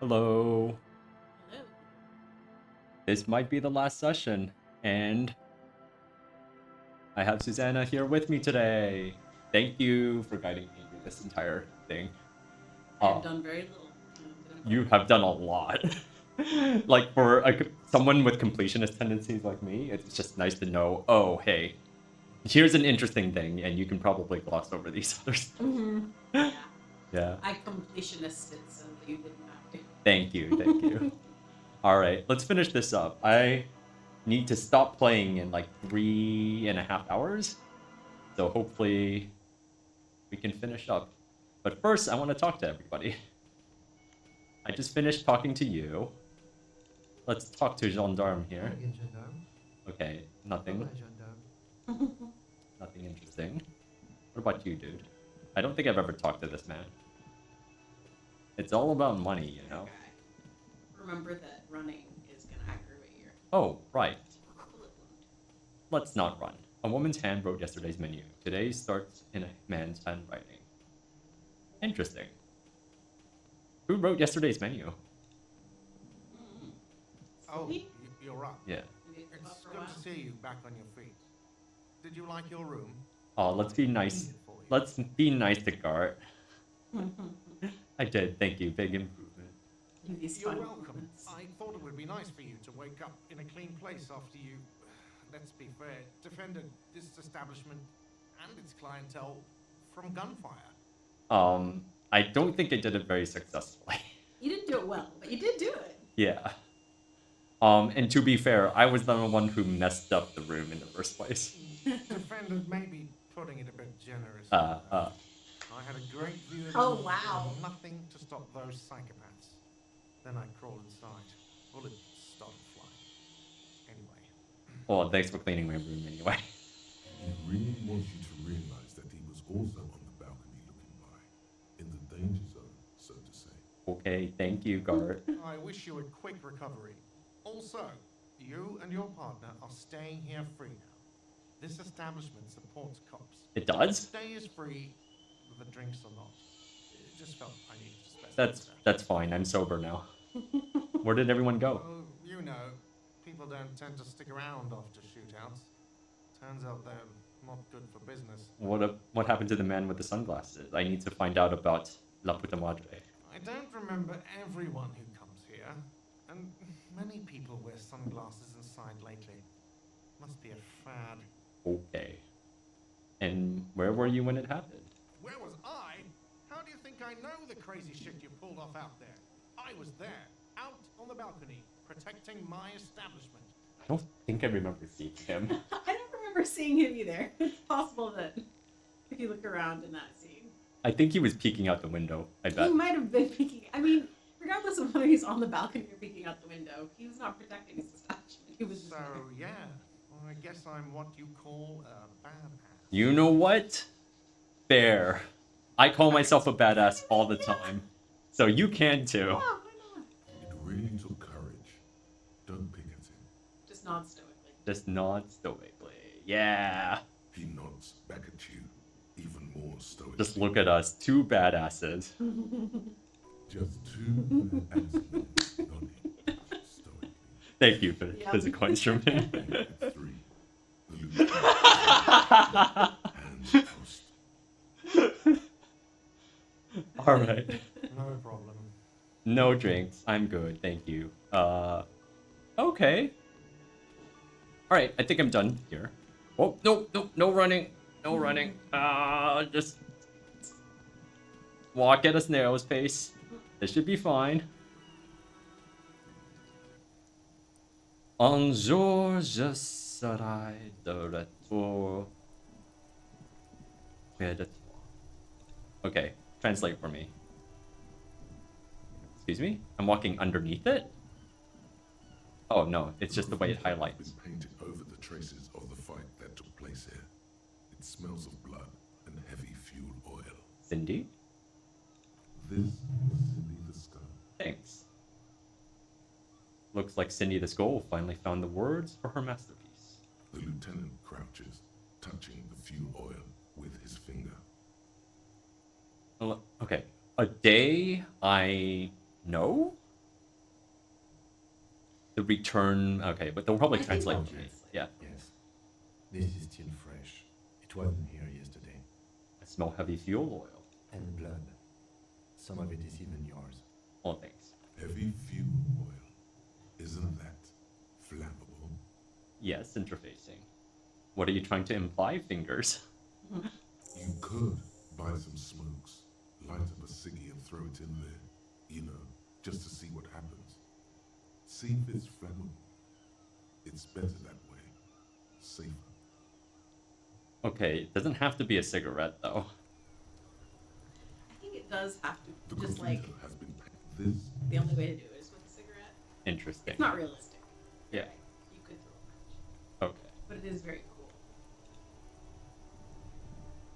Hello. Hello. This might be the last session, and I have Susanna here with me today. Thank you for guiding me through this entire thing. I have done very little. You have done a lot. Like for someone with completionist tendencies like me, it's just nice to know, oh, hey, here's an interesting thing, and you can probably gloss over these others. Yeah. Yeah. I completionisted so that you didn't have to. Thank you. All right, let's finish this up. I need to stop playing in like 3.5 hours. So hopefully we can finish up. But first, I want to talk to everybody. I just finished talking to you. Let's talk to Gendarme here. Again, gendarme. Okay, nothing. Bye-bye, gendarme. Nothing interesting. What about you, dude? I don't think I've ever talked to this man. It's all about money, you know? Remember that running is going to aggravate your Oh, right. equivalent. Let's not run. A woman's hand wrote yesterday's menu. Today starts in a man's handwriting. Interesting. Who wrote yesterday's menu? Oh, you're right. Yeah. It's good to see you back on your feet. Did you like your room? Oh, let's be nice. Let's be nice to Gart. I did, thank you. Big improvement. You're welcome. I thought it would be nice for you to wake up in a clean place after you, let's be fair, defended this establishment and its clientele from gunfire. I don't think I did it very successfully. You didn't do it well, but you did do it. Yeah. And to be fair, I was the one who messed up the room in the first place. Defendant may be putting it a bit generous. I had a great view of the Oh, wow. nothing to stop those psychopaths. Then I crawled inside. Bullets started flying. Anyway. Well, thanks for cleaning my room anyway. He really wants you to realize that he was also on the balcony looking by, in the danger zone, so to say. Okay, thank you, Gart. I wish you a quick recovery. Also, you and your partner are staying here free now. This establishment supports cops. It does? Stay is free, whether the drinks or not. It just felt I needed to specify That's fine. I'm sober now. Where did everyone go? Oh, you know, people don't tend to stick around after shootouts. Turns out they're not good for business. What happened to the man with the sunglasses? I need to find out about La Puta Madre. I don't remember everyone who comes here, and many people wear sunglasses inside lately. Must be a fad. Okay. And where were you when it happened? Where was I? How do you think I know the crazy shit you pulled off out there? I was there, out on the balcony, protecting my establishment. I don't think I remember seeing him. I don't remember seeing him either. It's possible that if you look around in that scene. I think he was peeking out the window, I bet. He might have been peeking. I mean, regardless of whether he's on the balcony or peeking out the window, he was not protecting his establishment. He was just So, there. yeah, well, I guess I'm what you call a badass. You know what? Fair. I call myself a badass all the time. So you can too. Yeah, why not? It really took courage. Don't pick at him. Just nod stoically. Just nod stoically. Yeah. He nods back at you, even more stoically. Just look at us, two badasses. Just two nodding stoically. Thank you for Yep. physical instrument. Three. The lieutenant. Hands crossed. All right. No problem. No drinks. I'm good. Thank you. Okay. All right. I think I'm done here. Oh, no running. No running. Just walk at a snail's pace. This should be fine. Un jour, je serai de retour près de toi. Okay, translate for me. Excuse me? I'm walking underneath it? Oh no, it's just the way it highlights. Been painted over the traces of the fight that took place here. It smells of blood and heavy fuel oil. Cindy? This was Cindy the Skull. Thanks. Looks like Cindy the Skull finally found the words for her masterpiece. The lieutenant crouches, touching the fuel oil with his finger. Okay, a day I know? The return. Okay, but they'll probably I think translate. they'll For me. translate. Yeah. Yes. This is still fresh. It wasn't here yesterday. I smell heavy fuel oil. And blood. Some of it is even yours. Oh, thanks. Heavy fuel oil. Isn't that flammable? Yes, interfacing. What are you trying to imply, fingers? You could buy some smokes, light up a ciggy and throw it in there. You know, just to see what happens. See if it's flammable. It's better that way. Safer. Okay, it doesn't have to be a cigarette though. I think it does have to, The just like, computer has been this. the only way to do it is with a cigarette. Interesting. It's not realistic. Yeah. Right? You could throw a match. Okay. But it is very cool.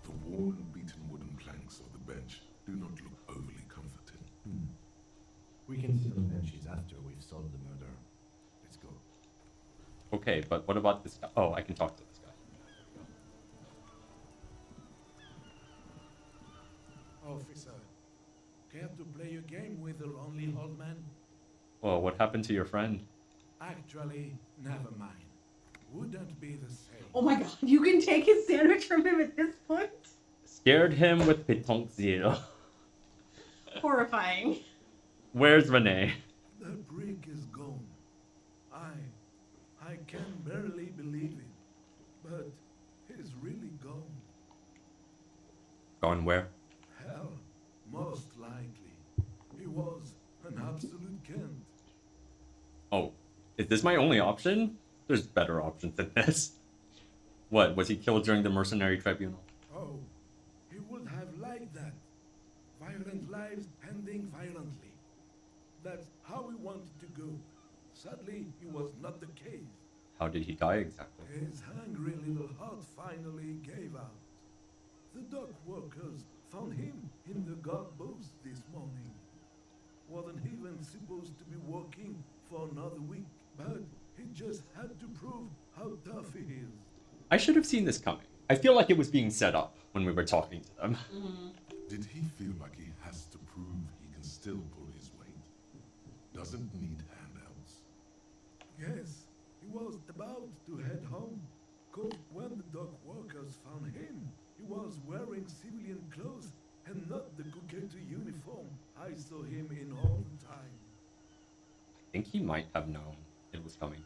The worn and beaten wooden planks of the bench do not look overly comforting. We can sit on benches after we've solved the murder. Let's go. Okay, but what about this guy? Oh, I can talk to this guy. Officer, care to play a game with the lonely old man? Well, what happened to your friend? Actually, never mind. Wouldn't be the same. Oh my god, you can take his sandwich from him at this point? Scared him with pétanque zero. Horrifying. Where's Renee? The brick is gone. I can barely believe it. But he's really gone. Gone where? Hell, most likely. He was an absolute Kent. Oh, is this my only option? There's better options than this. What, was he killed during the mercenary tribunal? Oh, he would have liked that. Violent lives ending violently. That's how he wanted to go. Sadly, it was not the case. How did he die exactly? His hungry little heart finally gave out. The dock workers found him in the guard booth this morning. Wasn't even supposed to be working for another week, but he just had to prove how tough he is. I should have seen this coming. I feel like it was being set up when we were talking to them. Did he feel like he has to prove he can still pull his weight? Doesn't need handouts. Yes, he was about to head home. 'Cause when the dock workers found him, he was wearing civilian clothes and not the Coquette uniform I saw him in all the time. I think he might have known it was coming.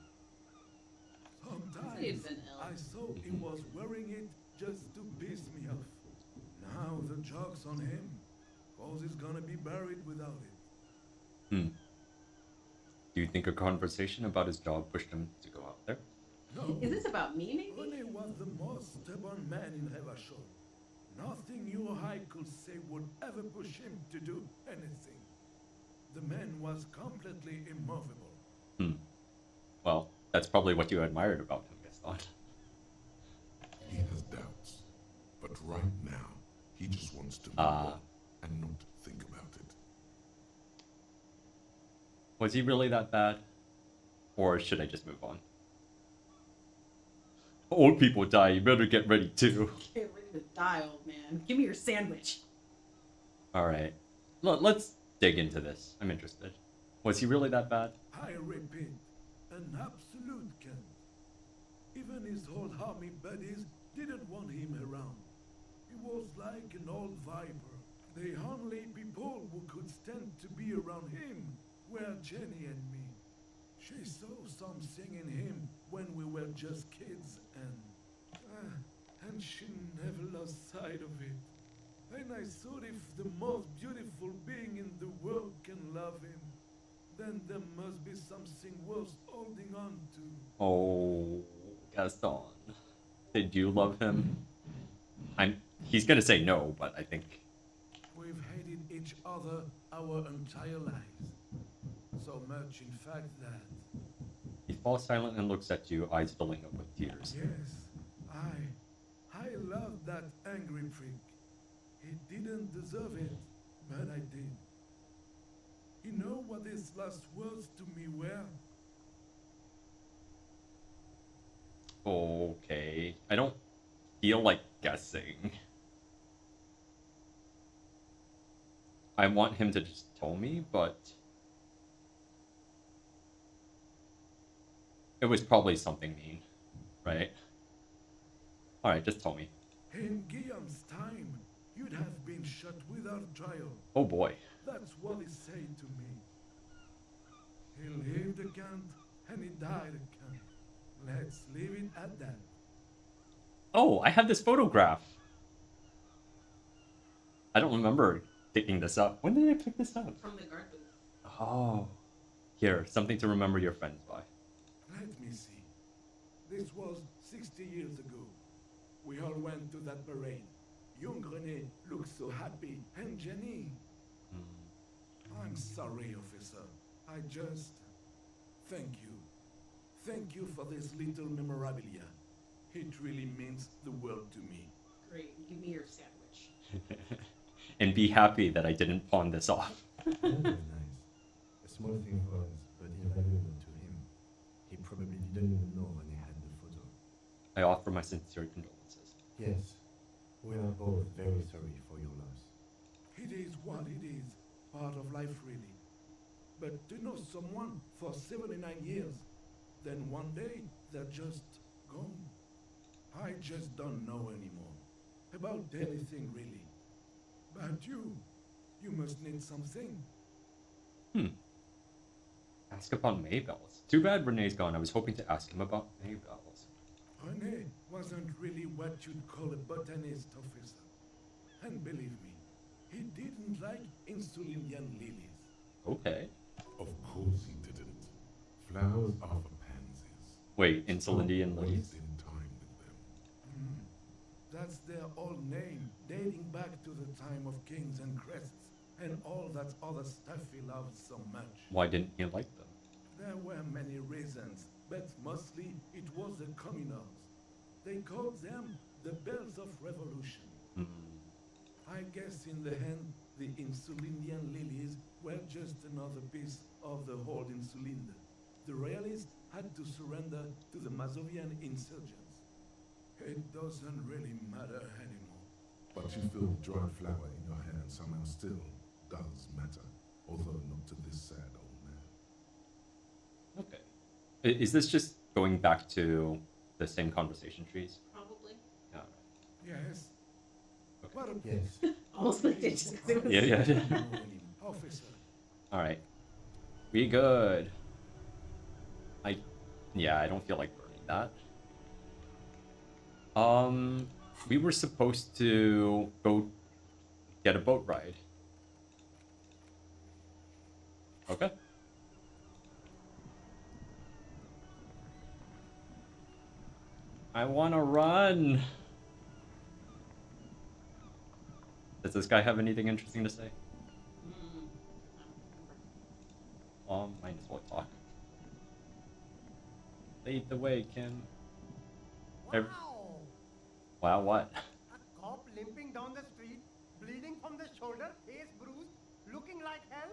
Sometimes He's been ill. I saw he was wearing it just to piss me off. Now the joke's on him, 'cause he's gonna be buried without it. Hmm. Do you think a conversation about his job pushed him to go out there? No, Is this about me, maybe? Rene was the most stubborn man in Hevashon. Nothing you or I could say would ever push him to do anything. The man was completely immovable. Hmm. Well, that's probably what you admired about him, Gaston. He has doubts. But right now, he just wants to move Ah. on and not think about it. Was he really that bad? Or should I just move on? Old people die, you better get ready too. Get ready to die, old man. Give me your sandwich. Alright. Let's dig into this. I'm interested. Was he really that bad? I repeat, an absolute Kent. Even his old army buddies didn't want him around. He was like an old viper. The only people who could stand to be around him were Jenny and me. She saw something in him when we were just kids, and she never lost sight of it. And I thought if the most beautiful being in the world can love him, then there must be something worth holding on to. Oh, Gaston. Did you love him? He's gonna say no, but I think... We've hated each other our entire lives. So much, in fact, that, He falls silent and looks at you, eyes filling up with tears. yes, I loved that angry prick. He didn't deserve it, but I did. You know what his last words to me were? Okay. I don't feel like guessing. I want him to just tell me, but... It was probably something mean, right? Alright, just tell me. In Guillaume's time, you'd have been shot without trial. Oh boy. That's what he said to me. He lived a Kant and he died a Kant. Let's leave it at that. Oh, I have this photograph. I don't remember picking this up. When did I pick this up? From the guard booth. Oh. Here, something to remember your friends by. Let me see. This was 60 years ago. We all went to that parade. Young René looked so happy, and Jenny. I'm sorry, officer. I just... Thank you. Thank you for this little memorabilia. It really means the world to me. Great. Give me your sandwich. And be happy that I didn't pawn this off. Very nice. A small thing for us, but invaluable to him. He probably didn't even know when he had the photo. I offer my sincere condolences. Yes, we are both very sorry for your loss. It is what it is. Part of life, really. But to know someone for 79 years, then one day they're just gone. I just don't know anymore. About anything, really. But you must need something. Ask about Maybells. Too bad Renee's gone. I was hoping to ask him about Maybells. René wasn't really what you'd call a botanist, officer. And believe me, he didn't like insulindian lilies. Okay. Of course he didn't. Flowers are for pansies. Wait, Insulindian Stop lilies? wasting time with them. That's their old name, dating back to the time of kings and crests, and all that other stuff he loved so much. Why didn't you like them? There were many reasons, but mostly it was the communals. They called them the bells of revolution. I guess in the end, the insulindian lilies were just another piece of the whole insulinde. The royalists had to surrender to the Mazovian insurgents. It doesn't really matter anymore. But you feel dried flower in your hand somehow still does matter, although not to this sad old man. Okay. Is this just going back to the same conversation trees? Probably. Yeah. Yes. Okay. What a Yes, Almost clicked it just 'cause it was... Yeah. officer. Alright. We good. Yeah, I don't feel like burning that. We were supposed to go get a boat ride. Okay. I wanna run. Does this guy have anything interesting to say? Might as well talk. Lead the way, Kim. Ev- Wow! Wow, what? A cop limping down the street, bleeding from the shoulder, face bruised, looking like hell?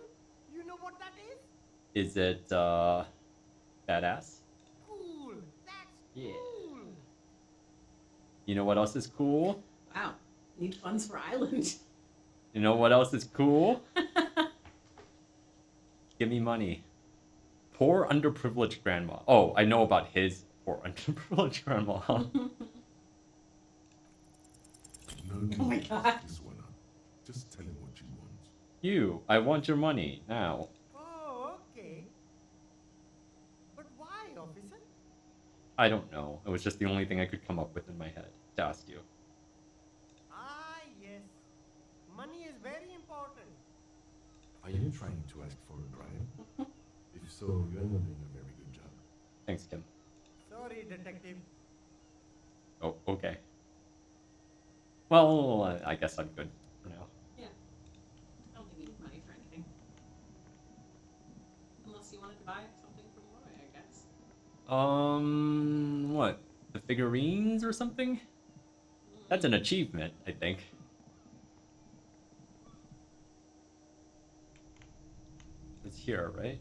You know what that is? Is it, badass? Cool! That's Yeah. cool! You know what else is cool? Wow. Need funds for Island. You know what else is cool? Give me money. Poor underprivileged grandma. Oh, I know about his poor underprivileged grandma. No need Oh my to God. mess this one up. Just tell him what you want. You, I want your money now. Oh, okay. But why, officer? I don't know. It was just the only thing I could come up with in my head to ask you. Ah, yes. Money is very important. are you trying to ask for a bribe? If so, you are not doing a very good job. Thanks, Kim. Sorry, detective. Oh, okay. Well, I guess I'm good for now. Yeah. I don't think we need money for anything. Unless you wanted to buy something from Roy, I guess. What? The figurines or something? That's an achievement, I think. It's here, right?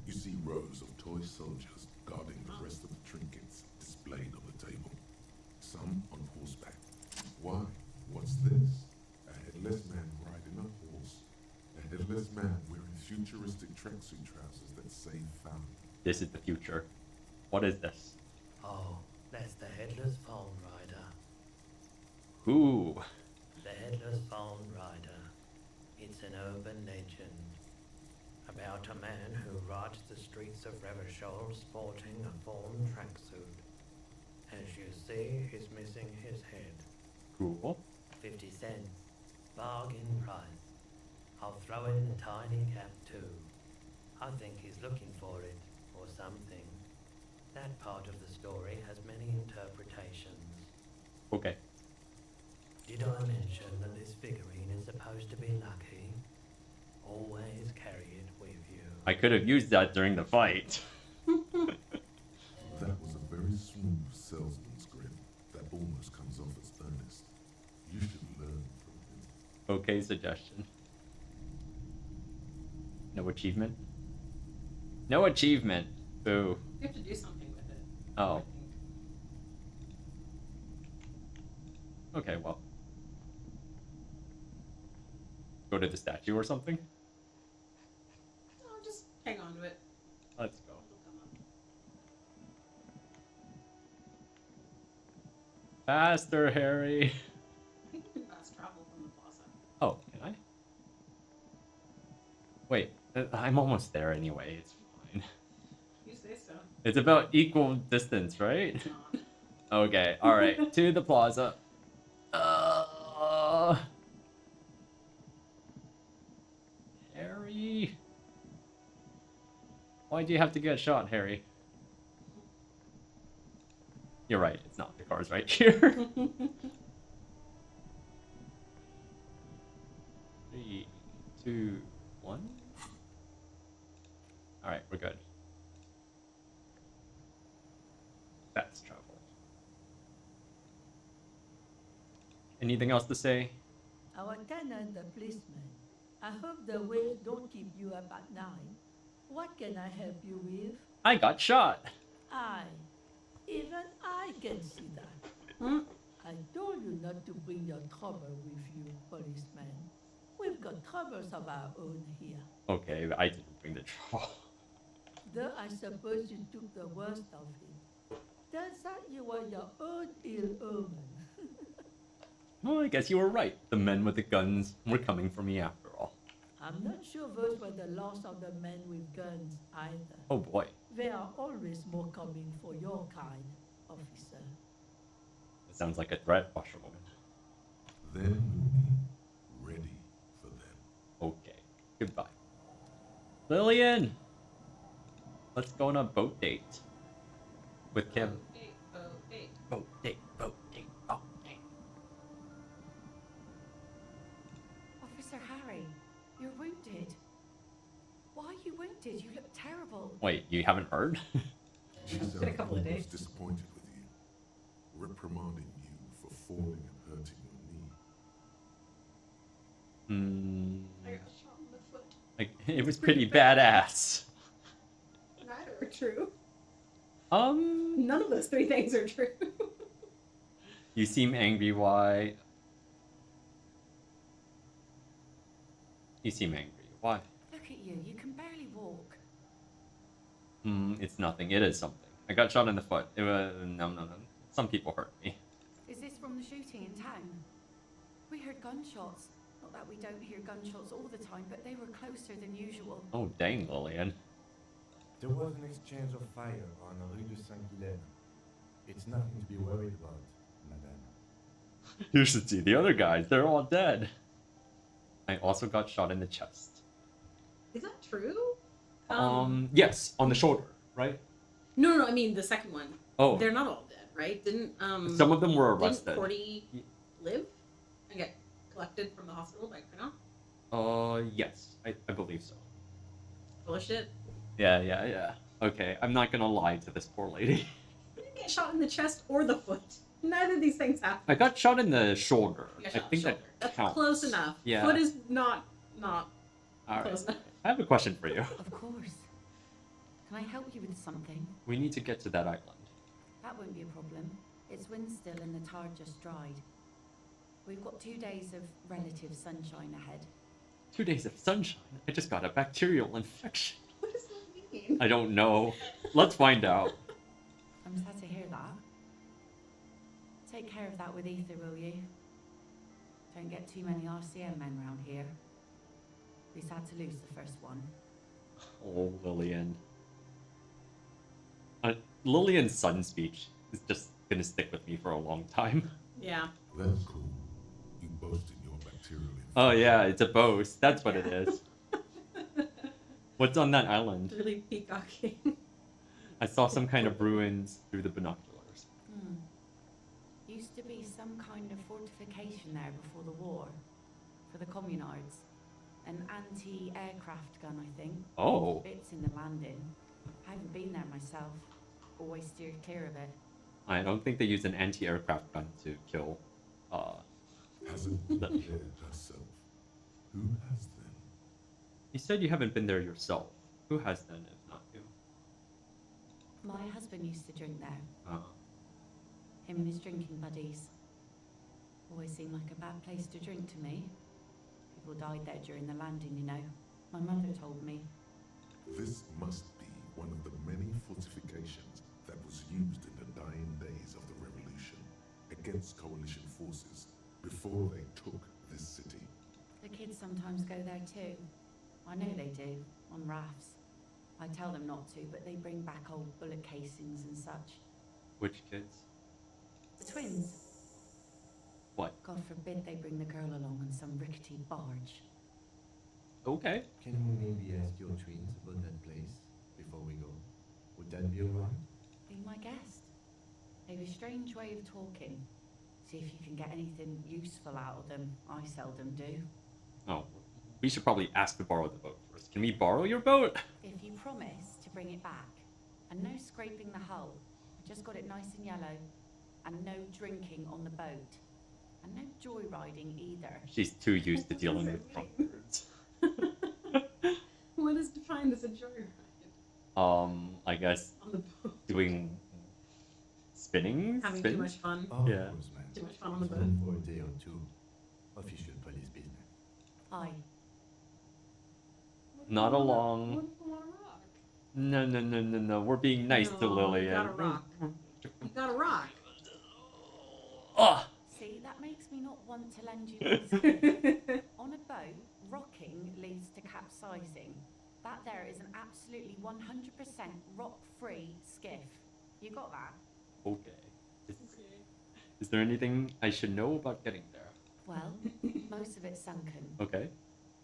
You see rows of toy soldiers guarding the rest of the trinkets displayed on the table. Some on horseback. Why? What's this? A headless man riding a horse. A headless man wearing futuristic tracksuit trousers that say found. this is the future. What is this? Oh, that's the Headless Phone Rider. Ooh. The Headless Phone Rider. It's an urban legend about a man who rides the streets of Revachol sporting a fawn tracksuit. As you see, he's missing his head. Cool. 50 cents. Bargain price. I'll throw in the tiny cap too. I think he's looking for it, or something. That part of the story has many interpretations. Okay. Did I mention that this figurine is supposed to be lucky? Always carry it with you. I could have used that during the fight. That was a very smooth salesman's grin that almost comes off as earnest. You should learn from him. Okay, suggestion. No achievement? No achievement. Boo. You have to do something with it. Oh. I think. Okay, well. Go to the statue or something? No, just hang on to it. Let's go. It'll come up. Faster, Harry. I think you can fast travel from the plaza. Oh, can I? Wait, I'm almost there anyway. It's fine. You say so. It's about equal distance, right? It's not. Okay, alright. To the plaza. Harry? Why do you have to get shot, Harry? You're right, it's not. The car's right here. 3, 2, 1. Alright, we're good. Fast travel. Anything else to say? Our tenant, the policeman. I hope the waves don't keep you up at night. What can I help you with? I got shot. Even I can see that. Hmm? I told you not to bring your trouble with you, policeman. We've got troubles of our own here. Okay, but I didn't bring the trouble. Though I suppose you took the worst of it. Turns out you were your own ill omen. Well, I guess you were right. The men with the guns were coming for me after all. I'm not sure those were the last of the men with guns either. Oh boy. There are always more coming for your kind, officer. It sounds like a threat, washerwoman. Then we'll be ready for them. Okay. Goodbye. Lillian! Let's go on a boat date. With Kim. Okay, okay. Boat date, boat date, boat date. Officer Harry, you're wounded. Why are you wounded? You look terrible. Wait, you haven't heard? She Been a sounded couple of days. almost disappointed with you, reprimanding you for falling and hurting your knee. I got shot in the foot. Like, it was pretty badass. Neither are true. None of those three things are true. You seem angry, why? You seem angry, why? Look at you. You can barely walk. It's nothing, it is something. I got shot in the foot. It was, no. Some people hurt me. Is this from the shooting in town? We heard gunshots. Not that we don't hear gunshots all the time, but they were closer than usual. Oh, dang, Lillian. There was an exchange of fire on Rue de Saint-Ghilaine. It's nothing to be worried about, madame. You should see the other guys, they're all dead. I also got shot in the chest. Is that true? Yes, on the shoulder, right? No, I mean the second one. Oh, They're not all dead, right? Didn't some of them were didn't arrested. Cordy live and get collected from the hospital by Colonel? Yes, I believe so. Full of shit. Yeah. Okay, I'm not gonna lie to this poor lady. You didn't get shot in the chest or the foot. Neither of these things happened. I got shot in the shoulder. You got I shot in think the shoulder. that That's counts. close enough. Yeah. Foot is not All right. close enough. I have a question for you. Of course. Can I help you with something? We need to get to that island. That won't be a problem. It's wind still and the tide just dried. We've got 2 days of relative sunshine ahead. 2 days of sunshine. I just got a bacterial infection. What does that mean? talking? I don't know. Let's find out. I'm sad to hear that. Take care of that with Ether, will you? Don't get too many RCM men round here. Be sad to lose the first one. Oh, Lillian. Lillian's son speech is just gonna stick with me for a long time. Yeah. That's cool. You boasted your bacterial infection. Oh yeah, it's a boast. That's what it is. What's on that island? Really peacocking. I saw some kind of ruins through the binoculars. Used to be some kind of fortification there before the war. For the communards. An anti-aircraft gun, I think. Oh. Bits in the landing. I haven't been there myself. Always steered clear of it. I don't think they use an anti-aircraft gun to kill. Hasn't been there herself. Who has then? You said you haven't been there yourself. Who has then, if not you? My husband used to drink there. Oh. Him and his drinking buddies. Always seemed like a bad place to drink to me. People died there during the landing, you know. My mother told me. This must be one of the many fortifications that was used in the dying days of the revolution against coalition forces before they took this city. The kids sometimes go there too. I know they do, on rafts. I tell them not to, but they bring back old bullet casings and such. Which kids? The twins. What? God forbid they bring the girl along on some rickety barge. Okay. Can we maybe ask your twins about that place before we go? Would that be alright? Be my guest. They've a strange way of talking. See if you can get anything useful out of them. I seldom do. Oh, we should probably ask to borrow the boat first. Can we borrow your boat? If you promise to bring it back, and no scraping the hull, I just got it nice and yellow, and no drinking on the boat, and no joyriding either. She's too used to dealing with drunkards. What is defined as a joyride? I guess On the boat. doing spinning? Having spins? too much fun. Of Yeah. course, man. Too much fun on the It's boat. only for a day or two. Official police business. Aye. Not along. What if you want to rock? No. We're being nice to No, Lillian. You gotta rock. You gotta rock. Ugh. See, that makes me not want to lend you whiskey. On a boat, rocking leads to capsizing. That there is an absolutely 100% rock-free skiff. You got that? Okay. Is there anything I should know about getting there? Well, most of it's sunken, Okay.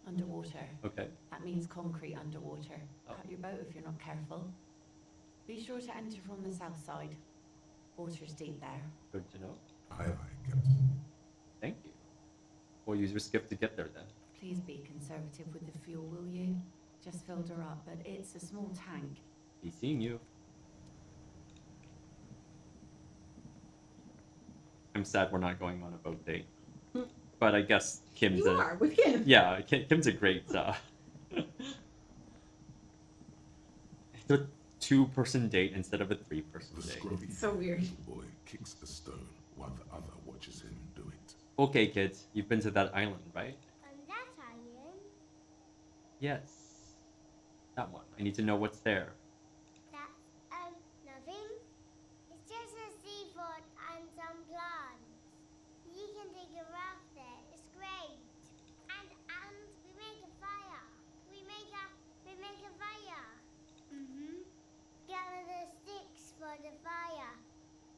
underwater. Okay. That means concrete underwater. Oh. Cut your boat if you're not careful. Be sure to enter from the south side. Water's deep there. Good to know. Aye, Captain. Thank you. We'll use your skiff to get there then. Please be conservative with the fuel, will you? Just filled her up, but it's a small tank. Be seeing you. I'm sad we're not going on a boat date. But I guess Kim's You are with him. Yeah, Kim's a great it's a 2-person date instead of a 3-person The date. scruffy So weird. little boy kicks a stone while the other watches him do it. Okay, kids, you've been to that island, right? On that island, Yes. That one. I need to know what's there. that's, nothing. It's just a seafort and some plants. You can take a raft there. It's great. And we make a fire. We make a fire. Mm-hmm. Gather the sticks for the fire.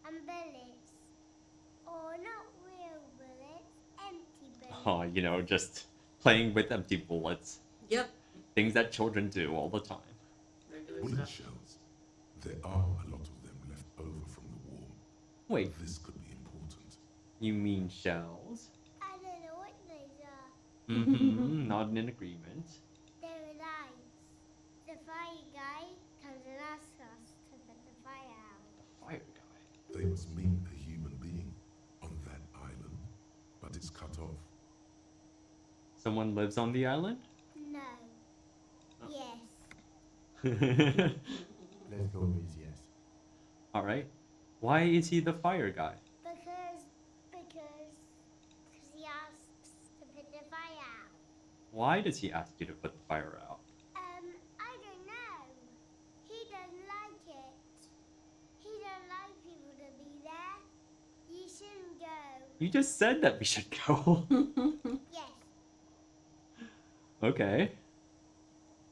And bullets. Or not real bullets, empty bullets. Just playing with empty bullets. Yep. Things that children do all the time. Regular Bullet stuff. shells. There are a lot of them left over from the war. Wait, This could be important. you mean shells? I don't know what these are. Mm-hmm. Not in agreement. They're lights. The fire guy comes and asks us to put the fire out. Fire guy. They must mean a human being on that island, but it's cut off. Someone lives on the island? No. Oh. Yes. Let's go with yes. Alright. Why is he the fire guy? Because he asks to put the fire out. Why does he ask you to put the fire out? I don't know. You just said that we should go. Yes. Okay.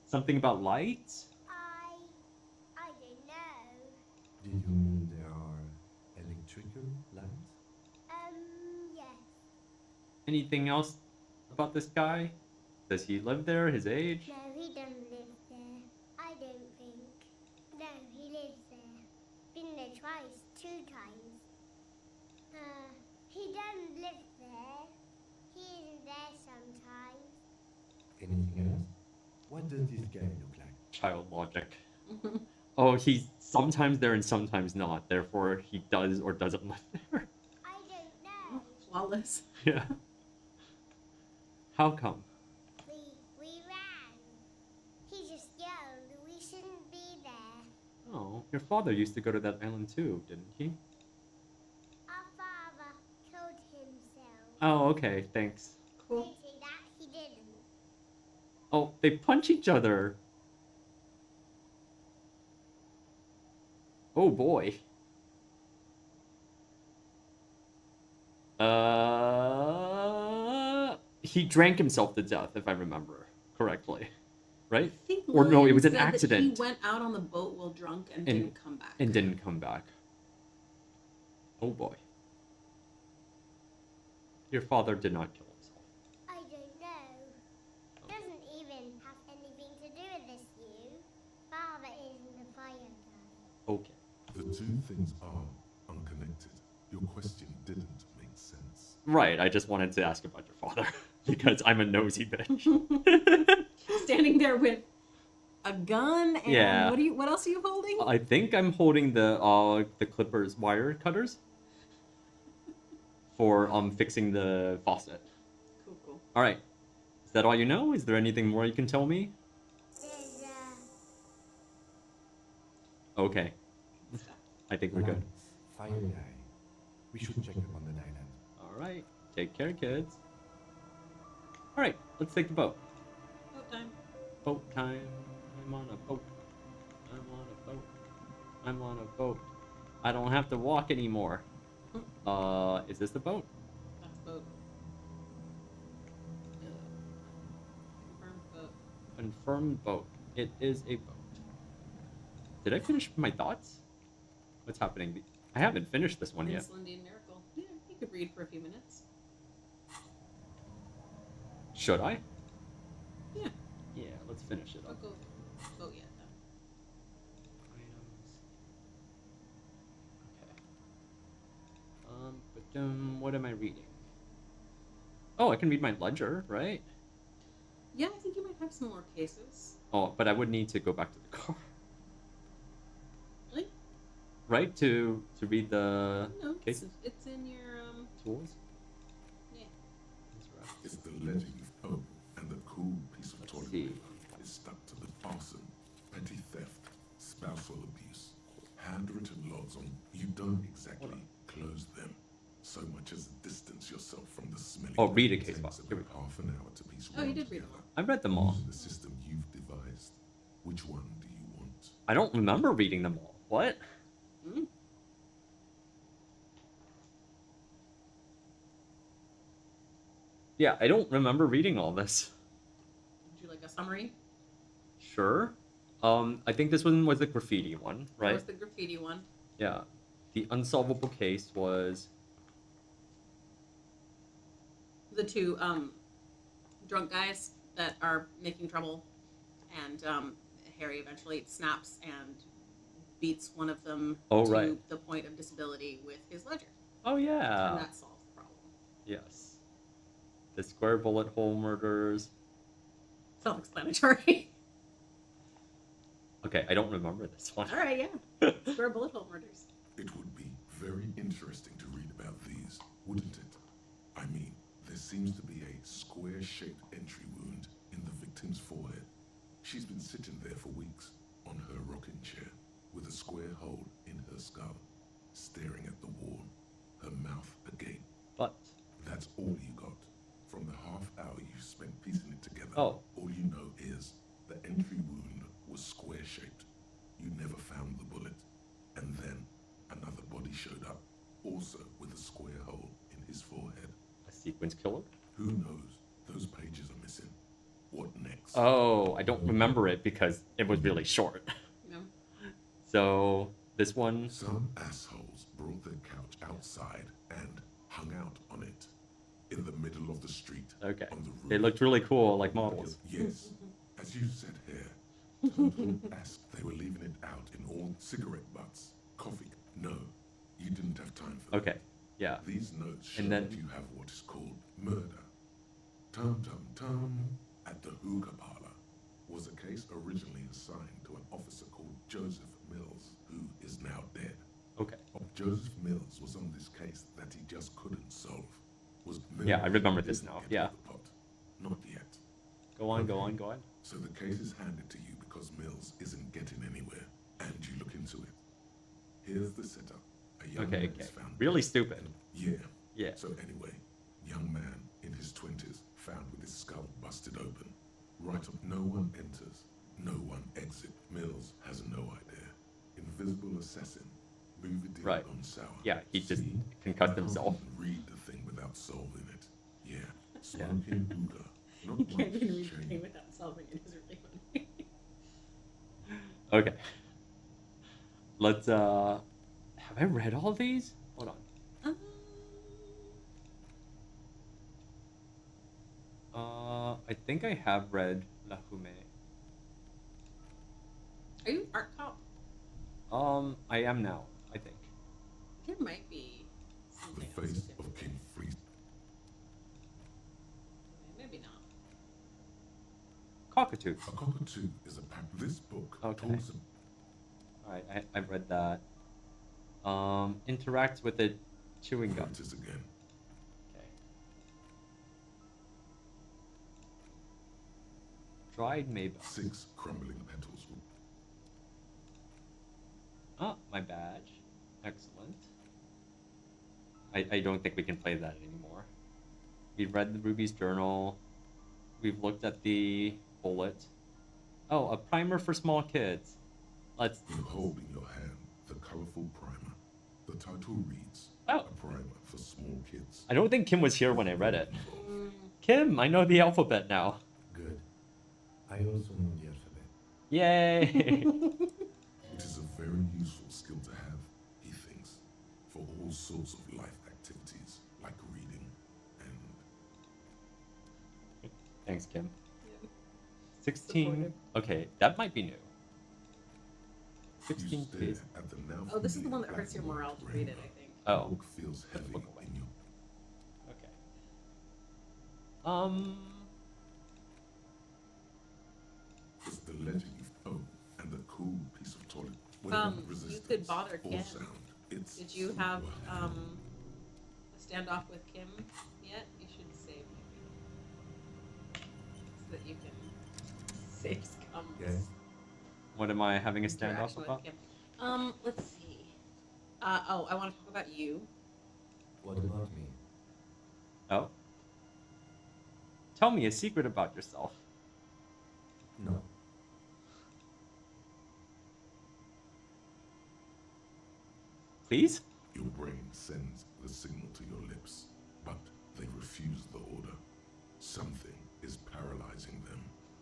Something about lights? I don't know. Did you mean there are electrical lights? Yes. Anything else about this guy? Does he live there? His age? No, he doesn't live there. I don't think. No, he lives there. Been there twice, 2 times. He doesn't live there. He isn't there sometimes. Anything else? What does this guy look like? Child logic. Oh, he's sometimes there and sometimes not. Therefore, he does or doesn't live there. I don't know. Flawless. Yeah. How come? We ran. He just yelled. We shouldn't be there. Oh, your father used to go to that island too, didn't he? Our father killed himself. Oh, okay, thanks. Cool. Don't say that. He didn't. Oh, they punch each other. Oh boy. He drank himself to death, if I remember correctly, right? I think Or no, it was an William said that accident. He went out on the boat while drunk and didn't come back. And didn't come back. Oh boy. Your father did not kill himself. I don't know. Doesn't even have anything to do with this, you. Father isn't a fire guy. Okay. The two things are unconnected. Your question didn't make sense. Right, I just wanted to ask about your father. Because I'm a nosy bitch. Standing there with a gun and Yeah. what else are you holding? I think I'm holding the Clippers wire cutters for fixing the faucet. Cool. All right. Is that all you know? Is there anything more you can tell me? There's Okay. I think we're good. Fire guy. We should check up on that island. All right. Take care, kids. All right. Let's take the boat. Boat time. Boat time. I'm on a boat. I'm on a boat. I'm on a boat. I don't have to walk anymore. Is this the boat? That's boat. Confirmed boat. Confirmed boat. It is a boat. Did I finish my thoughts? What's happening? I haven't finished this one yet. Insulindian Miracle. Yeah, you could read for a few minutes. Should I? Yeah. Yeah, let's finish it I'll up. go boat yet though. Items. Okay. What am I reading? Oh, I can read my ledger, right? Yeah, I think you might have some more cases. Oh, but I would need to go back to the car. Really? Right? To read the No, cases? it's in your Tools? yeah. That's right. It's the letter you've opened, and the cool piece of toilet see. paper is stuck to the arson, petty theft, spousal abuse, handwritten logs on. You don't exactly close them, so much as distance yourself from the smelly. Oh, read a thing case takes file. Here we about half an hour to piece Oh, you one did read together. them I read them all. Using the system you've devised. Which one do you want? I don't remember reading them all. What? Hmm? Yeah, I don't remember reading all this. Would you like a summary? Sure. I think this one was the graffiti one, That right? was the graffiti one. Yeah. The unsolvable case was The two drunk guys that are making trouble, and Harry eventually snaps and beats one of them Oh, to right. the point of disability with his ledger. Oh And yeah. that solves the problem. Yes. The square bullet hole murders. Self-explanatory. Okay, I don't remember this one. All right, yeah. Square bullet hole murders. It would be very interesting to read about these, wouldn't it? I mean, there seems to be a square-shaped entry wound in the victim's forehead. She's been sitting there for weeks on her rocking chair with a square hole in her skull, staring at the wall, her mouth agape. But That's all you got. From the half hour you spent piecing it together, Oh. all you know is the entry wound was square-shaped. You never found the bullet. And then another body showed up, also with a square hole in his forehead. sequence killer. Who knows? Those pages are missing. What next? Oh, I don't remember it because it was really short. No. So this one. Some assholes brought their couch outside and hung out on it. In the middle of the street. Okay. On the roof. They looked really cool, like models. Yes. As you said here. Total ass. They were leaving it out in all cigarette butts. Coffee. No. You didn't have time for that. Okay. Yeah. These notes show And then- that you have what is called murder. Tum tum tum at the hookah parlor was a case originally assigned to an officer called Joseph Mills, who is now dead. Okay. Joseph Mills was on this case that he just couldn't solve. Was Mills Yeah, I remember who this didn't now. get Yeah. to the pot? Not yet. Go on, go on, go on. So the case is handed to you because Mills isn't getting anywhere, and you look into it. Here's the setup. A young Okay, man okay. is found Really dead. stupid. Yeah. Yeah. So anyway, young man in his 20s found with his skull busted open. Right up, no one enters, no one exit. Mills has no idea. Invisible assassin. Movie deal Right. on sour. Yeah, he just See? concussed You can't himself. even read the thing without solving it. Yeah. Yeah. Smoking hookah. Not You can't much even read the changed. thing without solving it. Is really funny. Okay. Let's have I read all of these? Hold on. I think I have read La Hume. Are you art cop? I am now, I think. There might be The something else. face you of could- King Freeze. Maybe not. Cockatoo. A cockatoo is a pack. This book Okay. talks about Alright, I've read that. Interacts with a chewing gum. it is again. Okay. Dried maple. 6 crumbling petals. Ah, my badge. Excellent. I don't think we can play that anymore. We've read the Ruby's journal. We've looked at the bullet. Oh, a primer for small kids. Let's. You hold in your hand the colorful primer. The title reads, Oh. A primer for small kids. I don't think Kim was here when I read it. Kim, I know the alphabet now. Good. I also know the alphabet. Yay! It is a very useful skill to have, he thinks, for all sorts of life activities like reading and Thanks, Kim. 16. Supportive. Okay, that might be new. you 16 stare days. at the now Oh, this is the one that familiar hurts your black morale to marked read it, rainbow. I think. The Oh, book feels Put the heavy book away. in your okay. It's the letter you oh, and the cool piece of toilet. You resistance could bother or Kim. sound. It's Did you so have wild. a standoff with Kim yet? You should save maybe. So that you can save scum. Yes. What am I having a standoff Interaction with about? Kim. Let's see. I want to talk about you. What about me? Oh? Tell me a secret about yourself. No. Please? Your brain sends the signal to your lips, but they refuse the order. Something is paralyzing them.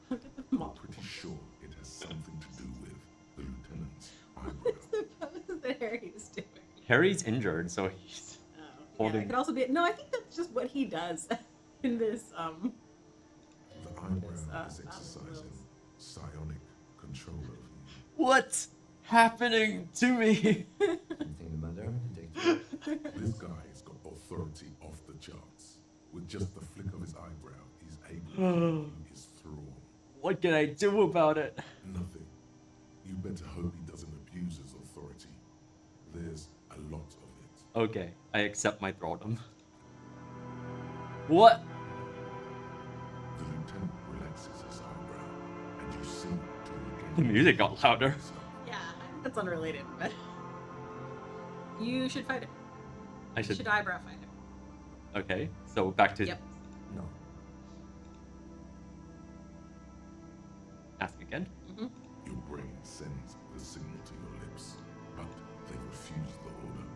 Look at the model. Pretty sure it has something to do with the lieutenant's eyebrow. What's the pose that Harry's doing? Harry's injured, so he's. Oh, yeah, Holding- it could also be. No, I think that's just what he does in this. The eyebrow This, is Wills. exercising psionic control over you. What's happening to me? Something the matter, detective? This guy's got authority off the charts. With just the flick of his eyebrow, he's able to keep you his thrall. What can I do about it? Nothing. You better hope he doesn't abuse his authority. There's a lot of it. Okay, I accept my thraldom. What? The lieutenant relaxes his eyebrow, and you seem to regain The music got louder. yourself. Yeah, I think that's unrelated, but you should fight him. I You should. should eyebrow fight him. Okay, so back to Yep. No. ask again. Mm-hmm. Your brain sends the signal to your lips, but they refuse the order.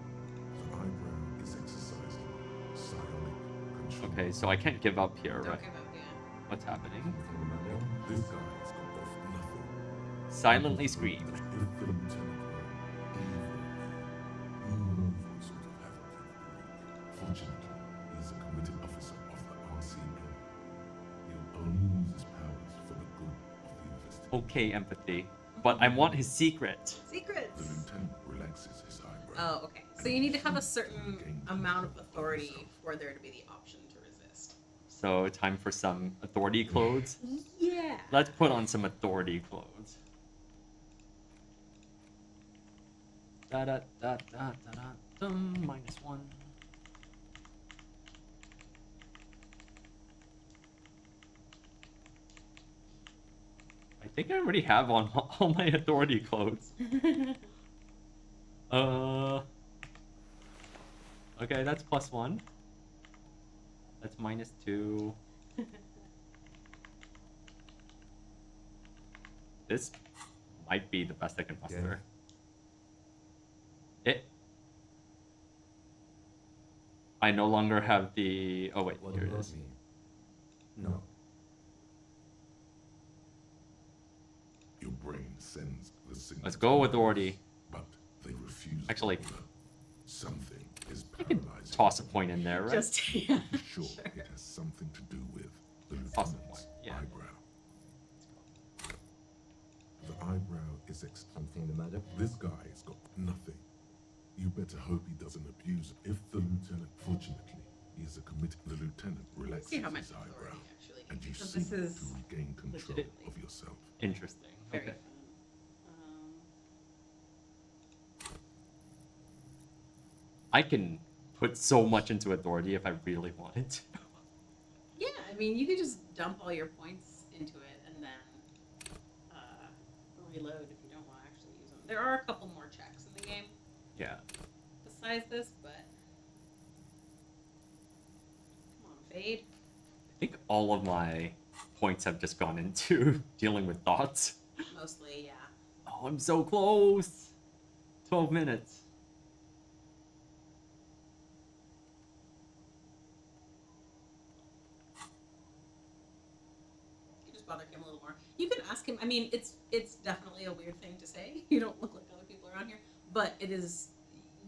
The eyebrow is exercising psionic control. Okay, so I can't give up here, Don't right? give up, yeah. What's happening? Something the matter? This guy's got off nothing. Silently scream. If the lieutenant were evil, who knows what sort of havoc he would wreak. Fortunately, he's a committed officer of the RCM. He'll only use his powers for the good of the investigation. Okay, empathy. But I want his secret. The Secrets. lieutenant relaxes his eyebrow. Oh, okay. So you need to have a certain amount of authority for there to be the option to resist. So time for some authority clothes. Yeah. Let's put on some authority clothes. Da da da da da da dum, -1. I think I already have on all my authority clothes. Okay, that's +1. That's -2. This might be the best I can muster. I no longer have the... Oh wait, What here it about is. me? No. Your brain sends the signal. Let's go with authority. But they refuse. to Actually, order. Something is I could paralyzing. toss a point in there, right? Just, yeah. Sure, it has something to do with the Toss a lieutenant's point, yeah. eyebrow. The eyebrow is Something the matter? This guy's got nothing. You better hope he doesn't abuse it. If the lieutenant, fortunately, he is a committed. The lieutenant relaxes See how much his eyebrow, authority actually. and you Because seek this is to regain control legitimately of yourself. Interesting. very Okay. fun. I can put so much into authority if I really wanted to. Yeah, I mean, you could just dump all your points into it and then reload if you don't want to actually use them. There are a couple more checks in the game Yeah. besides this, but come on, Fade. I think all of my points have just gone into dealing with thoughts. Mostly, yeah. Oh, I'm so close. 12 minutes. You just bother him a little more. You can ask him. I mean, it's definitely a weird thing to say. You don't look like other people around here, but it is.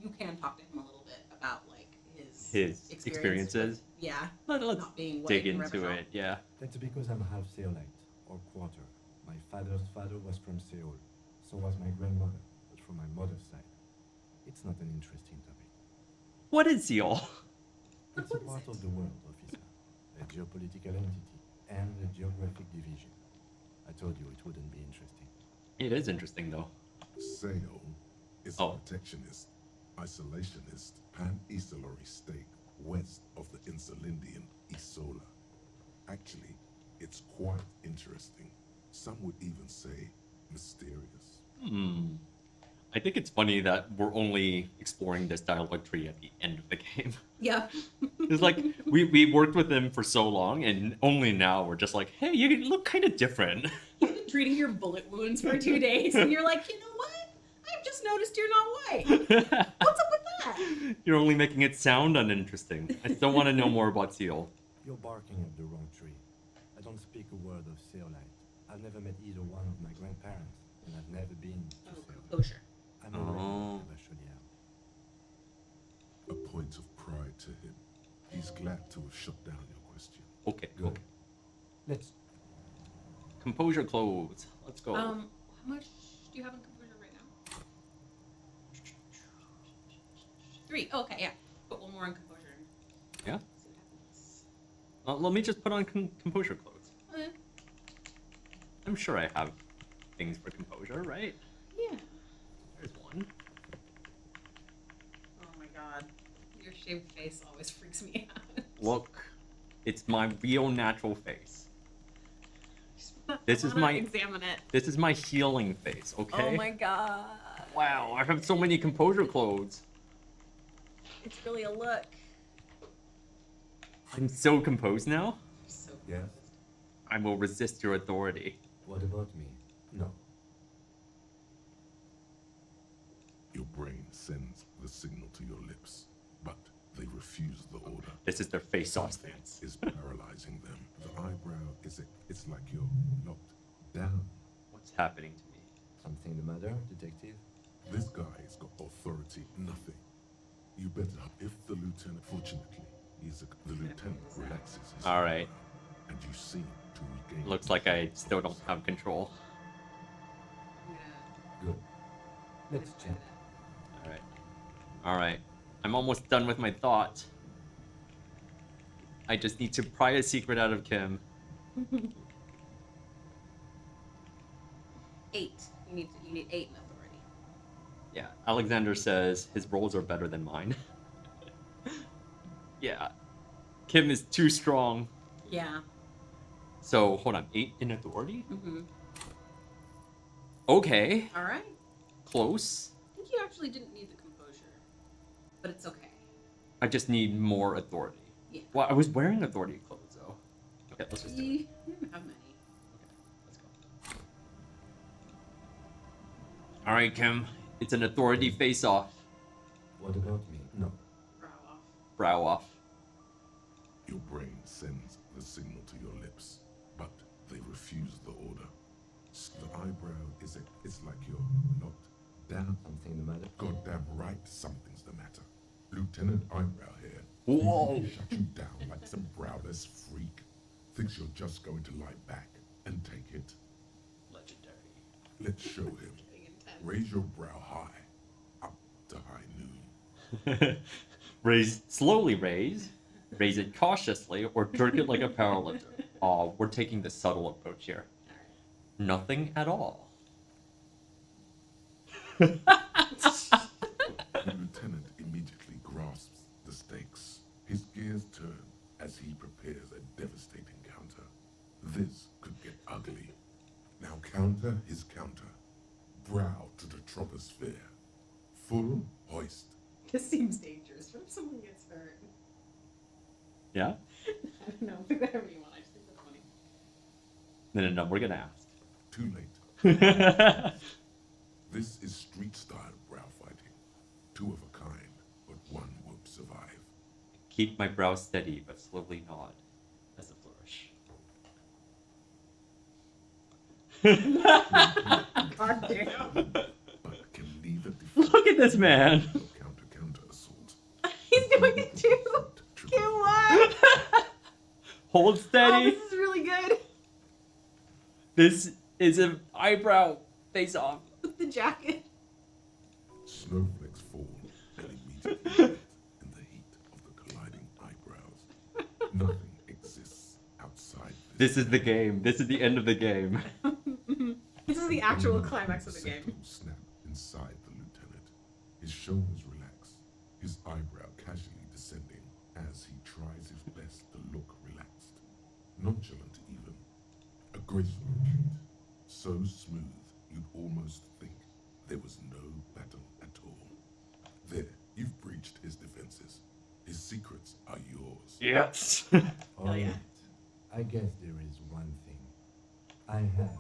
You can talk to him a little bit about like his experiences. Yeah, Let's not being dig white and into Rebel. it. Yeah. That's because I'm half Seolite, or quarter. My father's father was from Seoul. So was my grandmother, but from my mother's side. It's not an interesting topic. What is Seoul? It's a part of the world, officer. A geopolitical entity and a geographic division. I told you it wouldn't be interesting. It is interesting though. Seoul is Oh. a protectionist, isolationist, pan-Isolary state west of the Insulindian Isola. Actually, it's quite interesting. Some would even say mysterious. I think it's funny that we're only exploring this dialogue tree at the end of the game. Yeah. It's like we worked with him for so long, and only now we're just like, hey, you look kind of different. You've been treating your bullet wounds for 2 days, and you're like, you know what? I've just noticed you're not white. What's up with that? You're only making it sound uninteresting. I still want to know more about Seal. You're barking up the wrong tree. I don't speak a word of Seolite. I've never met either one of my grandparents, and I've never been to Seoul. Kosher. I'm a Oh. A point of pride to him. He's glad to have shut down your question. Okay, Good. okay. Let's Composure clothes. Let's go. How much do you have in composure right now? 3. Oh, okay, yeah. Put one more in composure. Yeah? See what happens. Let me just put on composure clothes. Okay. I'm sure I have things for composure, right? Yeah. There's one. Oh my god. Your shaved face always freaks me out. Look, it's my real natural face. This I is wanna my examine it. This is my healing face, okay? Oh my god. Wow, I have so many composure clothes. It's really a look. I'm so composed now. So Yes? I will resist your authority. What about me? No. Your brain sends the signal to your lips, but they refuse the order. This is their face-off stance. Is paralyzing them. The eyebrow it's like you're locked down. What's happening to me? Something the matter, detective? This guy's got authority, nothing. You better, if the lieutenant, fortunately, the lieutenant relaxes his All right. eyebrow, and you seem to regain. Looks like I still don't have control. Good. Let's check. All right. All right. I'm almost done with my thought. I just need to pry a secret out of Kim. 8. You need 8 in authority. Yeah, Alexander says his rolls are better than mine. Yeah. Kim is too strong. Yeah. So, hold on. 8 in authority? Mm-hmm. Okay. All right. Close. I think you actually didn't need the composure, but it's okay. I just need more authority. Yeah. Well, I was wearing authority clothes, though. Okay, let's just do it. You didn't have many. Let's go. All right, Kim. It's an authority face-off. What about me? No. Brow off. Brow off. Your brain sends the signal to your lips, but they refuse the order. The eyebrow it's like you're locked down. Something the matter? Goddamn right, something's the matter. Lieutenant Eyebrow here. Whoa. He shut you down like some browless freak. Thinks you're just going to lie back and take it. Legendary. Let's show him. Raise your brow high, up to high noon. Slowly raise it cautiously, or jerk it like a powerlifter. Oh, we're taking the subtle approach here. Nothing at all. The lieutenant immediately grasps the stakes. His gears turn as he prepares a devastating counter. This could get ugly. Now counter his counter. Brow to the troposphere. Full hoist. This seems dangerous. What if someone gets hurt? Yeah? I don't know. Pick whatever you want. I just think that's funny. No, we're gonna ask. Too late. This is street-style brow fighting. 2 of a kind, but 1 won't survive. Keep my brow steady, but slowly nod as a flourish. God damn. But can neither Look at this man. counter assault. He's doing it too. Kim, what? Hold Oh, steady. this is really good. This is an eyebrow face off. With the jacket. Snowflakes fall and immediately melt in the heat of the colliding eyebrows. Nothing exists outside This is the game. This is the end of the game. This is the actual climax of the game. Septum snap inside the lieutenant. His shoulders relax, his eyebrow casually descending as he tries his best to look relaxed. Nonchalant even. A graceful retreat. So smooth, you'd almost think there was no battle at all. There, you've breached his defenses. His secrets are yours. Yes. All yeah. right. I guess there is one thing. I have,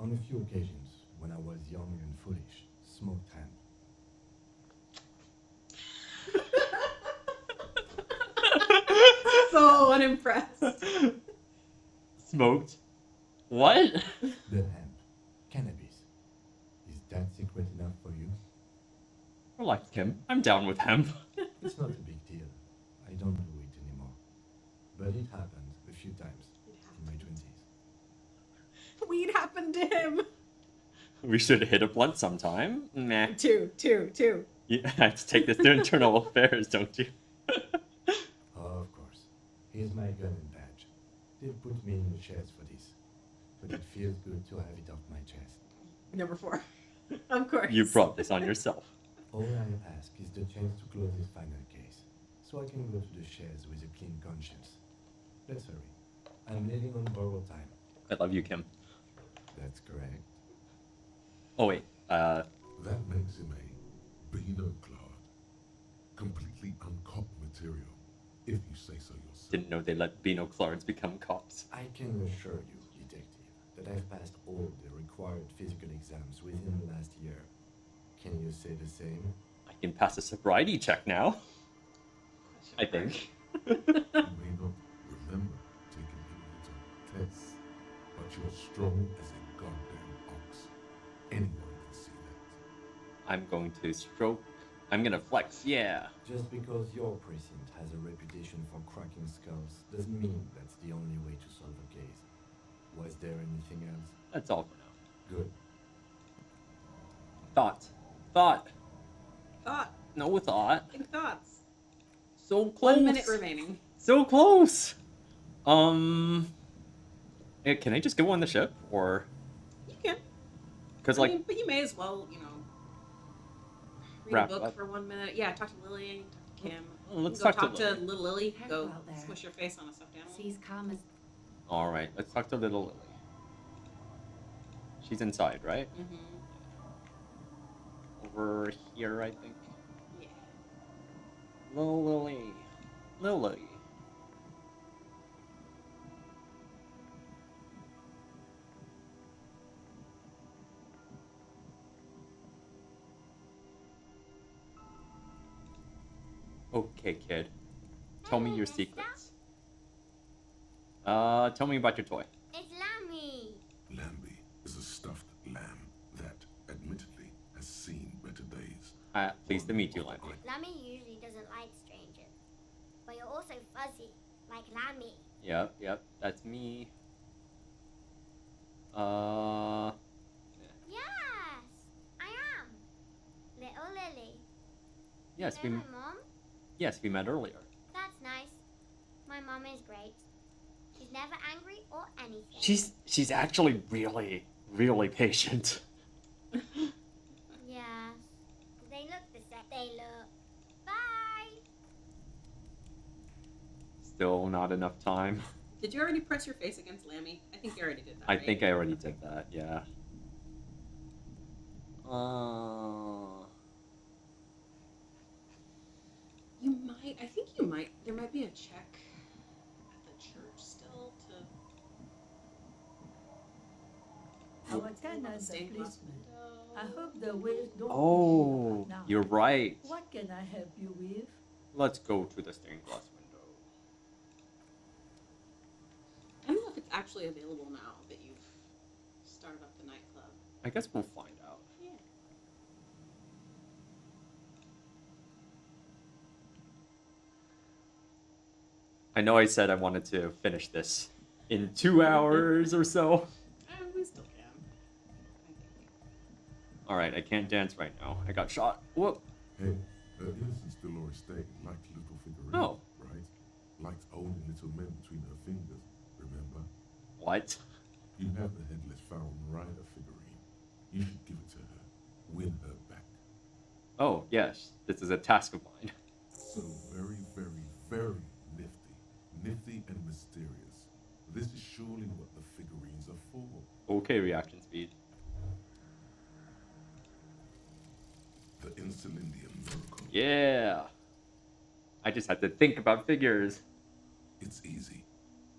on a few occasions, when I was young and foolish, smoked hemp. So unimpressed. Smoked. What? The hemp. Cannabis. Is that secret enough for you? Relax, Kim. I'm down with hemp. It's not a big deal. I don't do it anymore. But it happened a few times in my 20s. Weed happened to him. We should hit a blunt sometime. Nah. Two. You have to take this to internal affairs, don't you? Of course. Here's my gun and badge. They'll put me in the chest for this. But it feels good to have it off my chest. Number 4. Of course. You brought this on yourself. All I ask is the chance to close this final case, so I can go to the shares with a clean conscience. Let's hurry. I'm leaving on borrowed time. I love you, Kim. That's correct. Oh, wait. That makes him a Beano-clad, completely uncopped material, if you say so yourself. Didn't know they let Beano Clards become cops. I can assure you, detective, that I've passed all the required physical exams within the last year. Can you say the same? I can pass a sobriety check now. I think. You may not remember taking any little tests, but you're strong as a goddamn ox. Anyone can see that. I'm going to stroke. I'm gonna flex, yeah. Just because your precinct has a reputation for cracking skulls doesn't mean that's the only way to solve a case. Was there anything else? That's all for now. Good. Thought. Thought. No thought. Think thoughts. So close. 1 minute remaining. So close. Can I just go on the ship, or? You can. Because I mean, but you may as well, you know, read Wrap a book up. for 1 minute. Yeah, talk to Lily, talk to Kim. Well, let's You can talk go to talk Lily. to little Lily. Careful Go out there. smush your face on a stuffed animal. Seas calm as All right, let's talk to little Lily. She's inside, right? Mm-hmm. Over here, I think. Yeah. Little Lily. Lily. Okay, kid. Tell me your Mister? secrets. Tell me about your toy. It's Lammy. Lambie is a stuffed lamb that, admittedly, has seen better days. Pleased to meet you, Lammy. Lammy usually doesn't like strangers, but you're also fuzzy, like Lammy. Yep, that's me. Yes, I am. Little Lily. Yes, You we know my mom? yes, we met earlier. That's nice. My mom is great. She's never angry or anything. She's actually really patient. Yes. They look the same. They look. Bye. Still not enough time. Did you already press your face against Lammy? I think you already did that. I right? think I already did that, yeah. You might. I think you might. There might be a check at the church still to. Our tenant's Stained glass policeman. window. I hope the waves don't Oh, now. you're right. What can I help you with? Let's go to the stained glass window. I don't know if it's actually available now that you've started up the nightclub. I guess we'll find out. Yeah. I know I said I wanted to finish this in 2 hours or so. We still can. Alright, I can't dance right now. I got shot. Whoop. Hey, innocence Dolores Day liked little figurines, Oh. right? Liked holding little men between her fingers, remember? What? You have the headless Falcon Rider figurine. You should give it to her. Win her back. Oh, yes. This is a task of mine. So very, very, very nifty. Nifty and mysterious. This is surely what the figurines are for. Okay, reaction speed. The Insulindian miracle. Yeah. I just had to think about figures. It's easy.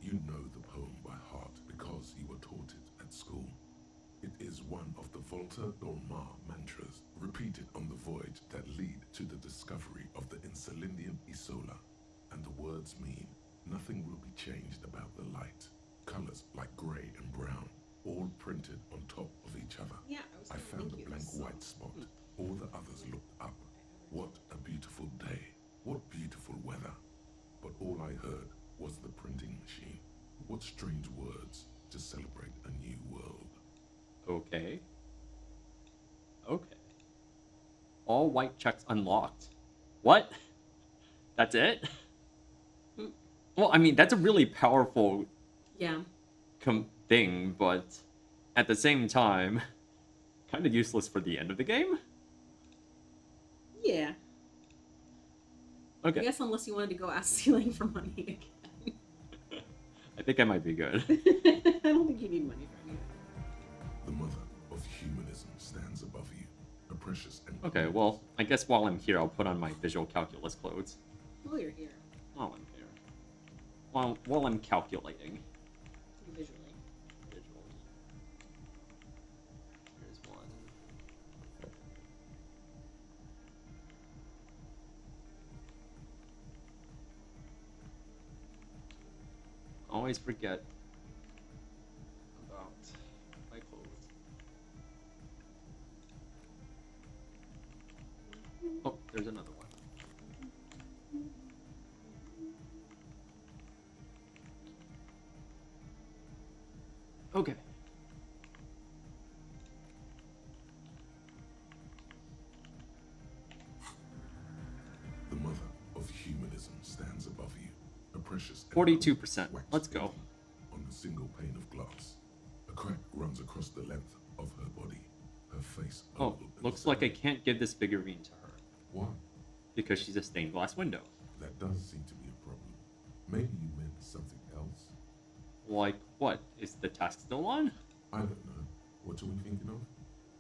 You know the poem by heart because you were taught it at school. It is one of the Volta Dorma mantras repeated on the voyage that lead to the discovery of the Insulindian Isola. And the words mean nothing will be changed about the light. Colors like grey and brown, all printed on top of each other. Yeah, I found a blank white spot. All the others looked up. What a beautiful day. What beautiful weather. But all I heard was the printing machine. What strange words to celebrate a new world. Okay. Okay. All white checks unlocked. What? That's it? Well, I mean, that's a really powerful Yeah. thing, but at the same time, kind of useless for the end of the game. Yeah. I Okay. guess unless you wanted to go ask Ceiling for money again. I think I might be good. I don't think you need money from you. The mother of humanism stands above you. A precious and Okay, well, I guess while I'm here, I'll put on my visual calculus clothes. Oh, you're here. While I'm here. While I'm calculating. Visually. Visually. Here's one. always forget about my clothes. Oh, there's another one. Okay. The mother of humanism stands above you, a precious 42%. waxed Let's go. on a single pane of glass. A crack runs across the length of her body, her face Oh, oval in looks the like I center. can't give this figurine to her Why? because she's a stained glass window. That does seem to be a problem. Maybe you meant something else? Like what? Is the task still on? I don't know. What are we thinking of?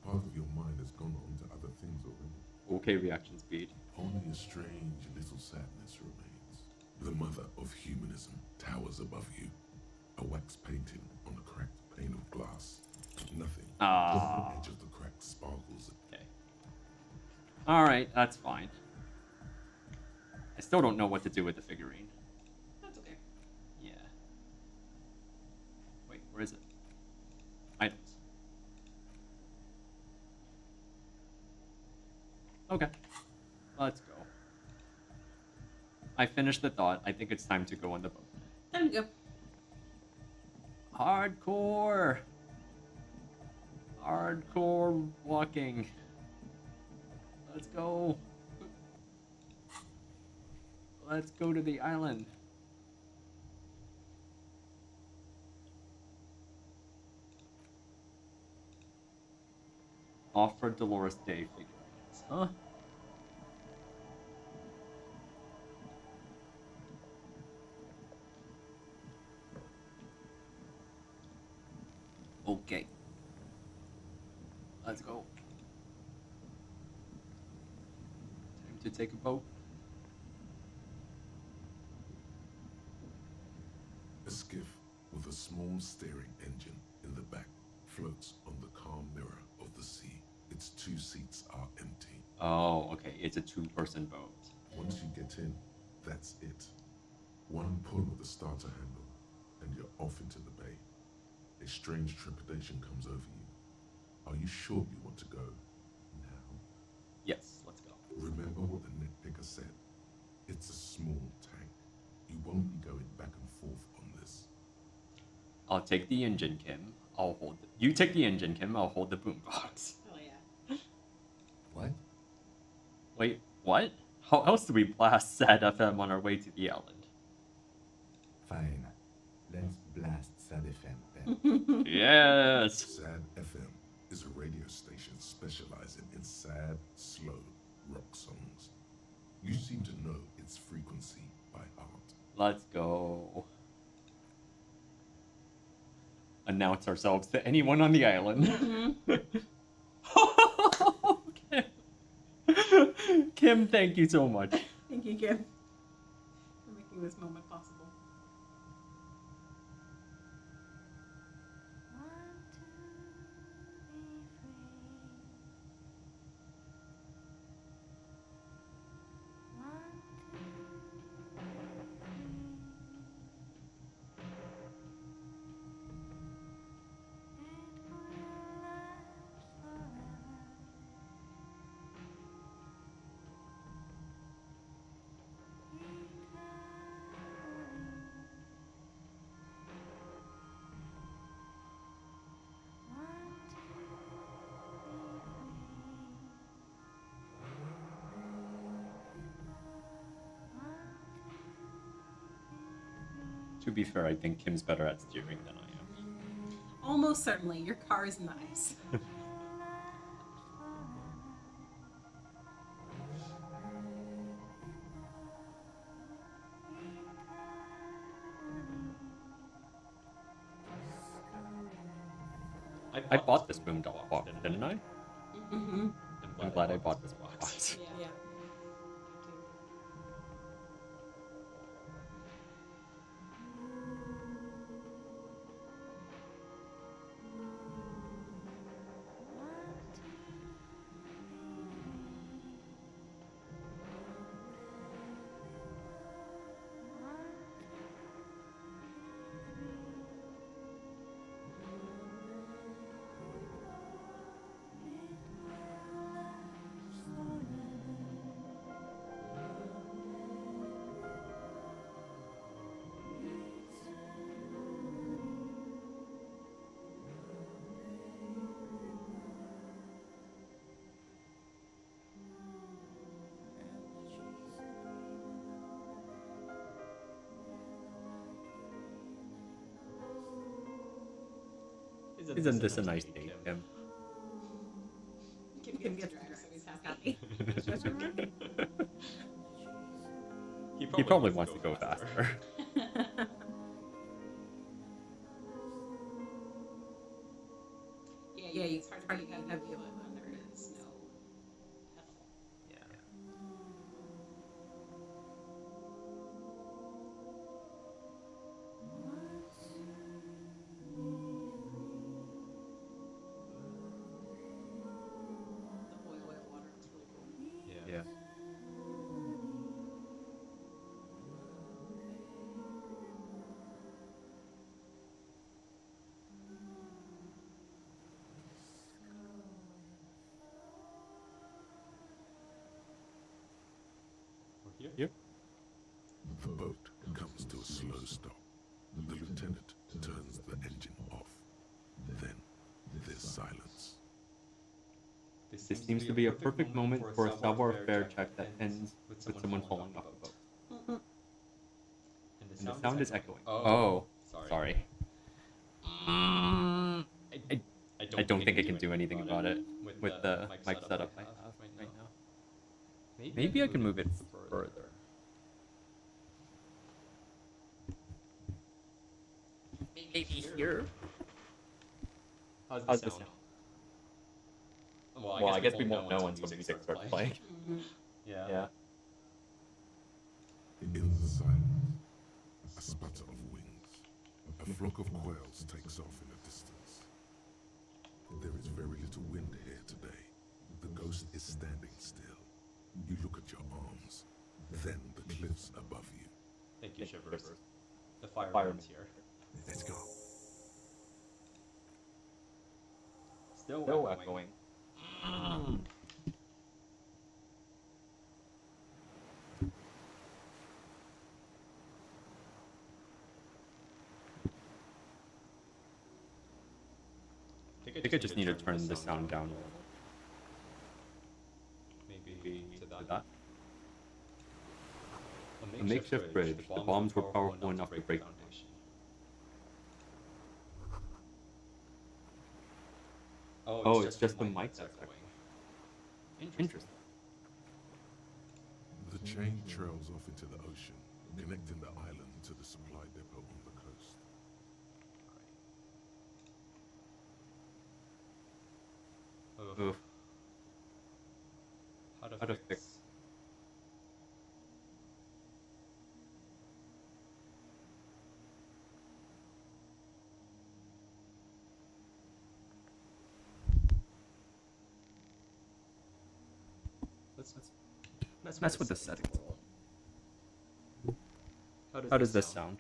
Part of your mind has gone on to other things already. Okay, reaction speed. Only a strange little sadness remains. The mother of humanism towers above you. A wax painting on a cracked pane of glass. Nothing. Just the edge of the crack sparkles. Okay. Alright, that's fine. I still don't know what to do with the figurine. That's okay. Yeah. Wait, where is it? Items. Okay. Let's go. I finished the thought. I think it's time to go on the boat. Time to go. Hardcore! Hardcore walking. Let's go. Let's go to the island. Offer Dolores Day figurines, huh? Okay. Let's go. Time to take a boat. A skiff with a small steering engine in the back floats on the calm mirror of the sea. Its 2 seats are empty. Oh, okay. It's a 2-person boat. Once you get in, that's it. One pull of the starter handle, and you're off into the bay. A strange trepidation comes over you. Are you sure you want to go now? Yes, let's go. Remember what the nitpicker said. It's a small tank. You won't be going back and forth on this. I'll take the engine, Kim. I'll hold it. You take the engine, Kim. I'll hold the boombox. Oh yeah. What? Wait, what? How else do we blast Sad FM on our way to the island? Fine. Let's blast Sad FM then. Yes! Sad FM is a radio station specializing in sad, slow rock songs. You seem to know its frequency by heart. Let's go. Announce ourselves to anyone on the island. Kim. Kim, thank you so much. Thank you, Kim, for making this moment possible. To be fair, I think Kim's better at steering than I am. Almost certainly, your car is nice. I bought this boombox, didn't I? Mm-hmm. I'm glad I bought this box. Yeah. Isn't this a nice day, Tim? Kim gets the drag, so he's happy. He probably wants to go faster. Yeah, it's hard to be heavy when there is no pedal. Yeah. The oil water looks really cool. Yeah. We're here. Here? The boat comes to a slow stop. The lieutenant turns the engine off. Then there's silence. This seems to be a perfect moment for a savoir-faire check that ends with someone falling off the boat. And the sound is echoing. Oh, sorry. I don't think I can do anything about it with the mic setup I have right now. Maybe I can move it further. Maybe here? How's this sound? Well, I guess we won't know until music starts playing. Yeah. In the silence, a sputter of wings. A flock of quails takes off in the distance. There is very little wind here today. The ghost is standing still. You look at your arms, then the cliffs above you. Thank you, Shivers. The fireman's here. Let's go. Still echoing. I think I just need to turn the sound down a little. Maybe to that. A makeshift bridge. The bombs were powerful enough to break. Oh, it's just the mic that's echoing. Interesting. The chain trails off into the ocean, connecting the island to the supply depot on the coast. Oof. How to fix? Let's mess with the settings. How does this sound?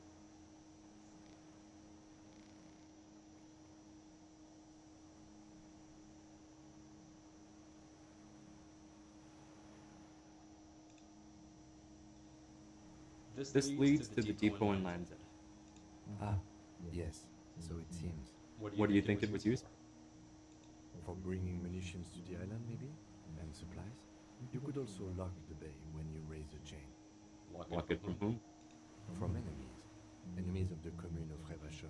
This leads to the depot in Land's End. Ah, yes, so it seems. What do you think it was used For bringing munitions to the island, maybe? And supplies? You could also lock the bay when you raise the chain. for? Lock it from whom? From enemies. Enemies of the commune of Revachol.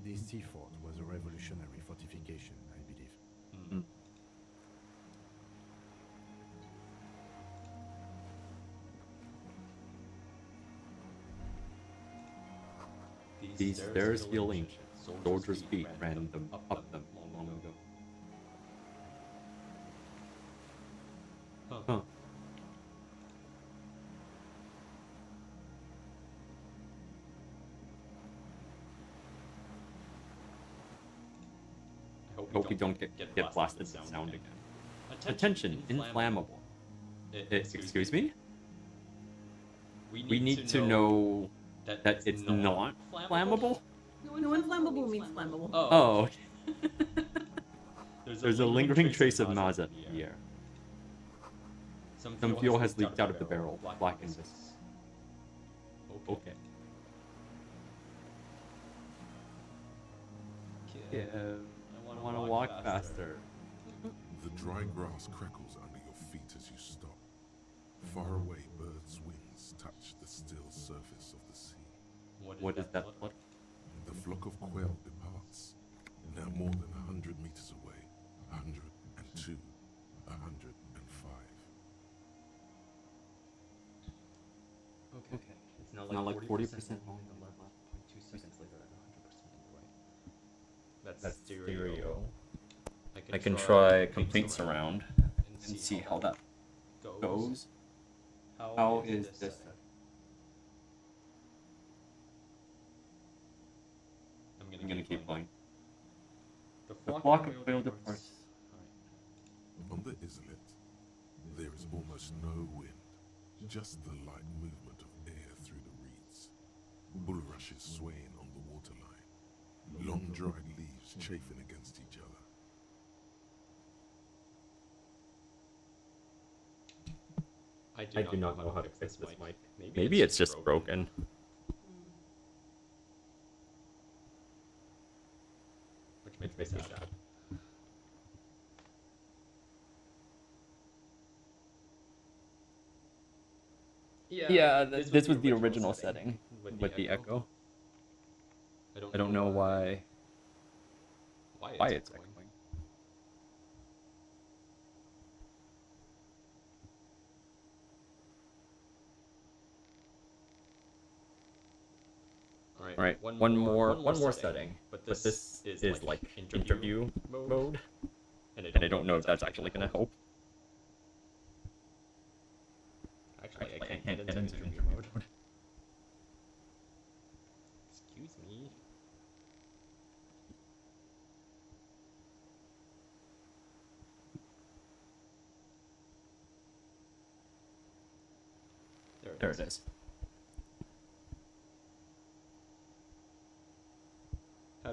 This sea fort was a revolutionary fortification, I believe. Mm. These stairs feel ancient. Soldiers' feet ran them up them long ago. Huh. I hope we don't get blasted with sound again. Attention, inflammable. Excuse me? We need to know that it's not flammable? No, inflammable means flammable. Oh, okay. There's a lingering trace of Maza in the air. Some fuel has leaked out of the barrel, blackened this. Okay. Yeah, I want to walk faster. The dry grass crackles under your feet as you stop. Far away, birds' wings touch the still surface of the sea. What is that? What? The flock of quail departs. Now more than 100 meters away. 102. 105. Okay. It's now Now like like 40% 40% long long and and 11.2 seconds later at 100% underway. That's That's stereo. stereo. I I can try complete surround surround and see how that goes. How How is is this this setting? I'm gonna keep playing. The The flock flock of of quail quail departs. departs. Alright. On the islet, there is almost no wind, just the light movement of air through the reeds. Bulrushes swaying on the waterline, long dried leaves chafing against each other. I do not know how to fix this mic. Maybe it's just broken. Which makes me sad. Yeah, this was the original setting with the echo. I don't know why it's echoing. All right, one more setting, but this is like interview mode, and I don't know if that's actually gonna help. Actually, I can't get into interview mode. Excuse me. There it is.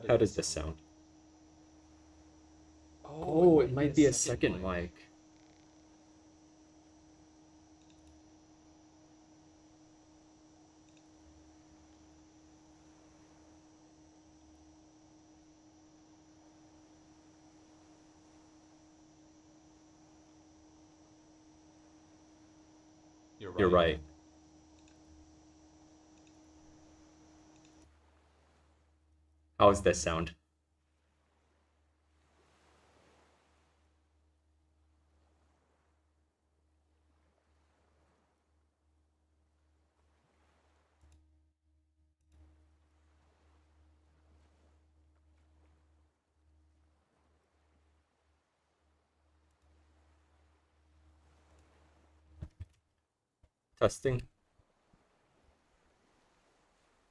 How does this sound? Oh, it might be a second mic. You're right. How's this sound? Testing.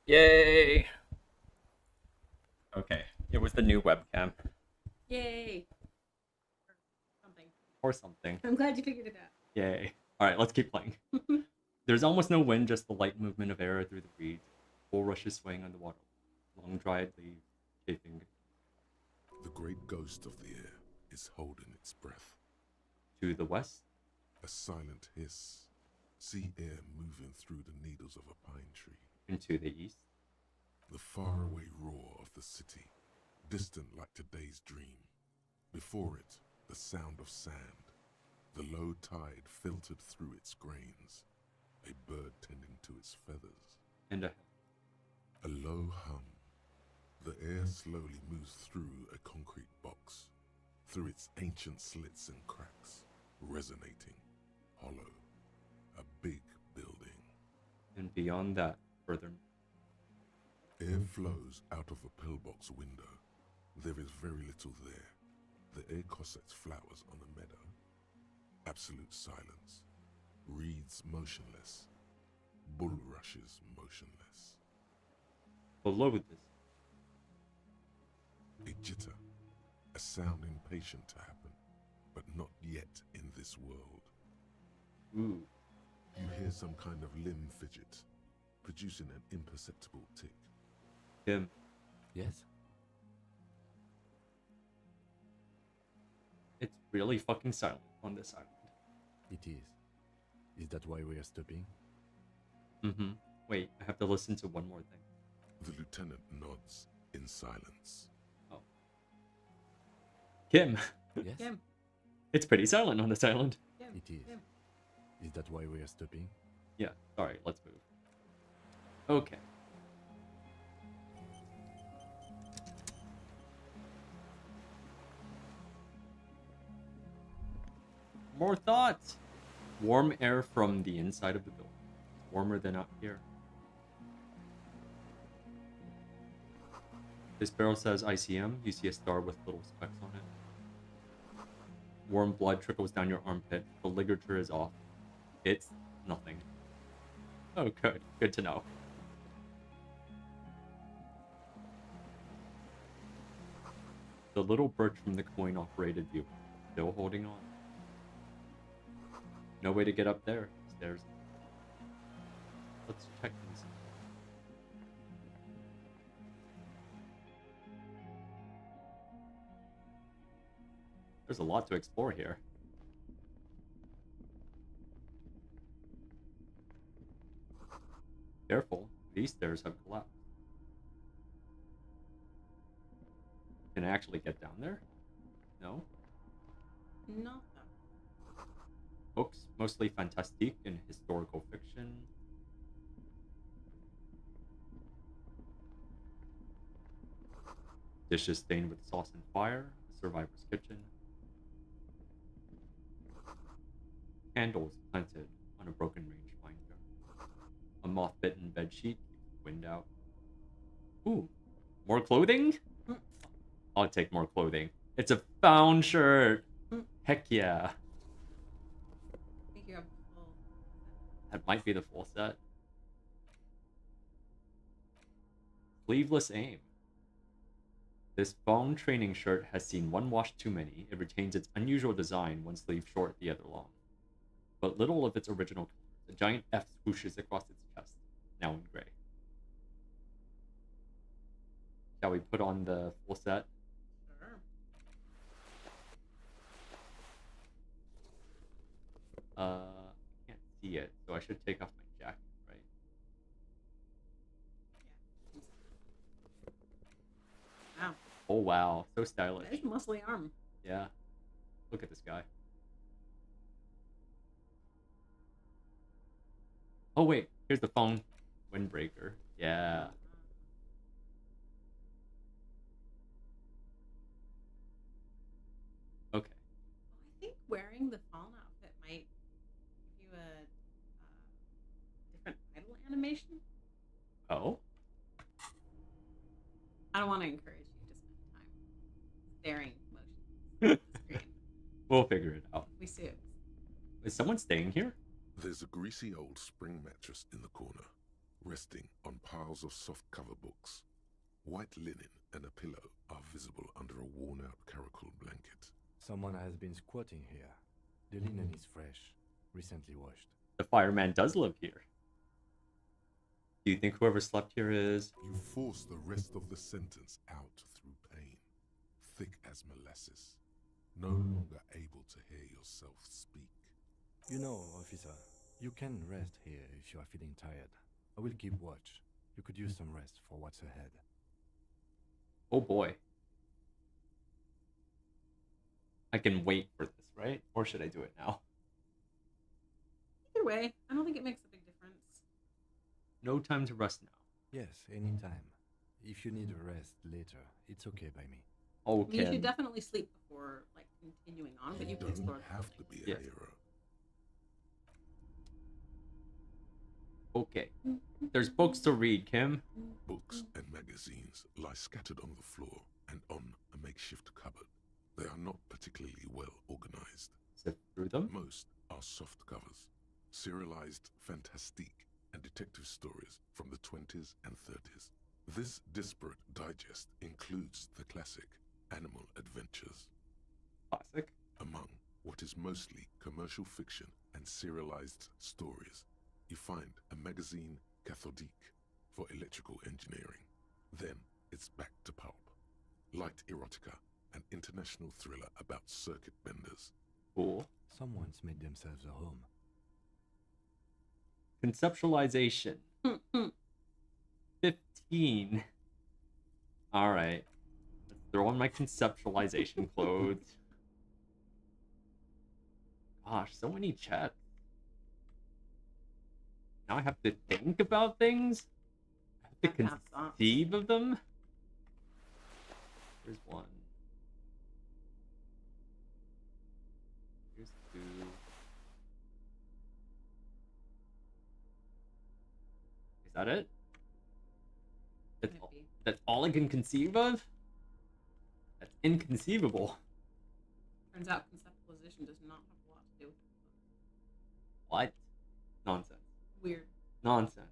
Yay! Okay, it was the new webcam. Yay! Something. Or something. I'm glad you figured it out. Yay. Alright, let's keep playing. There's almost no wind, just the light movement of air through the reeds. Bulrushes swaying on the water. Long dried leaves chafing. The great ghost of the air is holding its breath. To the west, A silent hiss. See air moving through the needles of a pine tree. and to the east, The faraway roar of the city, distant like today's dream. Before it, the sound of sand. The low tide filtered through its grains. A bird tending to its feathers. and ahead. A low hum. The air slowly moves through a concrete box, through its ancient slits and cracks, resonating, hollow. A big building. And beyond that, further. Air flows out of a pillbox window. There is very little there. The air cossets flowers on a meadow. Absolute silence. Reeds motionless. Bulrushes motionless. Below this, A jitter. A sound impatient to happen, but not yet in this world. ooh, You hear some kind of limb fidget, producing an imperceptible tick. him. Yes? It's really fucking silent on this island. It is. Is that why we are stopping? Mm-hmm. Wait, I have to listen to one more thing. The lieutenant nods in silence. Oh. Kim, Yes? Kim. it's pretty silent on this island. Kim. It is. Kim. Is that why we are stopping? Yeah, sorry, let's move. Okay. More thoughts. Warm air from the inside of the building. It's warmer than out here. This barrel says ICM. You see a star with little specks on it. Warm blood trickles down your armpit. The ligature is off. It's nothing. Oh, good. Good to know. The little birch from the coin-operated view. Still holding on. No way to get up there. Stairs. Let's check these. There's a lot to explore here. Careful, these stairs have collapsed. Can I actually get down there? No? Not that. Books, mostly fantastique and historical fiction. Dishes stained with sauce and fire. A survivor's kitchen. Candles planted on a broken rangefinder. A moth-bitten bedsheet keeps the wind out. Ooh, more clothing? I'll take more clothing. It's a found shirt. Heck yeah. I think you have full. That might be the full set. Sleeveless aim. This foam training shirt has seen one wash too many. It retains its unusual design, one sleeve short, the other long. But little of its original colors. A giant F swooshes across its chest, now in gray. Shall we put on the full set? Sure. Can't see it, so I should take off my jacket, right? Wow. Oh wow, so stylish. Nice muscly arm. Yeah. Look at this guy. Oh wait, here's the phone. Windbreaker. Yeah. Okay. I think wearing the fawn outfit might give you a different idle animation. Oh? I don't want to encourage you to spend time staring motion at the screen. We'll figure it out. We soon. Is someone staying here? There's a greasy old spring mattress in the corner, resting on piles of soft-cover books. White linen and a pillow are visible under a worn-out caracal blanket. Someone has been squatting here. The linen is fresh, recently washed. The fireman does live here. Do you think whoever slept here is... You force the rest of the sentence out through pain, thick as molasses, no longer able to hear yourself speak. You know, officer, you can rest here if you are feeling tired. I will keep watch. You could use some rest for what's ahead. Oh boy. I can wait for this, right? Or should I do it now? Either way, I don't think it makes a big difference. No time to rest now. Yes, anytime. If you need a rest later, it's okay by me. Okay. You should definitely sleep before like continuing on, but you can don't explore the have to building. be a Yes. hero. Okay. There's books to read, Kim. Books and magazines lie scattered on the floor and on a makeshift cupboard. They are not particularly well organized. Sift through them. Most are soft covers, serialized fantastique and detective stories from the 20s and 30s. This disparate digest includes the classic Animal Adventures. Classic. Among what is mostly commercial fiction and serialized stories, you find a magazine cathodique for electrical engineering. Then it's back to pulp. Light erotica, an international thriller about circuit benders. Cool. Someone's made themselves a home. Conceptualization. 15. Alright. Let's throw on my conceptualization clothes. Gosh, so many chats. Now I have to think about things? I have to Have songs. conceive of them? Here's one. Here's two. that it? Might be. That's all I can conceive of? That's inconceivable. Turns out conceptualization does not have a lot to do with it. What? Nonsense. Weird. Nonsense.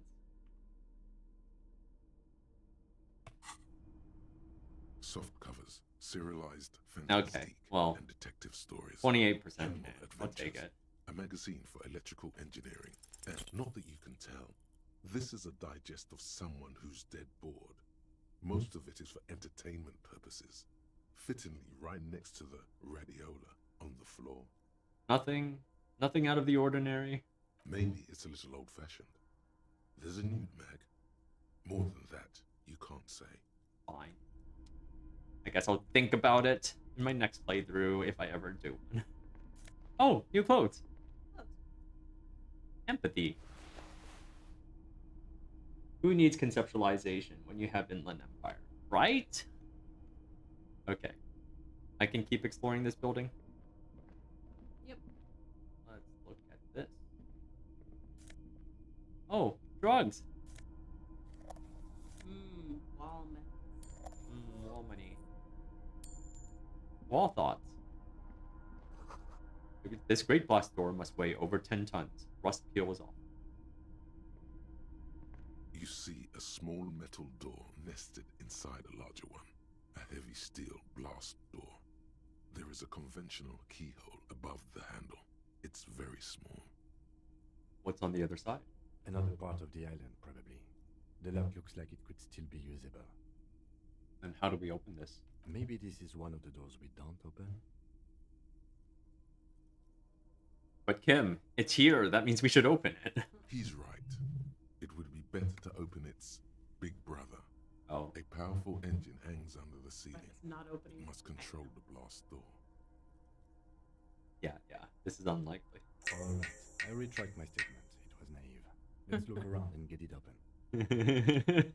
Soft covers, serialized Okay, fantasy well, and detective stories. 28%. Animal I'll take Adventures, it. a magazine for electrical engineering. And not that you can tell, this is a digest of someone who's dead bored. Most of it is for entertainment purposes, fittingly right next to the radiola on the floor. Nothing out of the ordinary. Maybe it's a little old-fashioned. There's a nude mag. More than that, you can't say. Fine. I guess I'll think about it in my next playthrough if I ever do one. Oh, new clothes. Empathy. Who needs conceptualization when you have Inland Empire, right? Okay. I can keep exploring this building. Yep. Let's look at this. Oh, drugs. Wall Wall money. Wall thoughts. This great blast door must weigh over 10 tons. Rust peels off. You see a small metal door nested inside a larger one. A heavy steel blast door. There is a conventional keyhole above the handle. It's very small. What's on the other side? Another part of the island, probably. The lock looks like it could still be usable. And how do we open this? Maybe this is one of the doors we don't open? But Kim, it's here. That means we should open it. He's right. It would be better to open its big brother. Oh. A powerful engine hangs under the ceiling. But it's not opening. Must control the blast door. Yeah. This is unlikely. Alright, I retract my statement. It was naive. Let's look around and get it open.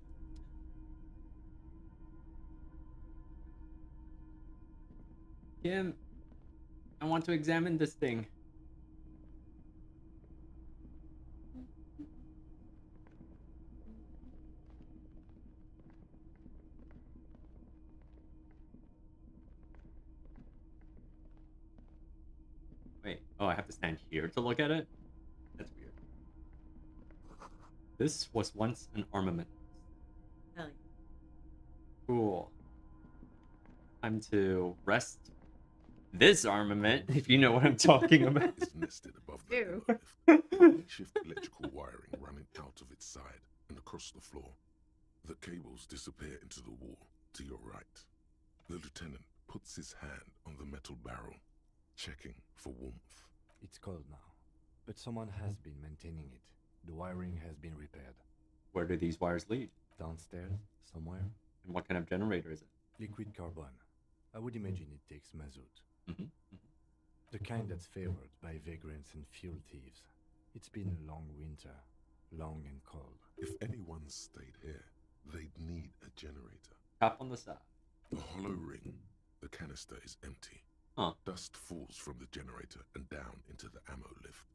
Kim, I want to examine this thing. Wait, oh, I have to stand here to look at it? That's weird. This was once an armament. Hell yeah. Cool. Time to rest this armament, if you know what I'm talking about. It's nested above the Ew. lift. Makeshift electrical wiring running out of its side and across the floor. The cables disappear into the wall to your right. The lieutenant puts his hand on the metal barrel, checking for warmth. It's cold now, but someone has been maintaining it. The wiring has been repaired. Where do these wires lead? Downstairs, somewhere? And what kind of generator is it? Liquid carbon. I would imagine it takes mazout. Mm-hmm. The kind that's favored by vagrants and fuel thieves. It's been a long winter, long and cold. If anyone stayed here, they'd need a generator. Tap on the side. The hollow ring, the canister is empty. Huh. Dust falls from the generator and down into the ammo lift.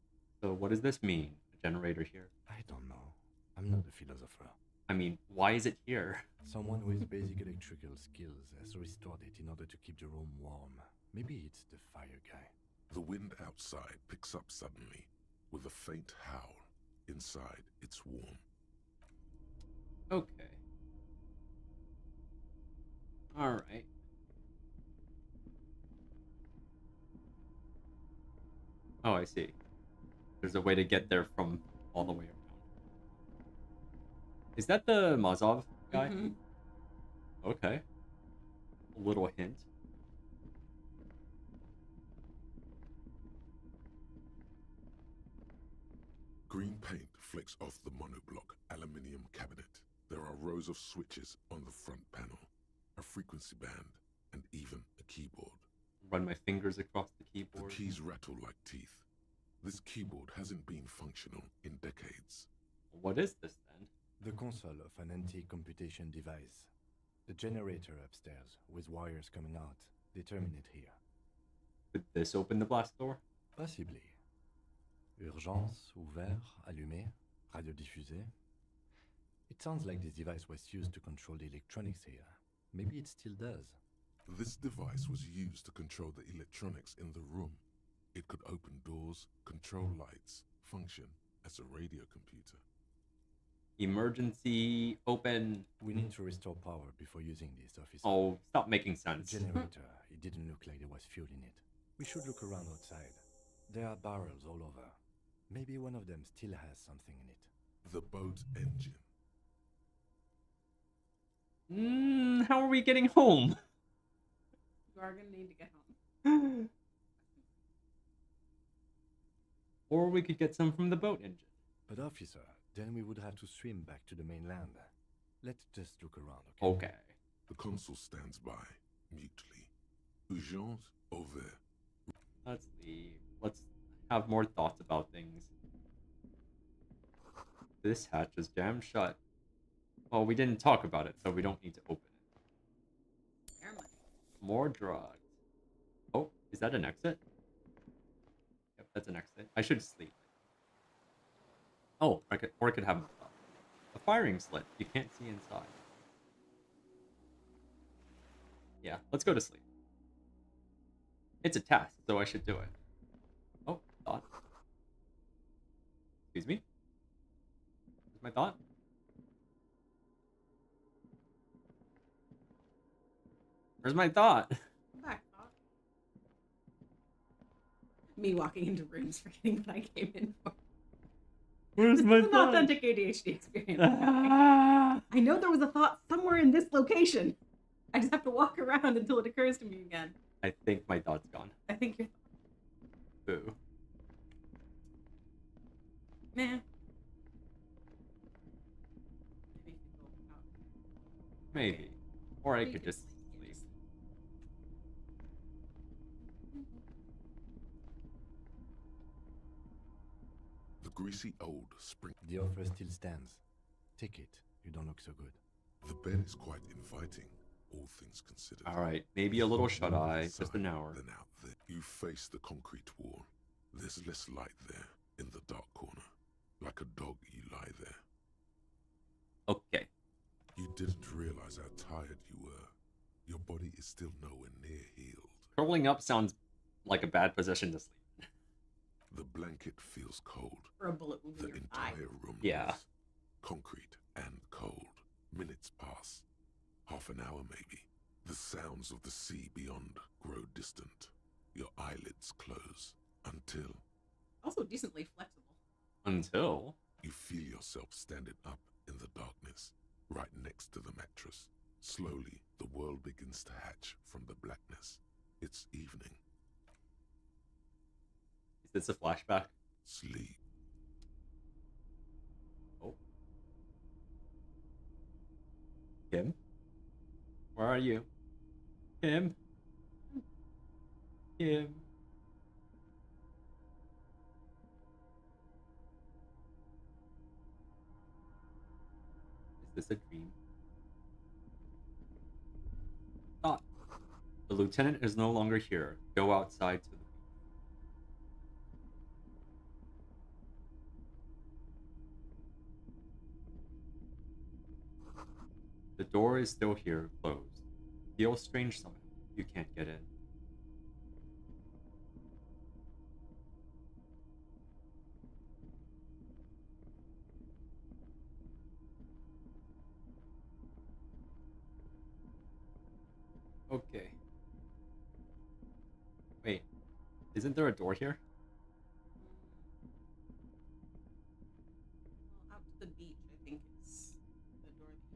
So what does this mean? A generator here? I don't know. I'm not a philosopher. I mean, why is it here? Someone with basic electrical skills has restored it in order to keep the room warm. Maybe it's the fire guy. The wind outside picks up suddenly, with a faint howl. Inside, it's warm. Okay. Alright. Oh, I see. There's a way to get there from all the way around. Is that the Mazov guy? Mhm. Okay. A little hint. Green paint flecks off the monoblock aluminium cabinet. There are rows of switches on the front panel, a frequency band, and even a keyboard. Run my fingers across the The keyboard. keys rattle like teeth. This keyboard hasn't been functional in decades. What is this then? The console of an anti-computation device. The generator upstairs, with wires coming out, they terminate here. Could this open the blast door? Possibly. Urgence, ouvert, allumé, radiodiffusé. It sounds like this device was used to control the electronics here. Maybe it still does. This device was used to control the electronics in the room. It could open doors, control lights, function as a radio computer. Emergency open. We need to restore power before using this, officer. Oh, stop making sense. Generator. It didn't look like there was fuel in it. We should look around outside. There are barrels all over. Maybe one of them still has something in it. The boat engine. How are we getting home? You are gonna need to get home. Or we could get some from the boat engine. But officer, then we would have to swim back to the mainland. Let's just look around, okay? Okay. The consul stands by, mutely. Urgence over. Let's leave. Let's have more thoughts about things. This hatch is jammed shut. Well, we didn't talk about it, so we don't need to open it. Never mind. More drugs. Oh, is that an exit? Yep, that's an exit. I should sleep. Oh, I could have a firing slit. You can't see inside. Yeah, let's go to sleep. It's a test, so I should do it. Oh, thought. Excuse me? Where's my thought? Where's my thought? Come back, thought. Me walking into rooms forgetting what I came in for. Where's my It's an thought? authentic ADHD experience. I know there was a thought somewhere in this location. I just have to walk around until it occurs to me again. I think my thought's gone. I think you're... Boo. Nah. Maybe you could go out. Maybe. Or I You could could just sleep. sleep. The greasy old spring. The offer still stands. Take it. You don't look so good. The bed is quite inviting, all things considered. Alright, maybe a little shut-eye, just Inside, an hour. Then out there. You face the concrete wall. There's less light there, in the dark corner. Like a dog, you lie there. Okay. You didn't realize how tired you were. Your body is still nowhere near healed. Curling up sounds like a bad position to sleep. The blanket feels cold. For a bullet wound The in your eye. entire room Yeah. is concrete and cold. Minutes pass. Half an hour maybe. The sounds of the sea beyond grow distant. Your eyelids close until Also decently flexible. Until... you feel yourself standing up in the darkness, right next to the mattress. Slowly, the world begins to hatch from the blackness. It's evening. Is this a flashback? Sleep. Oh. Kim? Where are you? Kim? Kim? Is this a dream? Thought. The lieutenant is no longer here. Go outside to the... The door is still here, closed. Feels strange somehow. You can't get in. Okay. Wait. Isn't there a door here? Well, out to the beach, I think it's the door that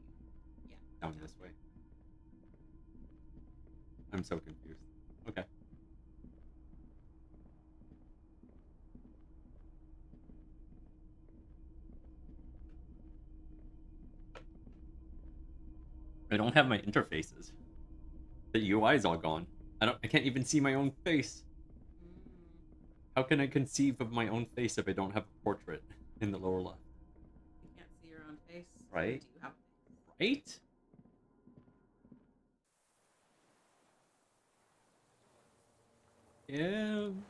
you... Yeah. Down this way. I'm so confused. Okay. I don't have my interfaces. The UI's all gone. I can't even see my own face. How can I conceive of my own face if I don't have a portrait in the lower left? You can't see your own face. Right? Do you have... Right? Kim.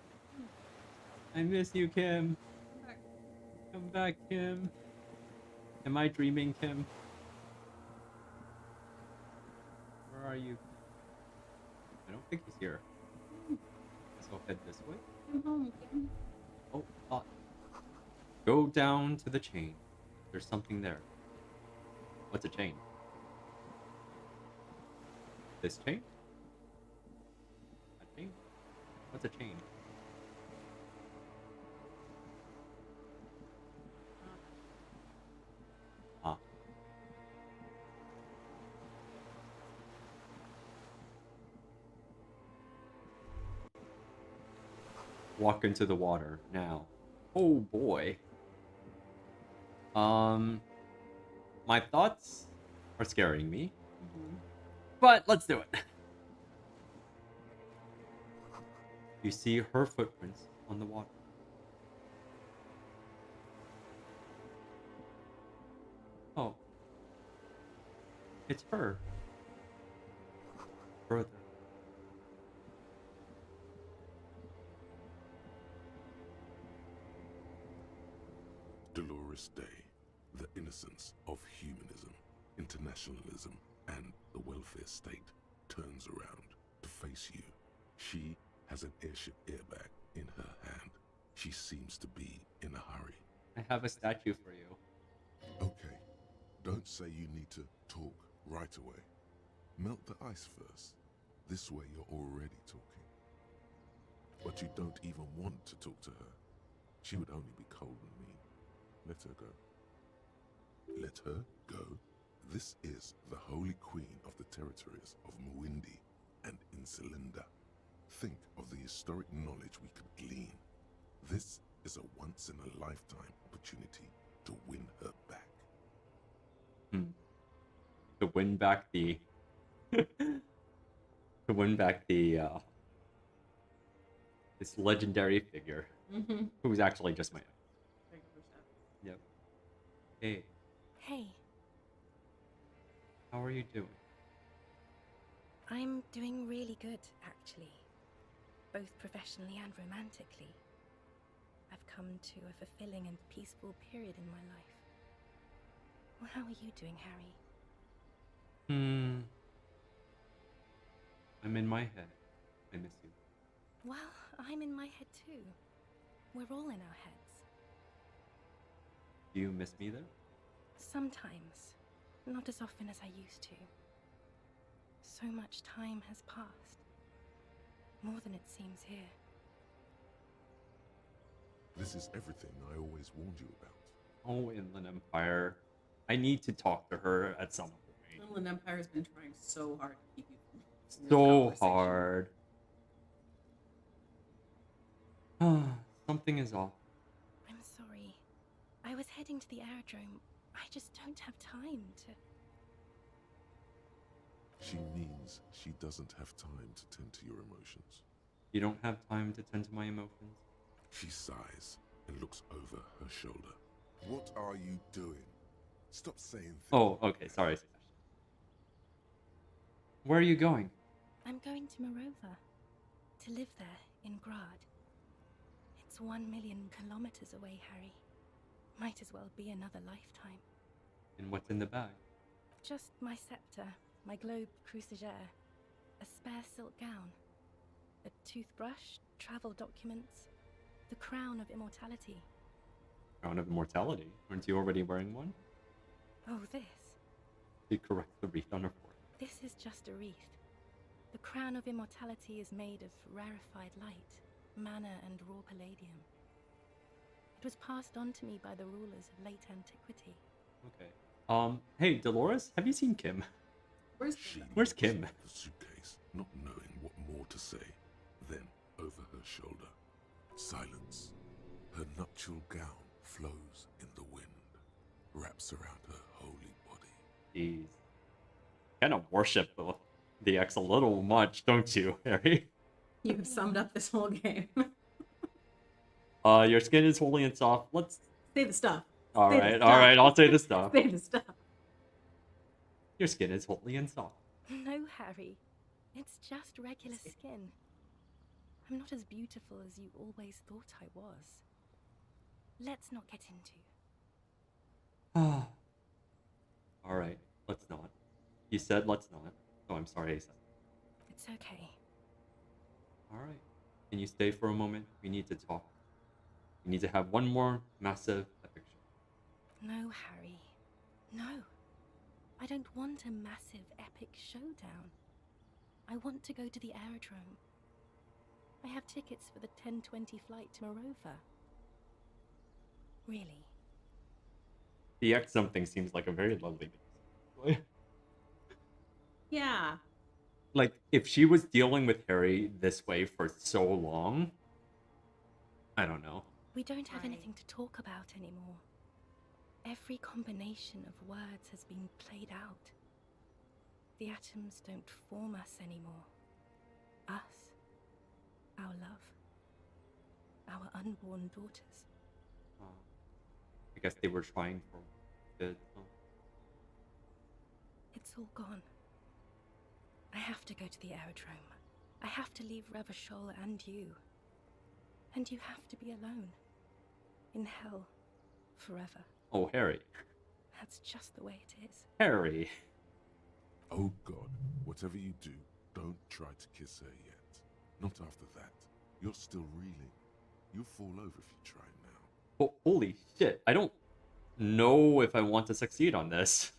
I miss you, Kim. Come back. Come back, Kim. Am I dreaming, Kim? Where are you? I don't think he's here. Guess I'll head this way. Come home, Kim. Oh, go down to the chain. There's something there. What's a chain? This chain? A chain? What's a chain? Ah. Walk into the water now. Oh boy. My thoughts are scaring me. But let's do it. You see her footprints on the water. Oh. It's her. Brother. Dolores Day, the innocence of humanism, internationalism, and the welfare state turns around to face you. She has an airship airbag in her hand. She seems to be in a hurry. I have a statue for you. Okay, don't say you need to talk right away. Melt the ice first. This way you're already talking. But you don't even want to talk to her. She would only be cold and mean. Let her go. Let her go? This is the Holy Queen of the territories of Muindi and Insulinda. Think of the historic knowledge we could glean. This is a once-in-a-lifetime opportunity to win her back. To win back the... to win back the, this legendary figure. Mm-hmm. Who's actually just my... Regular stuff. Yep. Hey, Hey, how are you doing? I'm doing really good, actually. Both professionally and romantically. I've come to a fulfilling and peaceful period in my life. Well, how are you doing, Harry? I'm in my head. I miss you. Well, I'm in my head too. We're all in our heads. Do you miss me there? Sometimes. Not as often as I used to. So much time has passed. More than it seems here. This is everything I always warned you about. Oh, Inland Empire. I need to talk to her at some point. Inland Empire has been trying so hard to keep you from this So conversation. hard. Something is off. I'm sorry. I was heading to the aerodrome. I just don't have time to... She means she doesn't have time to tend to your emotions. You don't have time to tend to my emotions? She sighs and looks over her shoulder. What are you doing? Stop saying things. Oh, okay, sorry. Where are you going? I'm going to Morova. To live there, in Grad. It's 1 million kilometers away, Harry. Might as well be another lifetime. And what's in the bag? Just my scepter, my globe cruciger, a spare silk gown, a toothbrush, travel documents, the crown of immortality. Crown of Immortality. Aren't you already wearing one? Oh, this? You correct the wreath on her forehead. This is just a wreath. The crown of immortality is made of rarefied light, mana and raw palladium. It was passed on to me by the rulers of late antiquity. Okay. Hey, Dolores, have you seen Kim? Where's Where's Kim? The suitcase, not knowing what more to say. Then, over her shoulder, silence. Her nuptial gown flows in the wind, wraps around her holy body. Jeez. Kind of worship the ex a little much, don't you, Harry? You have summed up this whole game. Your skin is holy and soft. Let's... Say the stuff. Alright, I'll say the stuff. Say the stuff. Your skin is holy and soft. No, Harry. It's just regular skin. I'm not as beautiful as you always thought I was. Let's not get into. Alright, let's not. You said let's not. Oh, I'm sorry I said. It's okay. Alright. Can you stay for a moment? We need to talk. We need to have one more massive epic show. No, Harry. No. I don't want a massive epic showdown. I want to go to the aerodrome. I have tickets for the 10:20 flight to Morova. Really. The X something seems like a very lovely name. Yeah. Like, if she was dealing with Harry this way for so long, I don't know. We don't have Right. anything to talk about anymore. Every combination of words has been played out. The atoms don't form us anymore. Us. Our love. Our unborn daughters. I guess they were trying for good. Oh. It's all gone. I have to go to the aerodrome. I have to leave Revachol and you. And you have to be alone. In hell. Forever. Oh, Harry. That's just the way it is. Harry. Oh God, whatever you do, don't try to kiss her yet. Not after that. You're still reeling. You'll fall over if you try now. Oh, holy shit. I don't know if I want to succeed on this.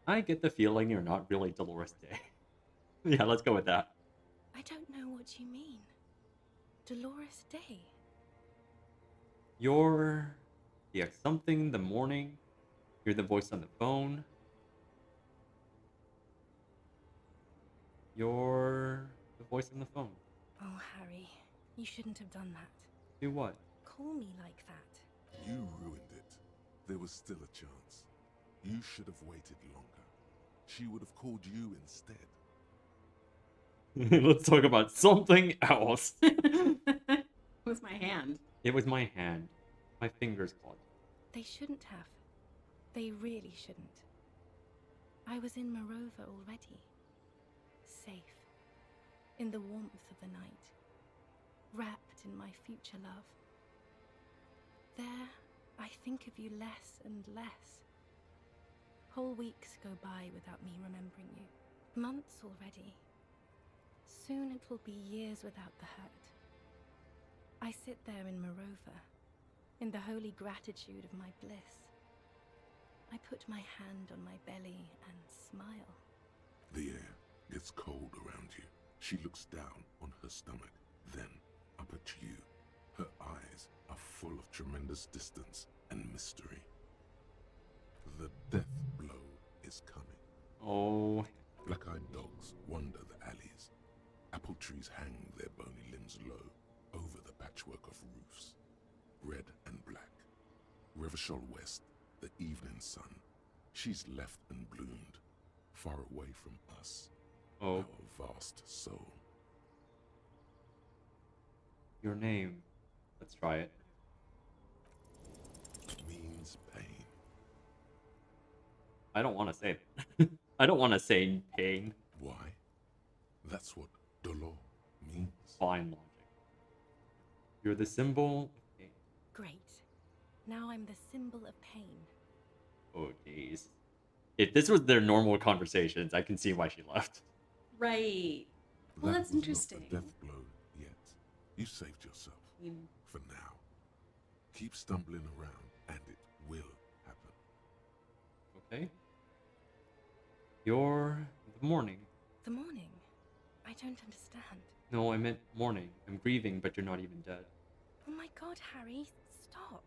I get the feeling you're not really Dolores Day. Yeah, let's go with that. I don't know what you mean. Dolores Day. You're the X something, the morning. You're the voice on the phone. You're the voice on the phone. Oh, Harry, you shouldn't have done that. Do what? Call me like that. You ruined it. There was still a chance. You should have waited longer. She would have called you instead. Let's talk about something else. It was my hand. It was my hand. My fingers clawed. They shouldn't have. They really shouldn't. I was in Morova already. Safe. In the warmth of the night. Wrapped in my future love. There, I think of you less and less. Whole weeks go by without me remembering you. Months already. Soon it will be years without the hurt. I sit there in Morova, in the holy gratitude of my bliss. I put my hand on my belly and smile. The air gets cold around you. She looks down on her stomach, then up at you. Her eyes are full of tremendous distance and mystery. The death blow is coming. Oh. Black-eyed dogs wander the alleys. Apple trees hang their bony limbs low over the patchwork of roofs. Red and black. Revachol West, the evening sun. She's left and bloomed, far away from us. Oh. Our vast soul. Your name. Let's try it. Means pain. I don't want to say it. I don't want to say pain. Why? That's what dolor means. Fine logic. You're the symbol of pain. Great. Now I'm the symbol of pain. Oh, jeez. If this was their normal conversations, I can see why she left. Right. Well, That that's was interesting. Not the death blow yet. You saved yourself. For now. Keep stumbling around, and it will happen. Okay. You're the morning. The morning? I don't understand. No, I meant morning. I'm grieving, but you're not even dead. Oh my god, Harry, stop.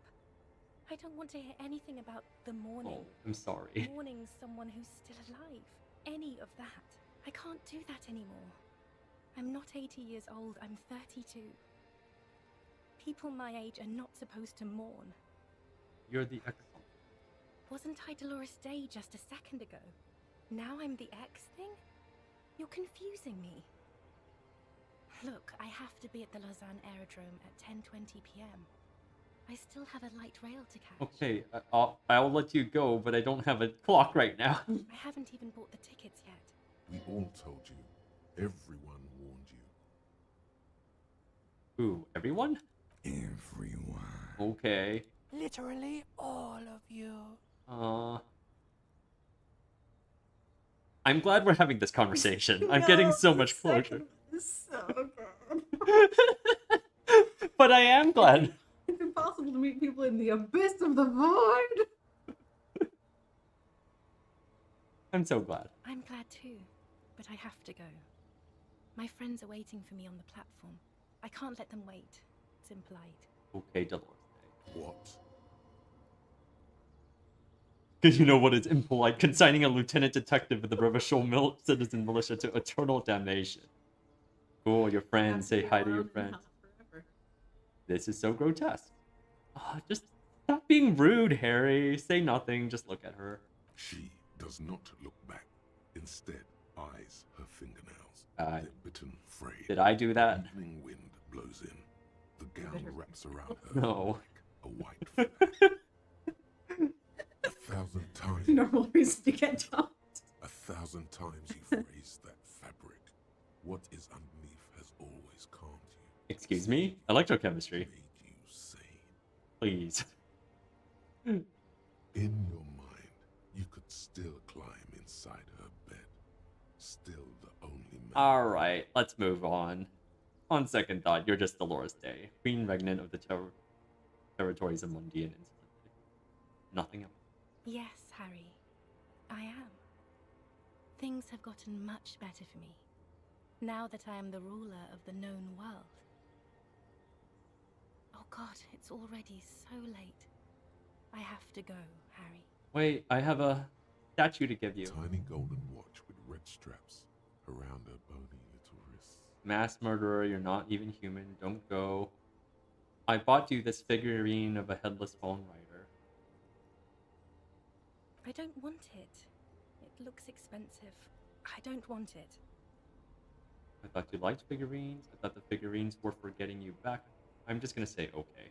I don't want to hear anything about the morning. Oh, I'm sorry. Mourning someone who's still alive. Any of that. I can't do that anymore. I'm not 80 years old, I'm 32. People my age are not supposed to mourn. You're the excellent. Wasn't I Dolores Day just a second ago? Now I'm the X thing? You're confusing me. Look, I have to be at the Lausanne Aerodrome at 10:20 p.m. I still have a light rail to catch. Okay, I'll let you go, but I don't have a clock right now. I haven't even bought the tickets yet. We all told you. Everyone warned you. Who? Everyone? Everyone. Okay. Literally all of you. I'm glad we're having this conversation. I'm getting so much closure. It's so good. But I am glad. It's impossible to meet people in the abyss of the void. I'm so glad. I'm glad too, but I have to go. My friends are waiting for me on the platform. I can't let them wait. It's impolite. Okay, Dolores. What? Because you know what is impolite? Consigning a lieutenant detective of the River Shoal citizen militia to eternal damnation. Cool, your friends. Say hi to your friends. This is so grotesque. Just stop being rude, Harry. Say nothing. Just look at her. She does not look back. Instead, eyes her fingernails. They're bitten, frayed. Did I do that? The evening wind blows in. The gown wraps around her No. like a white flag. 1,000 times. Normal reason to get dumped. 1,000 times you've raised that fabric. What is underneath has always calmed you. Excuse me? Electrochemistry. Made you sane. Please. In your mind, you could still climb inside her bed. Still the only man. Alright, let's move on. On second thought, you're just Dolores Day, Queen Regnant of the territories of Mundian Institute. Nothing else. Yes, Harry. I am. Things have gotten much better for me, now that I am the ruler of the known world. Oh god, it's already so late. I have to go, Harry. Wait, I have a statue to give you. Tiny golden watch with red straps around her bony little wrists. Mass murderer, you're not even human. Don't go. I bought you this figurine of a headless phone rider. I don't want it. It looks expensive. I don't want it. I thought you liked figurines. I thought the figurines were for getting you back. I'm just gonna say okay.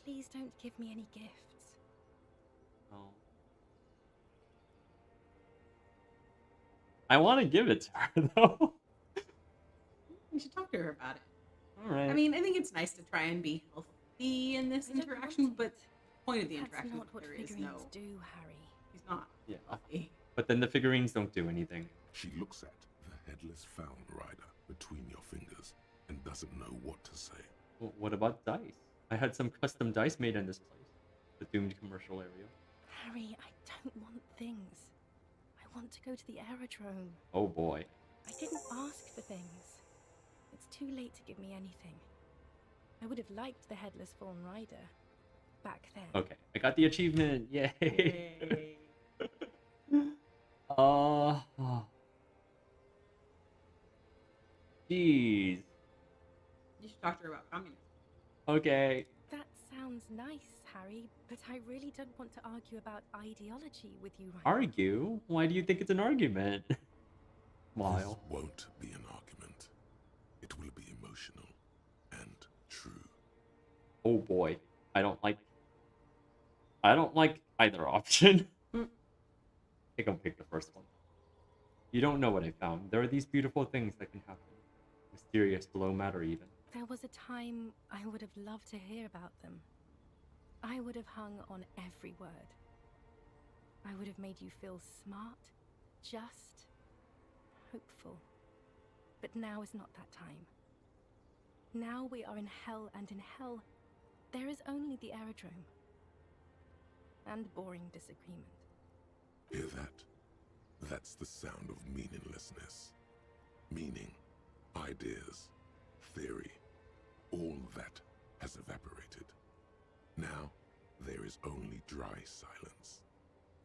Please don't give me any gifts. Oh. I want to give it to her, though. You should talk to her about it. Alright. I mean, I think it's nice to try and be healthy in this I don't interaction, want but it. the point of the That's interaction not what there is figurines no. do, Harry. He's not Yeah. healthy. But then the figurines don't do anything. She looks at the headless found rider between your fingers and doesn't know what to say. Well, what about dice? I had some custom dice made in this place. The doomed commercial area. Harry, I don't want things. I want to go to the aerodrome. Oh boy. I didn't ask for things. It's too late to give me anything. I would have liked the headless fallen rider back then. Okay, I got the achievement. Yay. Yay. Jeez. You should talk to her about communism. Okay. That sounds nice, Harry, but I really don't want to argue about ideology with you right Argue? Why do you think it's an argument? Smile. This won't be an argument. It will be emotional and true. Oh boy. I don't like either option. I think I'll pick the first one. You don't know what I found. There are these beautiful things that can happen. Mysterious below matter even. There was a time I would have loved to hear about them. I would have hung on every word. I would have made you feel smart, just, hopeful. But now is not that time. Now we are in hell, and in hell, there is only the aerodrome. And boring disagreement. Hear that? That's the sound of meaninglessness. Meaning, ideas, theory, all that has evaporated. Now, there is only dry silence.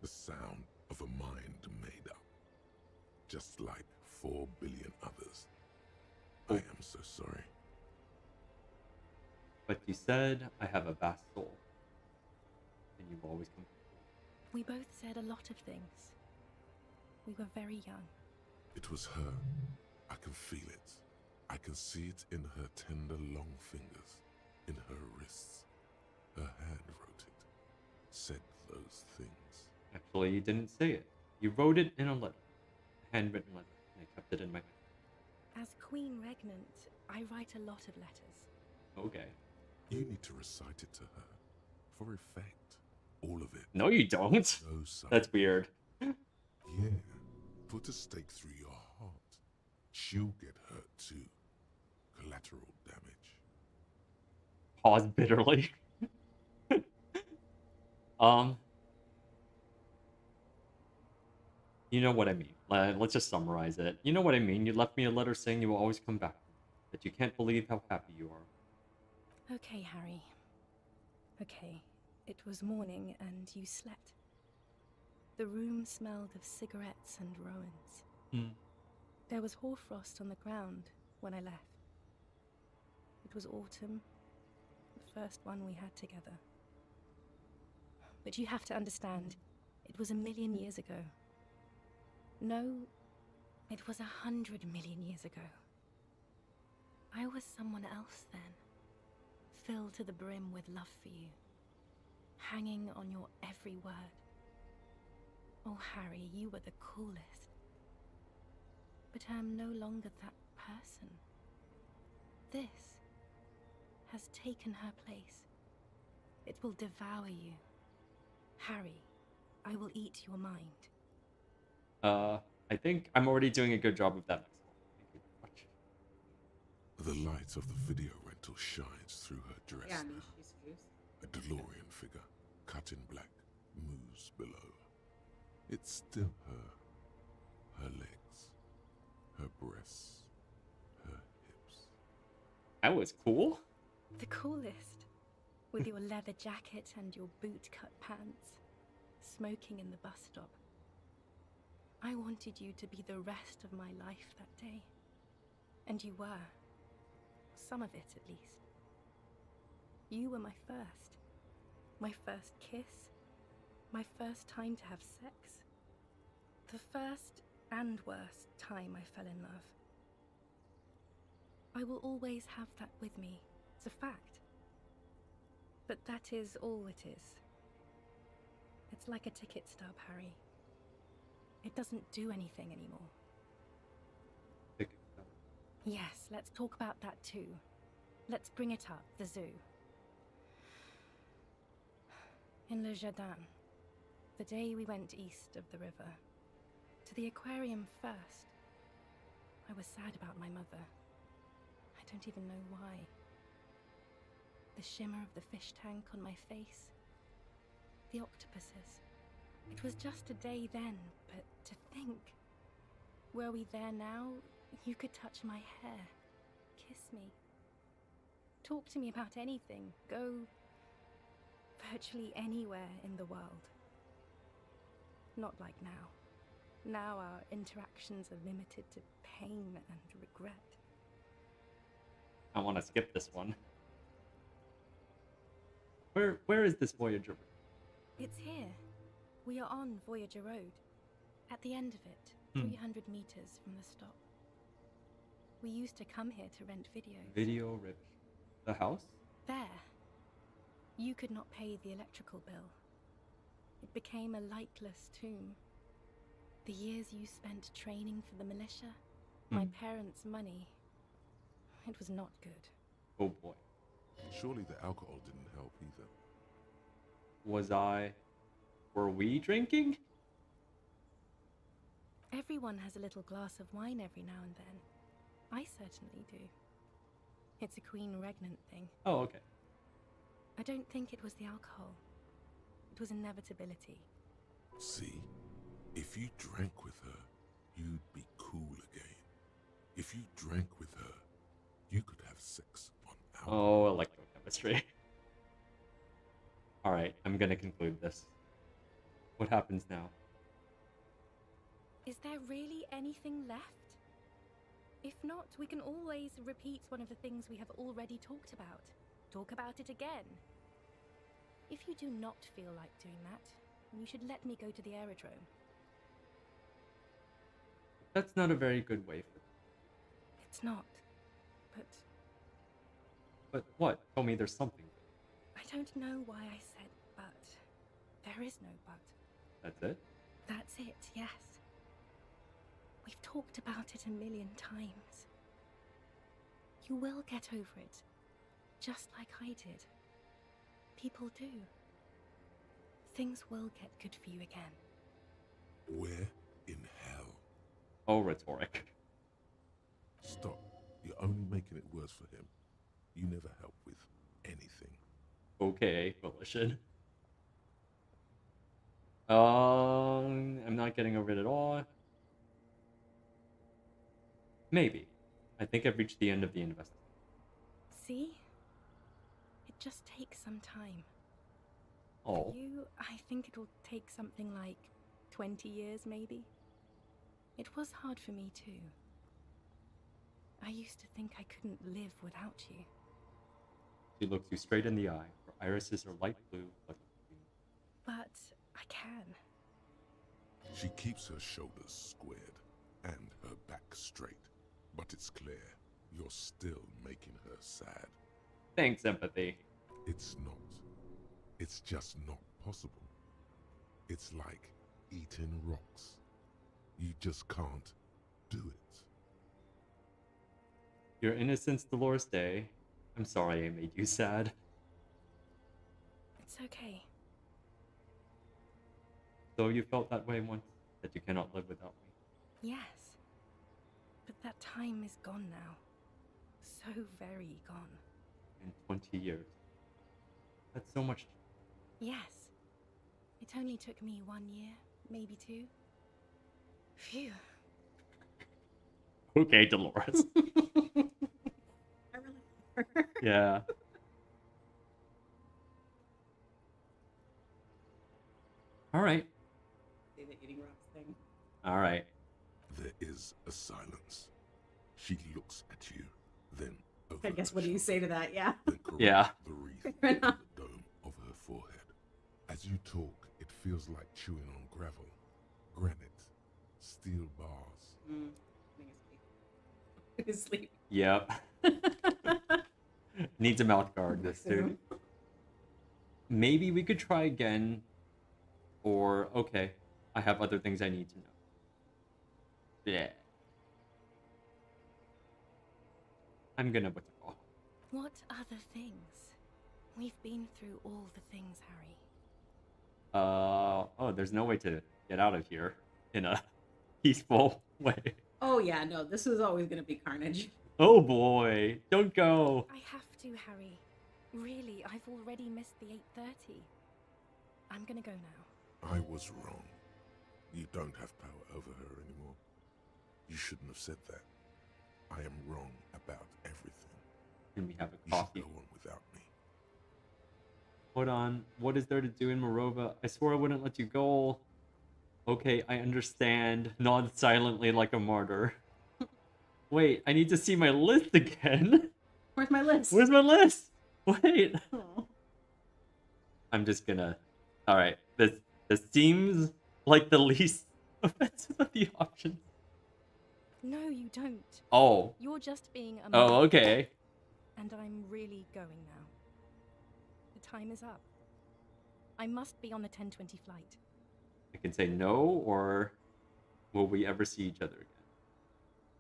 The sound of a mind made up. Just like 4 billion others. I am so sorry. But you said I have a vast soul. And you've always come. We both said a lot of things. We were very young. It was her. I can feel it. I can see it in her tender long fingers, in her wrists. Her hand wrote it, said those things. Actually, you didn't say it. You wrote it in a letter. A handwritten letter. And I kept it in my hand. As Queen Regnant, I write a lot of letters. Okay. You need to recite it to her. for effect. All of it. No, you don't. No side. That's weird. Yeah. Put a stake through your heart. She'll get hurt too. Collateral damage. Pause bitterly. You know what I mean. Let's just summarize it. You know what I mean. You left me a letter saying you will always come back. That you can't believe how happy you are. Okay, Harry. Okay. It was morning and you slept. The room smelled of cigarettes and Rowans. There was hoarfrost on the ground when I left. It was autumn, the first one we had together. But you have to understand, it was 1,000,000 years ago. No, it was 100 million years ago. I was someone else then, filled to the brim with love for you, hanging on your every word. Oh, Harry, you were the coolest. But I am no longer that person. This has taken her place. It will devour you. Harry, I will eat your mind. I think I'm already doing a good job of that. Thank you very much. The light of the video rental shines through her dress. Yeah, I mean, she's used. A DeLorean figure, cut in black, moves below. It's still her. Her legs, her breasts, her hips. That was cool. The coolest. With your leather jacket and your boot-cut pants. Smoking in the bus stop. I wanted you to be the rest of my life that day. And you were. Some of it, at least. You were my first. My first kiss. My first time to have sex. The first and worst time I fell in love. I will always have that with me. It's a fact. But that is all it is. It's like a ticket stub, Harry. It doesn't do anything anymore. Yes, let's talk about that too. Let's bring it up, the zoo. In Le Jardin, the day we went east of the river, to the aquarium first, I was sad about my mother. I don't even know why. The shimmer of the fish tank on my face, the octopuses. It was just a day then, but to think, were we there now, you could touch my hair, kiss me, talk to me about anything, go virtually anywhere in the world. Not like now. Now our interactions are limited to pain and regret. I want to skip this one. Where is this Voyager? It's here. We are on Voyager Road. At the end of it, 300 meters from the stop. We used to come here to rent videos. Video rip. The house? There. You could not pay the electrical bill. It became a lightless tomb. The years you spent training for the militia, my parents' money, it was not good. Oh boy. Surely the alcohol didn't help either. Were we drinking? Everyone has a little glass of wine every now and then. I certainly do. It's a Queen Regnant thing. Oh, okay. I don't think it was the alcohol. It was inevitability. See, if you drank with her, you'd be cool again. If you drank with her, you could have sex on alcohol. Oh, electrochemistry. Alright, I'm gonna conclude this. What happens now? Is there really anything left? If not, we can always repeat one of the things we have already talked about. Talk about it again. If you do not feel like doing that, then you should let me go to the aerodrome. That's not a very good way for... It's not. But what? Tell me there's something. I don't know why I said but. There is no but. That's it? That's it, yes. We've talked about it 1,000,000 times. You will get over it, just like I did. People do. things will get good for you again. Where in hell? Oh, rhetoric. Stop. You're only making it worse for him. You never help with anything. Okay, volition. I'm not getting over it at all. Maybe. I think I've reached the end of the investigation. See? It just takes some time. Oh. For you, I think it'll take something like 20 years, maybe. It was hard for me, too. I used to think I couldn't live without you. She looks you straight in the eye. Her irises are light blue, like a queen. But I can. She keeps her shoulders squared and her back straight. But it's clear you're still making her sad. Thanks, empathy. It's not. It's just not possible. It's like eating rocks. You just can't do it. Your innocence, Dolores Day. I'm sorry I made you sad. It's okay. So you felt that way once, that you cannot live without me? Yes. But that time is gone now. So very gone. In 20 years. That's so much. Yes. It only took me 1 year, maybe 2. Phew. Okay, Dolores. I really. Yeah. All right. Say the eating rocks thing. All right. There is a silence. She looks at you, then over I guess her what do you shoulder, say to that? Yeah. then corrects Yeah. the wreath Fair on enough. the dome of her forehead. As you talk, it feels like chewing on gravel, granite, steel bars. I think it's sleep. Yep. Needs a mouth guard, this dude. Maybe we could try again. Or, okay, I have other things I need to know. Yeah. I'm gonna withdraw. What other things? We've been through all the things, Harry. Oh, there's no way to get out of here in a peaceful way. Oh yeah, no, this is always gonna be carnage. Oh boy, don't go. I have to, Harry. Really, I've already missed the 8:30. I'm gonna go now. I was wrong. You don't have power over her anymore. You shouldn't have said that. I am wrong about everything. Can we have a You should coffee? go on without me. Hold on. What is there to do in Morova? I swore I wouldn't let you go. Okay, I understand. Nod silently like a martyr. Wait, I need to see my list again. Where's my list? Where's my list? Wait. Oh. I'm just gonna. All right. This seems like the least offensive of the options. No, you don't. Oh. You're just being a Oh, mom. okay. And I'm really going now. The time is up. I must be on the 10:20 flight. I can say no, or will we ever see each other again?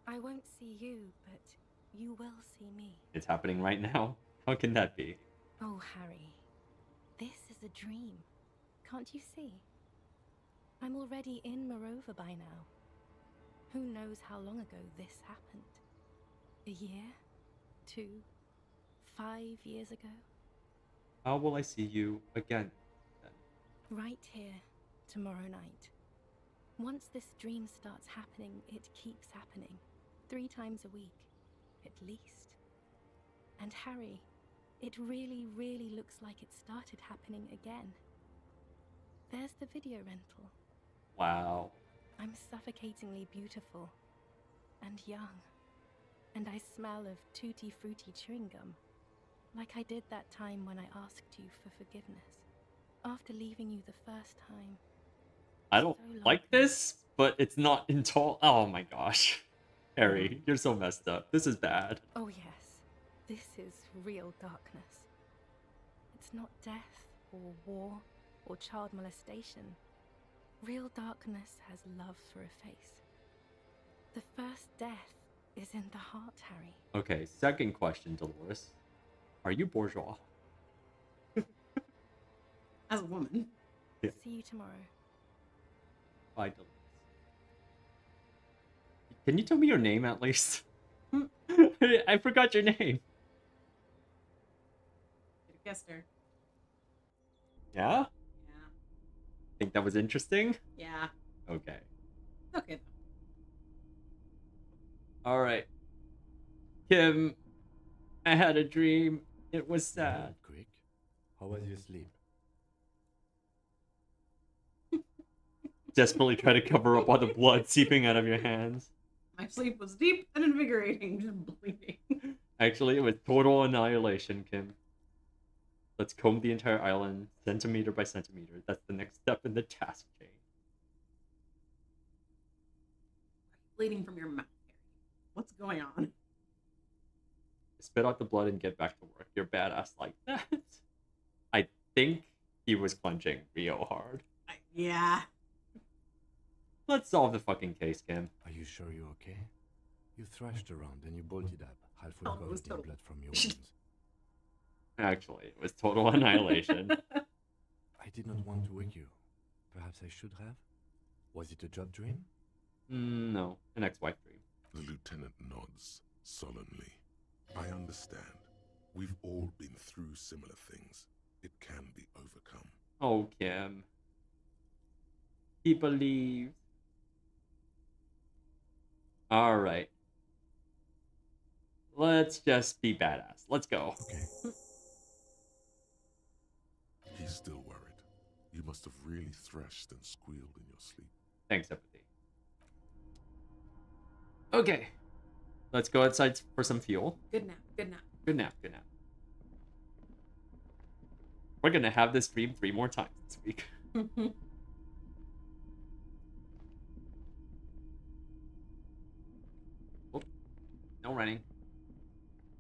I won't see you, but you will see me. It's happening right now. How can that be? Oh, Harry. This is a dream. Can't you see? I'm already in Morova by now. Who knows how long ago this happened? A year? 2? 5 years ago? How will I see you again then? Right here, tomorrow night. Once this dream starts happening, it keeps happening. 3 times a week, at least. And Harry, it really, really looks like it started happening again. There's the video rental. Wow. I'm suffocatingly beautiful. And young. And I smell of tutti frutti chewing gum. Like I did that time when I asked you for forgiveness. After leaving you the first time. I don't So long like ago. this, but it's not in total. Oh my gosh. Harry, you're so messed up. This is bad. Oh yes, this is real darkness. It's not death or war or child molestation. Real darkness has love for a face. The first death is in the heart, Harry. Okay, second question, Dolores. Are you bourgeois? As a woman. Yeah. See you tomorrow. Bye, Delise. Can you tell me your name at least? I forgot your name. Could have guessed her. Yeah? Yeah. Think that was interesting? Yeah. Okay. Okay. Alright. Kim, I had a dream. It was sad. Quick. How was your sleep? Desperately try to cover up all the blood seeping out of your hands. My sleep was deep and invigorating, just bleeding. Actually, it was total annihilation, Kim. Let's comb the entire island, centimeter by centimeter. That's the next step in the task chain. Bleeding from your mouth, Harry. What's going on? Spit out the blood and get back to work. You're badass like that. I think he was clenching real hard. Yeah. Let's solve the fucking case, Kim. Are you sure you're okay? You thrashed around and you bolted up, half full Oh, of it was vomiting total. blood from your wounds. Actually, it was total annihilation. I did not want to wake you. Perhaps I should have? Was it a job dream? No, an ex-wife dream. The lieutenant nods solemnly. I understand. We've all been through similar things. It can be overcome. Oh, Kim. He believes. Alright. Let's just be badass. Let's go. Okay. He's still worried. You must have really thrashed and squealed in your sleep. Thanks, Empathy. Okay. Let's go outside for some fuel. Good nap. Good nap. Good nap, good nap. We're gonna have this dream 3 more times this week. Oh, no running.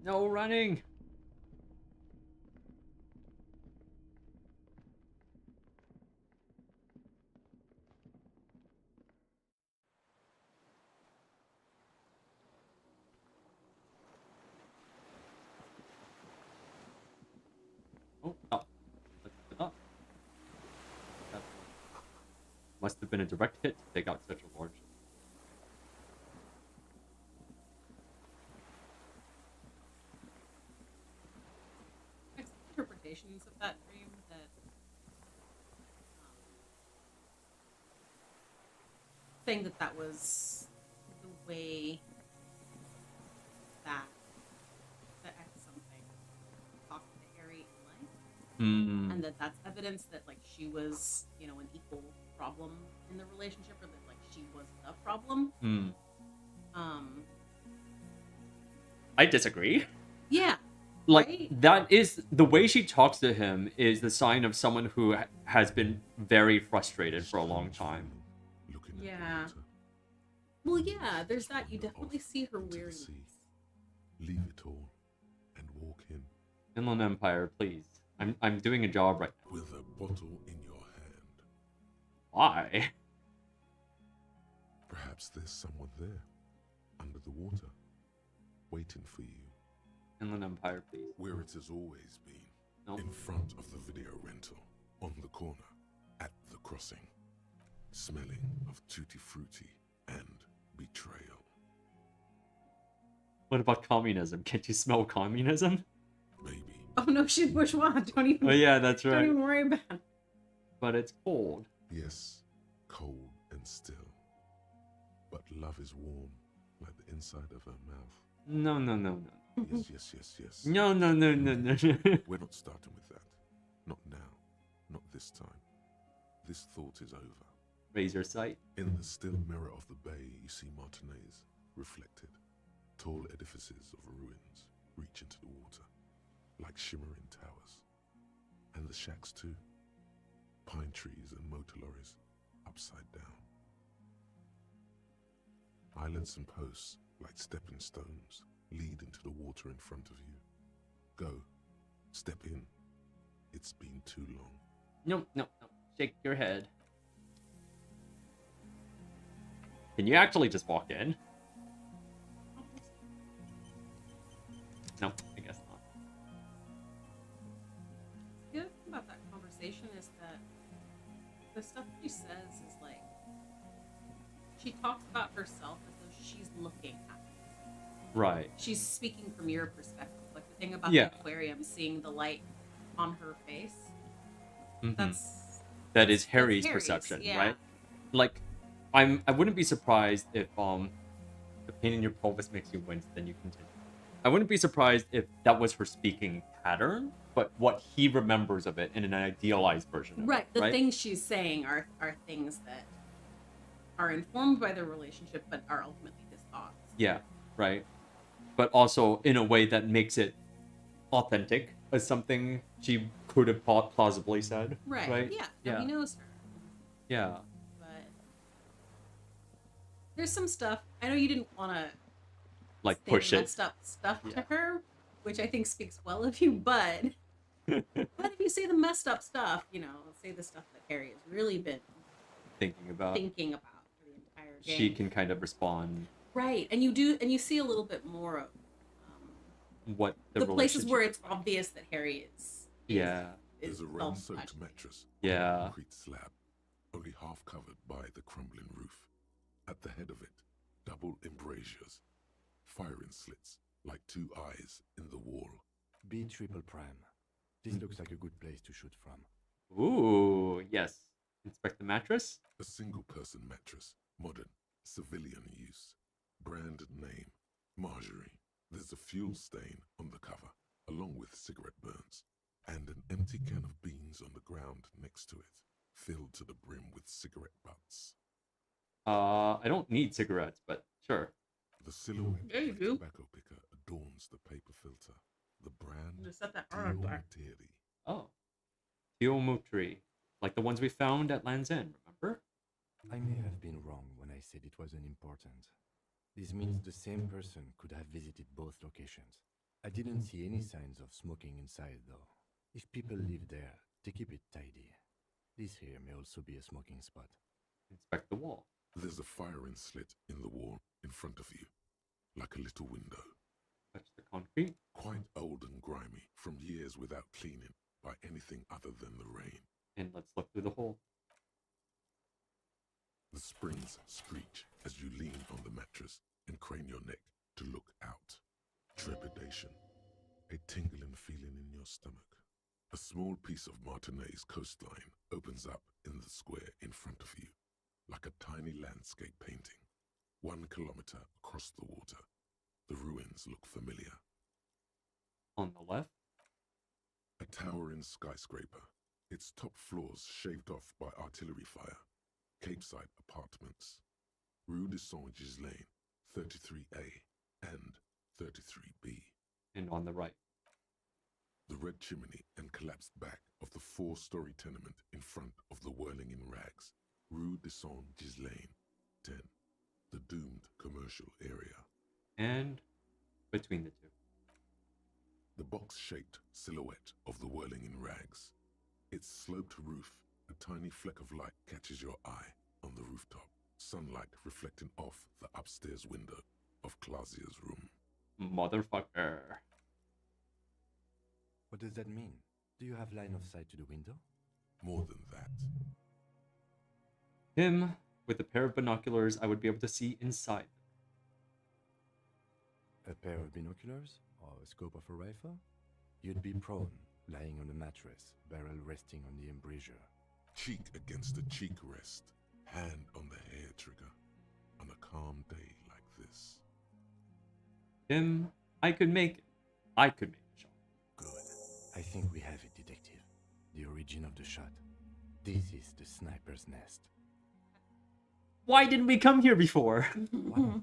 No running! Oh, up. Let's put it up. That must have been a direct hit to take out such a large. There's interpretations of that dream that saying that that was the way that ex something talked to Harry in life, and that's evidence that like she was, you know, an equal problem in the relationship, or that like she was the problem. I disagree. Yeah. Like, Right? that is the way she talks to him is the sign of someone who has been very frustrated for a long time. Looking at Yeah. the water, Well, yeah. There's that. You definitely see her to the weariness. sea. Leave it all and walk in Inland Empire, please. I'm doing a job right now. with a bottle in your hand. Why? Perhaps there's someone there, under the water, waiting for you, Inland Empire, please. where it has always been, Nope. in front of the video rental, on the corner, at the crossing, smelling of tutti frutti and betrayal. What about communism? Can't you smell communism? Maybe. Oh no, she's bourgeois. Don't even. Oh yeah, that's Don't right. even worry about it. But it's cold. Yes, cold and still. But love is warm, like the inside of her mouth. No, no, no, no. Yes, yes, yes, yes. No, no, no, no, no. We're not starting with that. Not now. Not this time. This thought is over. Razor sight. In the still mirror of the bay, you see Martinez, reflected. Tall edifices of ruins reach into the water, like shimmering towers. And the shacks too. Pine trees and motor lorries, upside down. Islands and posts, like stepping stones, lead into the water in front of you. Go. Step in. It's been too long. No, no, no. Shake your head. Can you actually just walk in? No, I guess not. The good thing about that conversation is that the stuff she says is like she talks about herself as though she's looking at it. Right. She's speaking from your perspective. Like the thing about Yeah. the aquarium, seeing the light on her face. Mhm. That is is Harry's perception, yeah. right? Like, I wouldn't be surprised if the pain in your pelvis makes you wince, then you continue. I wouldn't be surprised if that was her speaking pattern, but what he remembers of it in an idealized version of Right. it, The right? things she's saying are things that are informed by their relationship, but are ultimately his thoughts. Yeah, right. But also in a way that makes it authentic as something she could have plausibly said. Right. Right? Yeah. Yeah. No, he knows her. Yeah. But there's some stuff. I know you didn't want to Like say push it. messed up stuff Yeah. to her, which I think speaks well of you. But if you say the messed up stuff, say the stuff that Harry has really been Thinking about. thinking about for the entire game. She can kind of respond Right, and you see a little bit more of what the places where relationship- it's obvious that Harry is Yeah. There's a self-touched. rain-soaked mattress Yeah. on a concrete slab, only half covered by the crumbling roof. At the head of it, double embrasures, firing slits like two eyes in the wall. B triple prime. This looks like a good place to shoot from. Ooh, yes. Inspect the mattress. A single-person mattress, modern, civilian use. Brand name, Marjorie. There's a fuel stain on the cover, along with cigarette burns, and an empty can of beans on the ground next to it, filled to the brim with cigarette butts. I don't need cigarettes, but sure. The silhouette There you of a go. tobacco picker adorns the paper filter. The brand, Just set that arm Dio back. Materi. Oh. Teomook tree. Like the ones we found at Land's End, remember? I may have been wrong when I said it wasn't important. This means the same person could have visited both locations. I didn't see any signs of smoking inside, though. If people live there, they keep it tidy. This here may also be a smoking spot. Inspect the wall. There's a firing slit in the wall in front of you, like a little window. Touch the concrete. Quite old and grimy, from years without cleaning by anything other than the rain. And let's look through the hole. The springs screech as you lean on the mattress and crane your neck to look out. Trepidation. A tingling feeling in your stomach. A small piece of Martinez coastline opens up in the square in front of you, like a tiny landscape painting. 1 kilometer across the water. The ruins look familiar. On the left. A towering skyscraper, its top floors shaved off by artillery fire. Capeside apartments. Rue de Saint-Gislain, 33A and 33B. And on the right. The red chimney and collapsed back of the 4-story tenement in front of the Whirling in Rags. Rue de Saint-Gislain, 10. The doomed commercial area. And between the two. The box-shaped silhouette of the Whirling in Rags. Its sloped roof, a tiny fleck of light catches your eye on the rooftop. Sunlight reflecting off the upstairs window of Clausia's room. Motherfucker. What does that mean? Do you have line of sight to the window? More than that. Him, with a pair of binoculars, I would be able to see inside. A pair of binoculars? Or a scope of a rifle? You'd be prone, lying on a mattress, barrel resting on the embrasure. Cheek against the cheek rest, hand on the hair trigger, on a calm day like this. Him, I could make it. I could make a shot. Good. I think we have it, detective. The origin of the shot. This is the sniper's nest. Why didn't we come here before? What?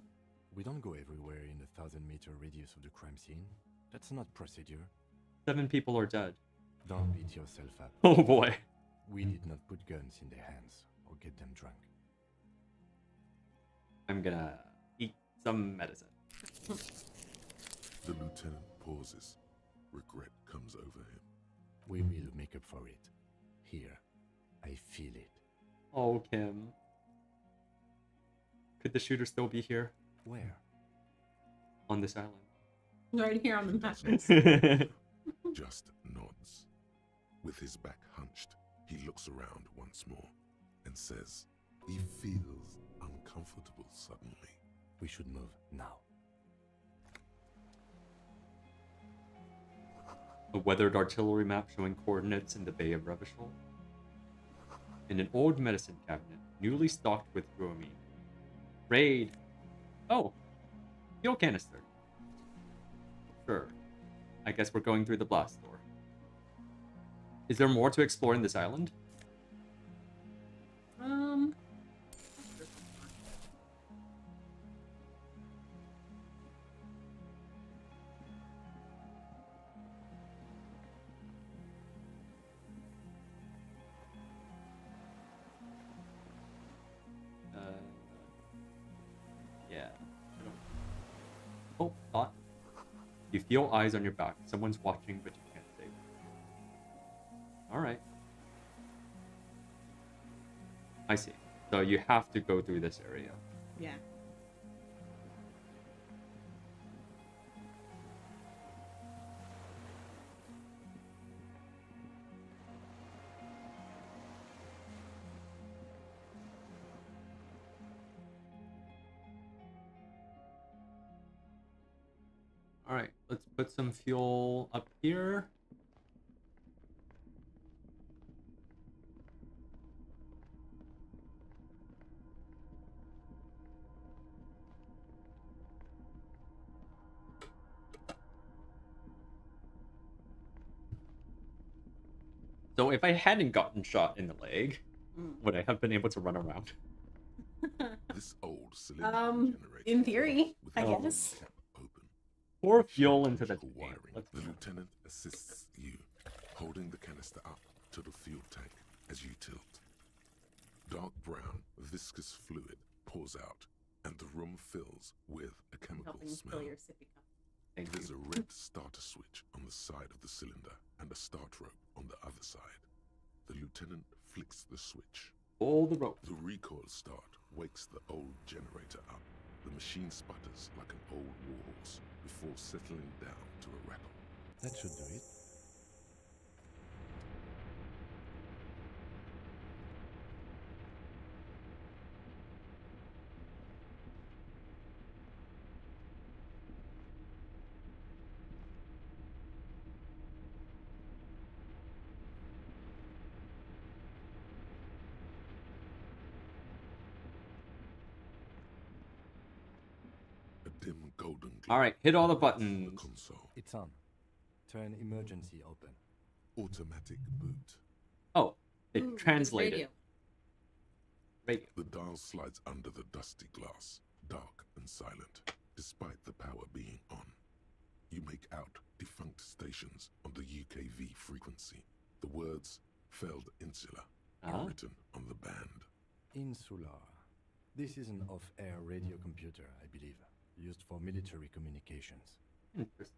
We don't go everywhere in the 1,000-meter radius of the crime scene. That's not procedure. 7 people are dead. Don't beat yourself up. Oh boy. We did not put guns in their hands or get them drunk. I'm gonna eat some medicine. The lieutenant pauses. Regret comes over him. We will make up for it. Here. I feel it. Oh, Kim. Could the shooter still be here? Where? On this island. Right here on the mattress. Just nods. With his back hunched, he looks around once more. and says he feels uncomfortable suddenly. We should move now. A weathered artillery map showing coordinates in the Bay of Revachol. In an old medicine cabinet, newly stocked with bromine. Raid. Oh, fuel canister. Sure. I guess we're going through the blast door. Is there more to explore in this island? Yeah. Oh, thought. You feel eyes on your back. Someone's watching, but you can't save. Alright. I see. So you have to go through this area. Yeah. Alright, let's put some fuel up here. So if I hadn't gotten shot in the leg, would I have been able to run around? This old cylinder generator in theory, with I the guess. cap open. Pour fuel into the Electrical tank. wiring. Let's The go. lieutenant assists you, holding the canister up to the fuel tank as you tilt. Dark brown, viscous fluid pours out, and the room fills with a chemical Helping smell. fill your sippy cup. Thank There's you. a red starter switch on the side of the cylinder and a start rope on the other side. The lieutenant flicks the switch. Pull the rope. The recoil start wakes the old generator up. The machine sputters like an old warhorse before settling down to a rattle. That should do it. A dim golden glow Alright, hit all the lights buttons. The console. It's on. Turn emergency open. Automatic boot. Oh, it Ooh, translated. radio. Radio. The dial slides under the dusty glass, dark and silent, despite the power being on. You make out defunct stations on the UKV frequency. The words "failed insula" are written on the band. Insular. This is an off-air radio computer, I believe, used for military communications. Interesting.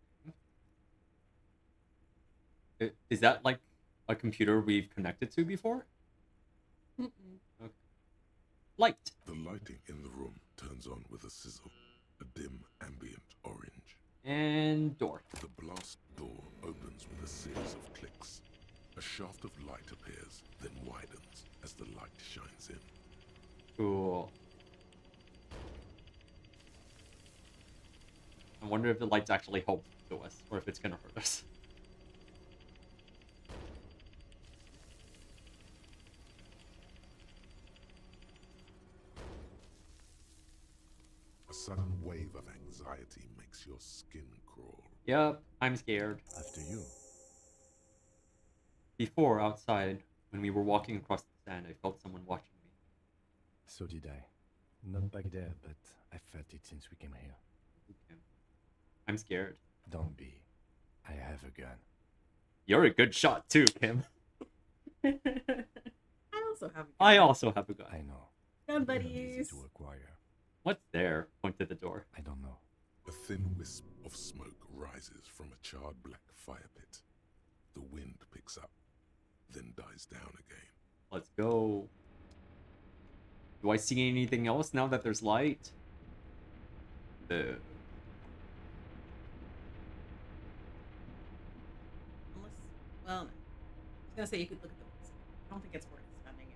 Is that like a computer we've connected to before? Okay. Light. The lighting in the room turns on with a sizzle, a dim ambient orange. And door. The blast door opens with a series of clicks. A shaft of light appears, then widens as the light shines in. Cool. I wonder if the light's actually helpful to us, or if it's gonna hurt us. A sudden wave of anxiety makes your skin crawl. Yep, I'm scared. After you. Before, outside, when we were walking across the sand, I felt someone watching me. So did I. Not back there, but I felt it since we came here. Okay. I'm scared. Don't be. I have a gun. You're a good shot too, Kim. I also have. I also have a gun. I know. Gun Not easy buddies. to acquire. What's there? Point to the door. I don't know. A thin wisp of smoke rises from a charred black fire pit. The wind picks up, then dies down again. Let's go. Do I see anything else now that there's light? Unless, well, no. I was gonna say you could look at the books. I don't think it's worth spending any.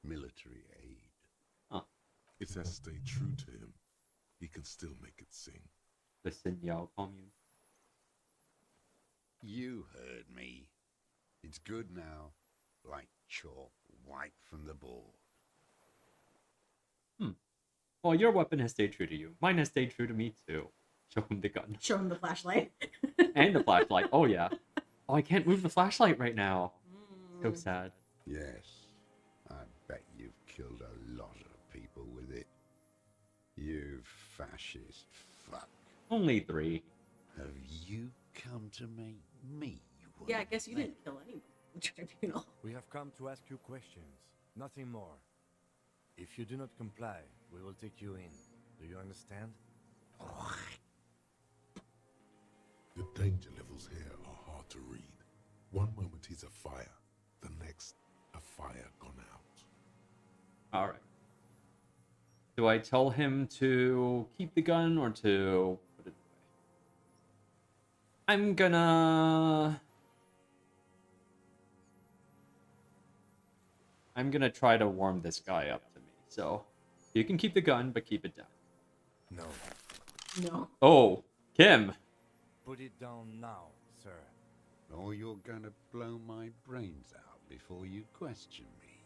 military aid. Huh. It says stay true to him. He can still make it sing. The Sinyao commune. You heard me. It's good now, like chalk wiped from the board. Well, your weapon has stayed true to you. Mine has stayed true to me too. Show him the gun. Show him the flashlight. And the flashlight. Oh yeah. Oh, I can't move the flashlight right now. So sad. Yes, I bet you've killed a lot of people with it. You fascist fuck. Only 3. Have you come to make me one? Yeah, I guess you didn't kill anyone in the tribunal. We have come to ask you questions, nothing more. If you do not comply, we will take you in. Do you understand? The danger levels here are hard to read. One moment he's a fire, the next, a fire gone out. Alright. Do I tell him to keep the gun or to put it away? I'm gonna try to warm this guy up to me. So you can keep the gun, but keep it down. No. No. Oh, Kim. Put it down now, sir. Or you're gonna blow my brains out before you question me.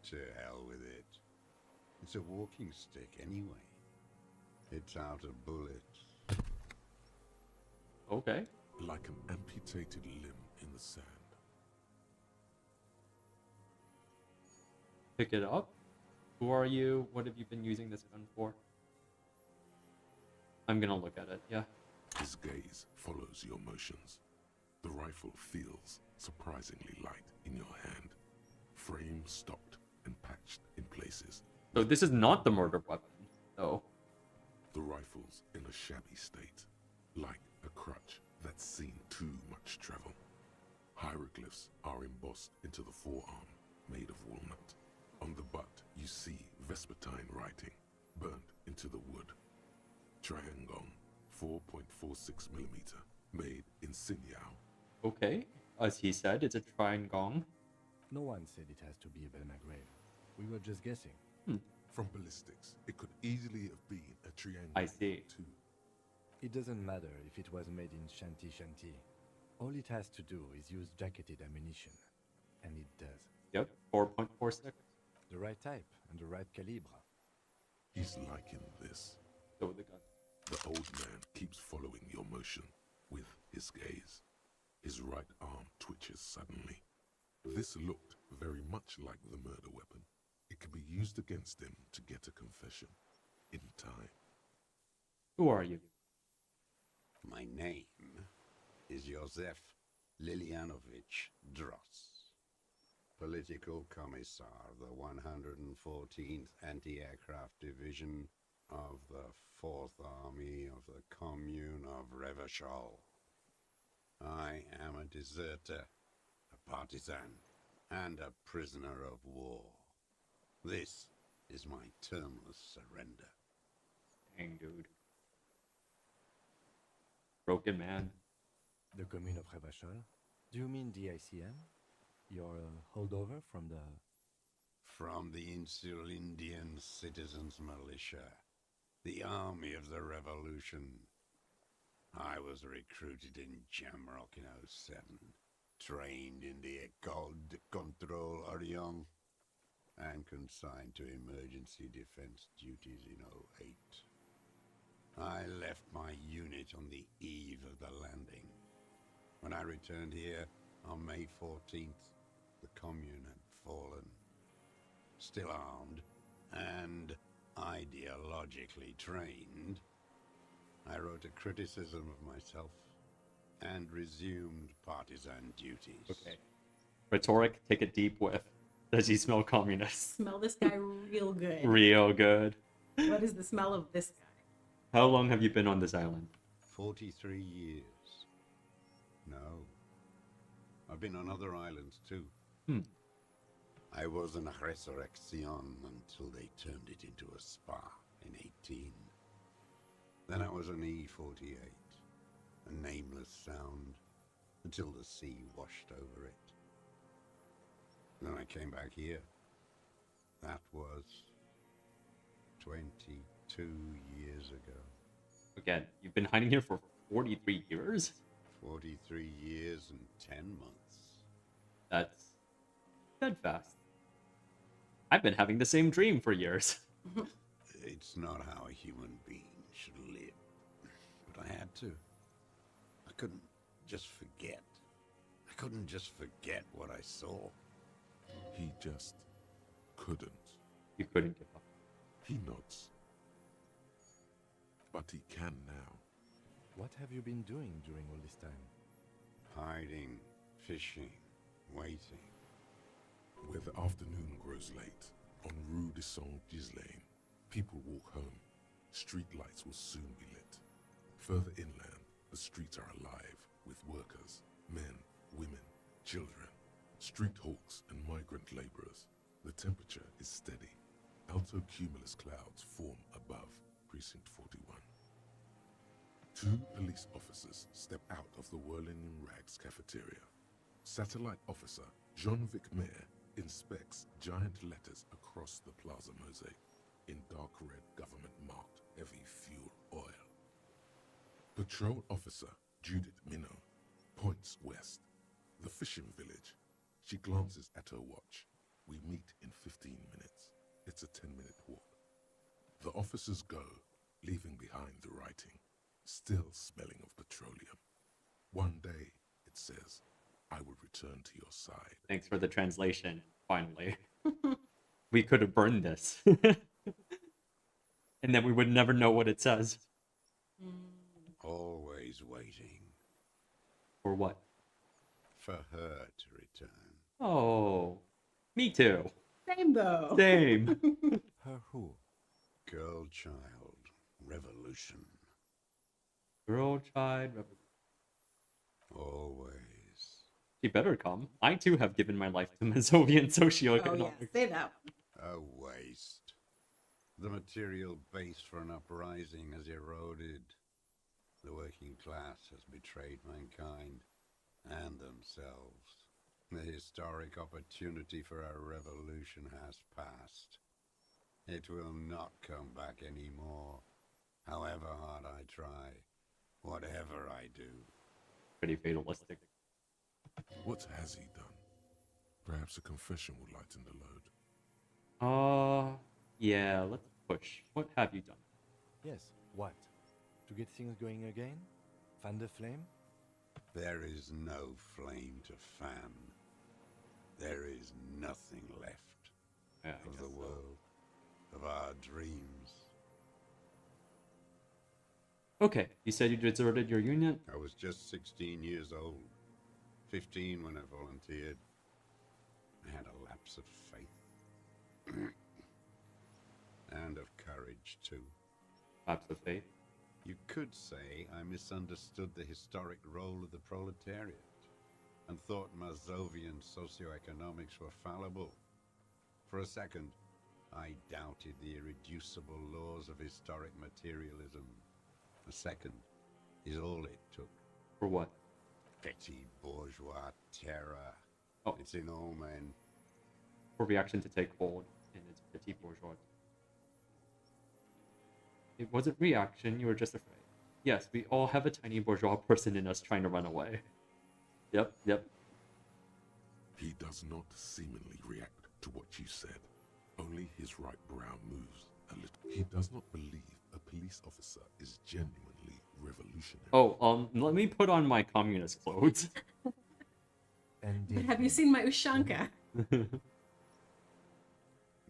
To hell with it. It's a walking stick anyway. It's out of bullets. Okay. Like an amputated limb in the sand. Pick it up. Who are you? What have you been using this gun for? I'm gonna look at it, yeah. His gaze follows your motions. The rifle feels surprisingly light in your hand. Frame stopped and patched in places. So this is not the murder weapon, though. The rifle's in a shabby state, like a crutch that's seen too much travel. Hieroglyphs are embossed into the forearm, made of walnut. On the butt, you see Vespertine writing, burnt into the wood. Triangong, 4.46mm, made in Sinyao. Okay. As he said, it's a triangong. No one said it has to be a Belmagrave. We were just guessing. From ballistics, it could easily have been a triangle. I see. Too. It doesn't matter if it was made in Shanti Shanti. All it has to do is use jacketed ammunition. And it does. Yep, 4.46. The right type and the right calibre. He's liking this. Go with the gun. The old man keeps following your motion with his gaze. His right arm twitches suddenly. This looked very much like the murder weapon. It could be used against him to get a confession in time. Who are you? My name is Josef Lilianovich Dross, Political Commissar of the 114th Anti-Aircraft Division of the 4th Army of the Commune of Revachol. I am a deserter, a partisan, and a prisoner of war. This is my termless surrender. Dang, dude. Broken man. The commune of Revachol? Do you mean the ICM? Your holdover from the... From the Insulindian Citizens Militia, the army of the revolution. I was recruited in Jamrock in 07, trained in the École de Contrôle Orient, and consigned to emergency defense duties in 08. I left my unit on the eve of the landing. When I returned here on May 14th, the commune had fallen. Still armed and ideologically trained, I wrote a criticism of myself and resumed partisan duties. Okay. Rhetoric, take a deep whiff. Does he smell communist? Smell this guy real good. Real good. What is the smell of this guy? How long have you been on this island? 43 years. No. I've been on other islands too. I was in a resurrection until they turned it into a spa in 18. Then I was an E48, a nameless sound, until the sea washed over it. Then I came back here. That was 22 years ago. Again, you've been hiding here for 43 years? 43 years and 10 months. That's steadfast. I've been having the same dream for years. It's not how a human being should live. But I had to. I couldn't just forget. I couldn't just forget what I saw. He just couldn't. You couldn't give up. He nods. But he can now. What have you been doing during all this time? Hiding, fishing, waiting. Where the afternoon grows late, on Rue de Saint-Ghislain, people walk home. Street lights will soon be lit. Further inland, the streets are alive with workers, men, women, children, street hawks and migrant laborers. The temperature is steady. Alto cumulus clouds form above Precinct 41. 2 police officers step out of the Whirling in Rags cafeteria. Satellite officer Jean-Vic Mayer inspects giant letters across the plaza mosaic in dark red government-marked heavy fuel oil. Patrol officer Judith Minot points west, the fishing village. She glances at her watch. We meet in 15 minutes. It's a 10-minute walk. The officers go, leaving behind the writing, still smelling of petroleum. One day, it says, I will return to your side. Thanks for the translation, finally. We could have burned this. And then we would never know what it says. Always waiting. For what? For her to return. Oh, me too. Same though. Same. Her who? Girl, child, revolution. Girl, child, revolution. Always. She better come. I too have given my life to Mazovian socioeconomics. Oh yeah, say that one. A waste. The material base for an uprising has eroded. The working class has betrayed mankind and themselves. The historic opportunity for a revolution has passed. It will not come back anymore, however hard I try, whatever I do. Pretty fatalistic. What has he done? Perhaps a confession will lighten the load. Yeah, let's push. What have you done? Yes, what? To get things going again? Fan the flame? There is no flame to fan. There is nothing left of the world, of our dreams. Okay, you said you deserted your union? I was just 16 years old. 15 when I volunteered. I had a lapse of faith. And of courage, too. Lapse of faith? You could say I misunderstood the historic role of the proletariat and thought Mazovian socioeconomics were fallible. For a second, I doubted the irreducible laws of historic materialism. A second is all it took. For what? Petty bourgeois terror. Oh. It's in all men. For reaction to take hold in its petit bourgeois. It wasn't reaction, you were just afraid. Yes, we all have a tiny bourgeois person in us trying to run away. Yep. He does not seemingly react to what you said. Only his right brow moves a little. He does not believe a police officer is genuinely revolutionary. Oh, let me put on my communist clothes. But have you seen my Ushanka?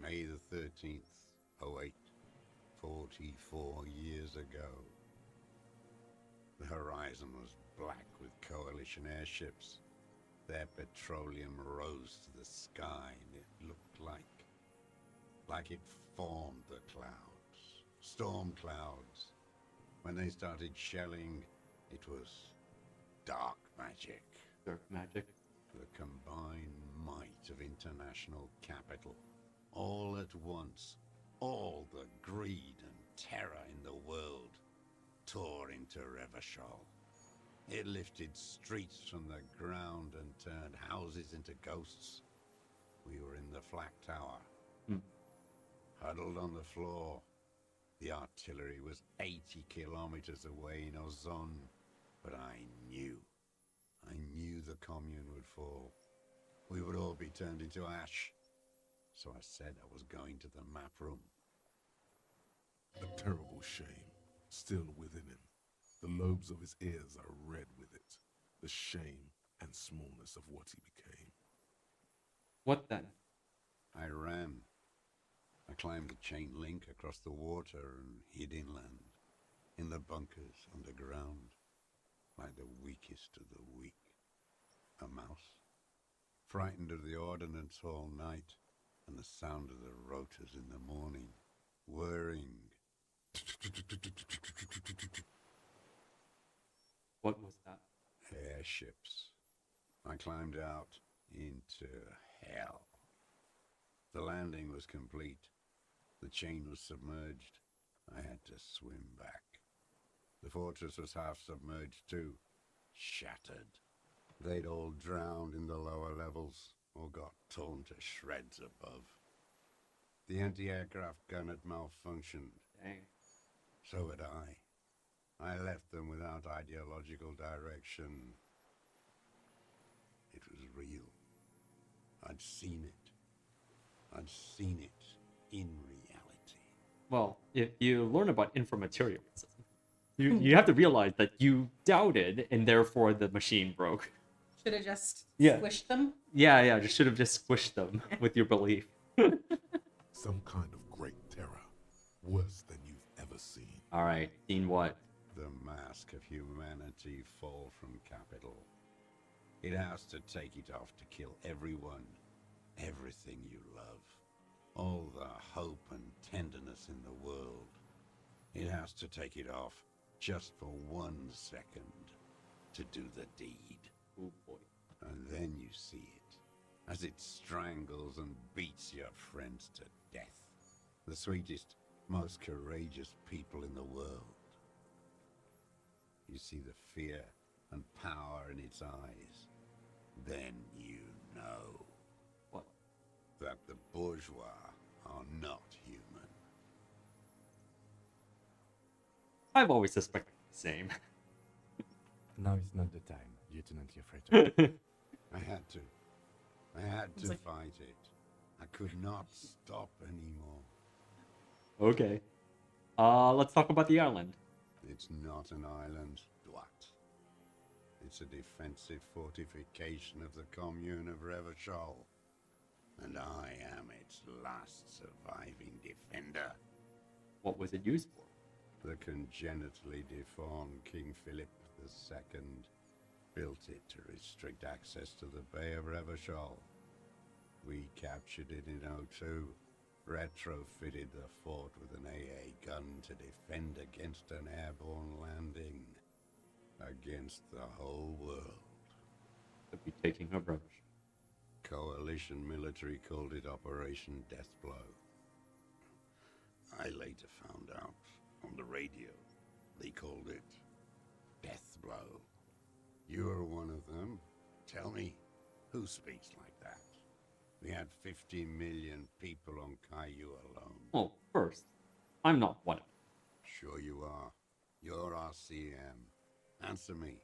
May the 13th, 08, 44 years ago. The horizon was black with coalition airships. Their petroleum rose to the sky, and it looked like it formed the clouds. Storm clouds. When they started shelling, it was dark magic. Dark magic? The combined might of international capital. All at once, all the greed and terror in the world tore into Revachol. It lifted streets from the ground and turned houses into ghosts. We were in the flak tower, Hmm. huddled on the floor. The artillery was 80 kilometers away in Ozon, but I knew the commune would fall. We would all be turned into ash. So I said I was going to the map room. A terrible shame still within him. The lobes of his ears are red with it. The shame and smallness of what he became. What then? I ran. I climbed the chain link across the water and hid inland, in the bunkers underground, like the weakest of the weak. A mouse, frightened of the ordnance all night and the sound of the rotors in the morning, whirring. What was that? Airships. I climbed out into hell. The landing was complete. The chain was submerged. I had to swim back. The fortress was half submerged too, shattered. They'd all drowned in the lower levels or got torn to shreds above. The anti-aircraft gun had malfunctioned. Dang. So had I. I left them without ideological direction. It was real. I'd seen it. I'd seen it in reality. Well, if you learn about informaterialism, you have to realize that you doubted, and therefore the machine broke. Should have just Yeah. squished them. Yeah, just should have just squished them with your belief. Some kind of great terror, worse than you've ever seen. All right, seen what? The mask of humanity fall from capital. It has to take it off to kill everyone, everything you love, all the hope and tenderness in the world. It has to take it off just for 1 second to do the deed. Oh boy. And then you see it, as it strangles and beats your friends to death. The sweetest, most courageous people in the world. You see the fear and power in its eyes. Then you know. What? That the bourgeois are not human. I've always suspected the same. Now is not the time, Lieutenant Yefreto. I had to. I had It's to like- fight it. I could not stop anymore. Okay. Let's talk about the island. It's not an island, Dwat. It's a defensive fortification of the commune of Revachol. And I am its last surviving defender. What was it used for? The congenitally deformed King Philip II built it to restrict access to the Bay of Revachol. We captured it in '02, retrofitted the fort with an AA gun to defend against an airborne landing. Against the whole world. Could be taking a brush. Coalition military called it Operation Deathblow. I later found out on the radio they called it Deathblow. You're one of them. Tell me, who speaks like that? We had 50 million people on Caillou alone. Well, first, I'm not one of them. Sure you are. You're RCM. Answer me.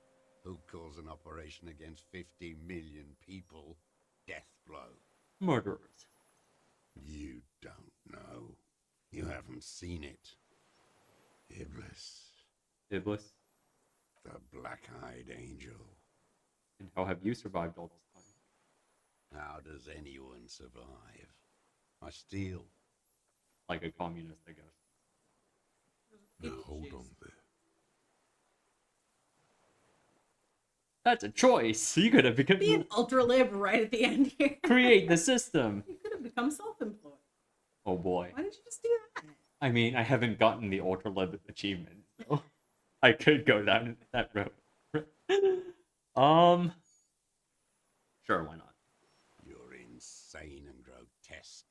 Who calls an operation against 50 million people Deathblow? Murderers. You don't know. You haven't seen it. Iblis, Iblis. the black-eyed angel. And how have you survived all this time? How does anyone survive? I steal. Like a communist, I guess. Now hold on there. That's a choice. You could have become Be an ultra lib right at the end here. create the system. You could have become self-employed. Oh boy. Why didn't you just do that? I mean, I haven't gotten the Ultra Lib achievement, so I could go down that road. Sure, why not? You're insane and grotesque.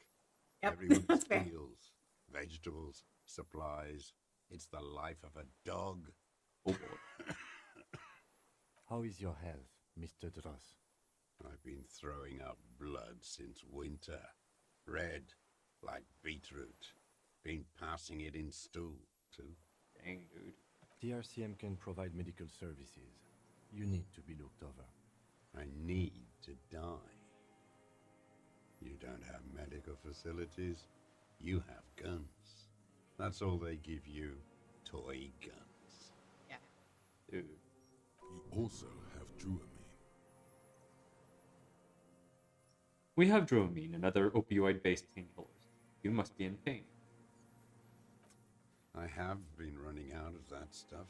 Yep, Everyone that's fair. steals. Vegetables, supplies. It's the life of a dog. Oh boy. How is your health, Mr. Dross? I've been throwing up blood since winter. Red, like beetroot. Been passing it in stool, too. Dang, dude. TRCM can provide medical services. You need to be looked over. I need to die. You don't have medical facilities. You have guns. That's all they give you. Toy guns. Yeah. Dude. You also have Dramamine. We have Dramamine and other opioid-based painkillers. You must be in pain. I have been running out of that stuff.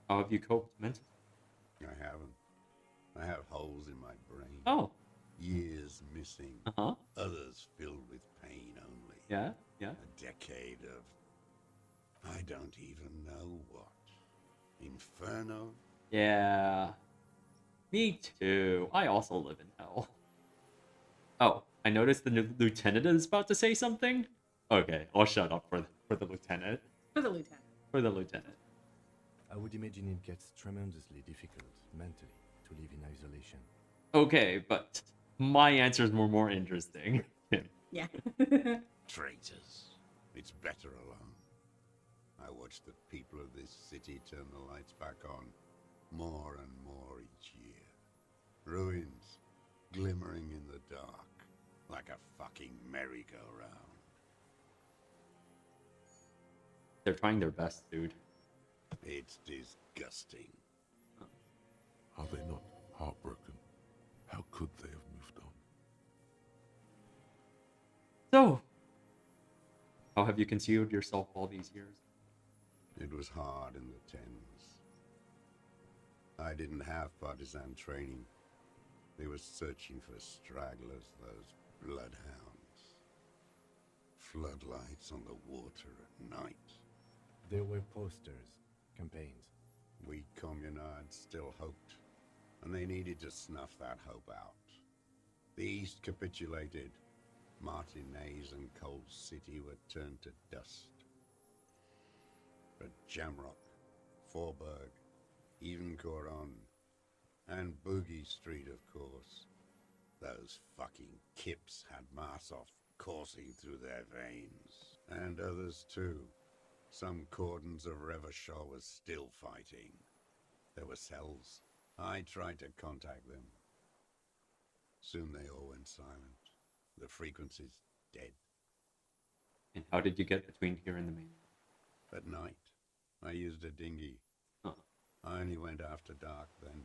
How have you coped mentally? I haven't. I have holes in my brain. Oh. Years missing. Uh-huh. Others filled with pain only. Yeah, yeah. A decade of... I don't even know what. Inferno? Yeah. Me too. I also live in hell. Oh, I noticed the new lieutenant is about to say something. Okay, I'll shut up for the lieutenant. For the lieutenant. For the lieutenant. I would imagine it gets tremendously difficult mentally to live in isolation. Okay, but my answers were more interesting. Yeah. Traitors. It's better alone. I watch the people of this city turn the lights back on more and more each year. Ruins, glimmering in the dark, like a fucking merry-go-round. They're trying their best, dude. It's disgusting. Are they not heartbroken? How could they have moved on? So, how have you concealed yourself all these years? It was hard in the Thames. I didn't have partisan training. They were searching for stragglers, those bloodhounds. Floodlights on the water at night. There were posters, campaigns. We communards still hoped, and they needed to snuff that hope out. The East capitulated. Martinez and Cold City were turned to dust. But Jamrock, Forburg, even Coron, and Boogie Street, of course. Those fucking kips had Marsov coursing through their veins. And others too. Some cordons of Revachol was still fighting. There were cells. I tried to contact them. Soon they all went silent. The frequency's dead. And how did you get between here and the mainland? At night, I used a dinghy. Huh. I only went after dark then.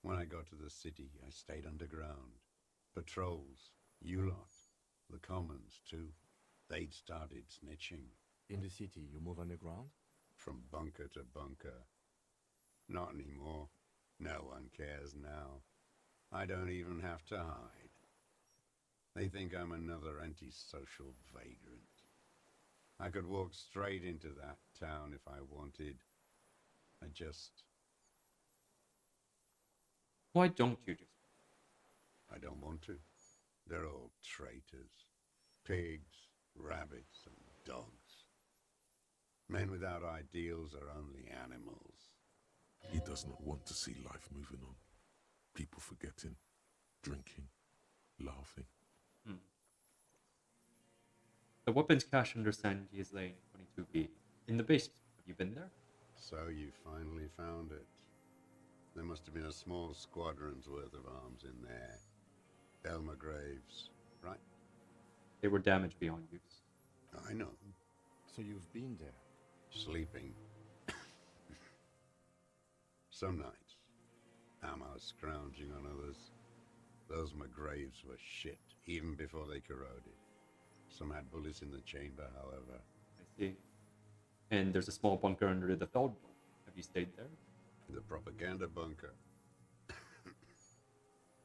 When I got to the city, I stayed underground. Patrols, you lot, the commons too. They'd started snitching. In the city, you move underground? From bunker to bunker. Not anymore. No one cares now. I don't even have to hide. They think I'm another antisocial vagrant. I could walk straight into that town if I wanted. Why don't you just... I don't want to. They're all traitors. Pigs, rabbits, and dogs. Men without ideals are only animals. He does not want to see life moving on. People forgetting, drinking, laughing. The weapons cache under San Diaz Lane 22B. In the basement. Have you been there? So you finally found it. There must have been a small squadron's worth of arms in there. Elmer Graves, right? They were damaged beyond use. I know. So you've been there? Sleeping. Some nights. Ammo scrounging on others. Those McGraves were shit, even before they corroded. Some had bullets in the chamber, however. I see. And there's a small bunker under the Feldberg. Have you stayed there? The propaganda bunker.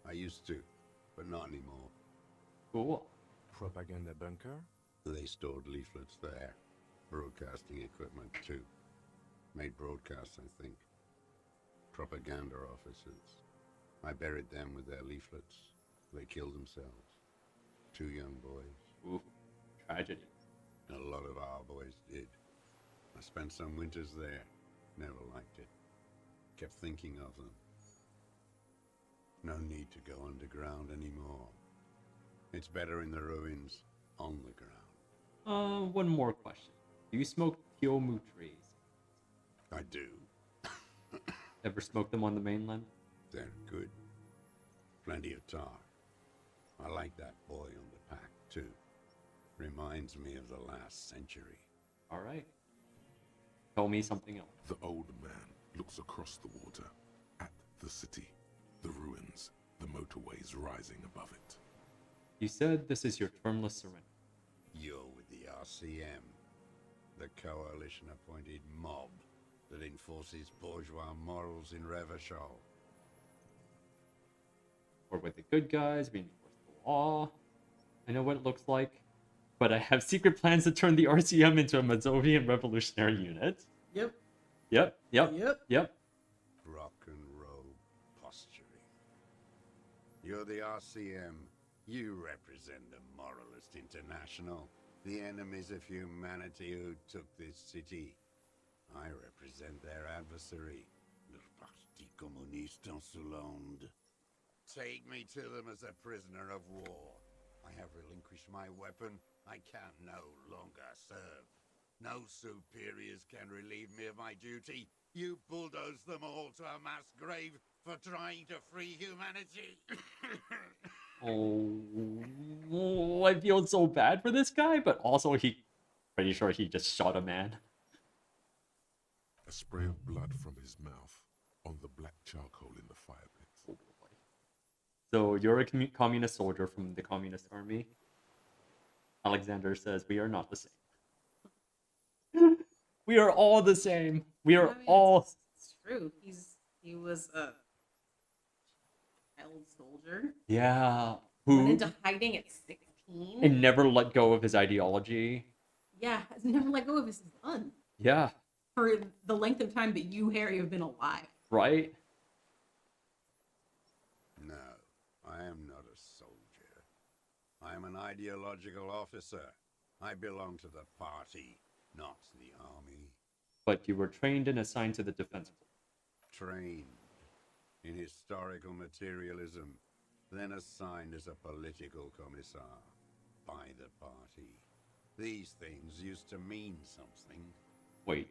I used to, but not anymore. Cool. Propaganda bunker? They stored leaflets there. Broadcasting equipment, too. Made broadcasts, I think. Propaganda officers. I buried them with their leaflets. They killed themselves. 2 young boys. Ooh, tragedy. A lot of our boys did. I spent some winters there. Never liked it. Kept thinking of them. No need to go underground anymore. It's better in the ruins, on the ground. One more question. Do you smoke Kyomu trees? I do. Ever smoke them on the mainland? They're good. Plenty of tar. I like that boy on the pack, too. Reminds me of the last century. Alright. Tell me something else. The old man looks across the water at the city, the ruins, the motorways rising above it. You said this is your termless surrender. You're with the RCM, the coalition-appointed mob that enforces bourgeois morals in Revachol. Or with the good guys, we enforce the law. I know what it looks like. But I have secret plans to turn the RCM into a Mazovian revolutionary unit. Yep. Yep. Rock and roll posturing. You're the RCM. You represent the Moralist International, the enemies of humanity who took this city. I represent their adversary, le Parti Communiste Insolente. Take me to them as a prisoner of war. I have relinquished my weapon. I can no longer serve. No superiors can relieve me of my duty. You bulldoze them all to a mass grave for trying to free humanity. Oh, I feel so bad for this guy, but also pretty sure he just shot a man. A spray of blood from his mouth on the black charcoal in the fire pit. Oh boy. So you're a communist soldier from the communist army. Alexander says we are not the same. We are all the same. We are all. It's true. He was a child soldier. Yeah. Went Who into hiding at 16. and never let go of his ideology. Yeah, has never let go of his gun Yeah. for the length of time that you, Harry, have been alive. Right. No, I am not a soldier. I am an ideological officer. I belong to the party, not the army. But you were trained and assigned to the defense force. Trained in historical materialism, then assigned as a political commissar by the party. These things used to mean something. Wait,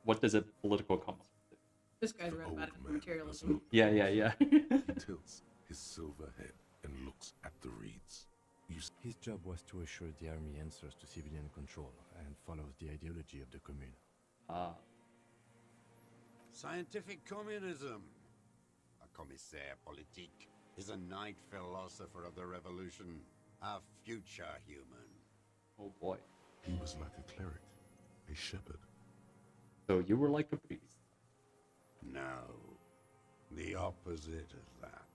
what does a political commissar do? This guy's read about it for materialism. Yeah. He tilts his silver head and looks at the reeds. His job was to assure the army answers to civilian control and follows the ideology of the commune. Scientific communism. A commissaire politique is a knight philosopher of the revolution, a future human. Oh boy. He was like a cleric, a shepherd. So you were like a priest. No, the opposite of that.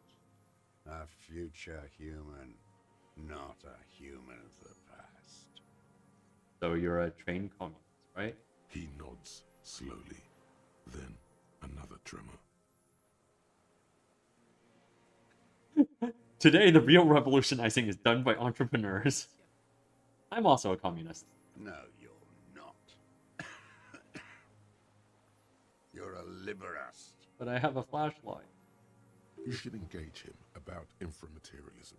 A future human, not a human of the past. So you're a trained communist, right? He nods slowly, then another tremor. Today, the real revolutionizing is done by entrepreneurs. I'm also a communist. No, you're not. You're a liberast. But I have a flashlight. You should engage him about inframaterialism.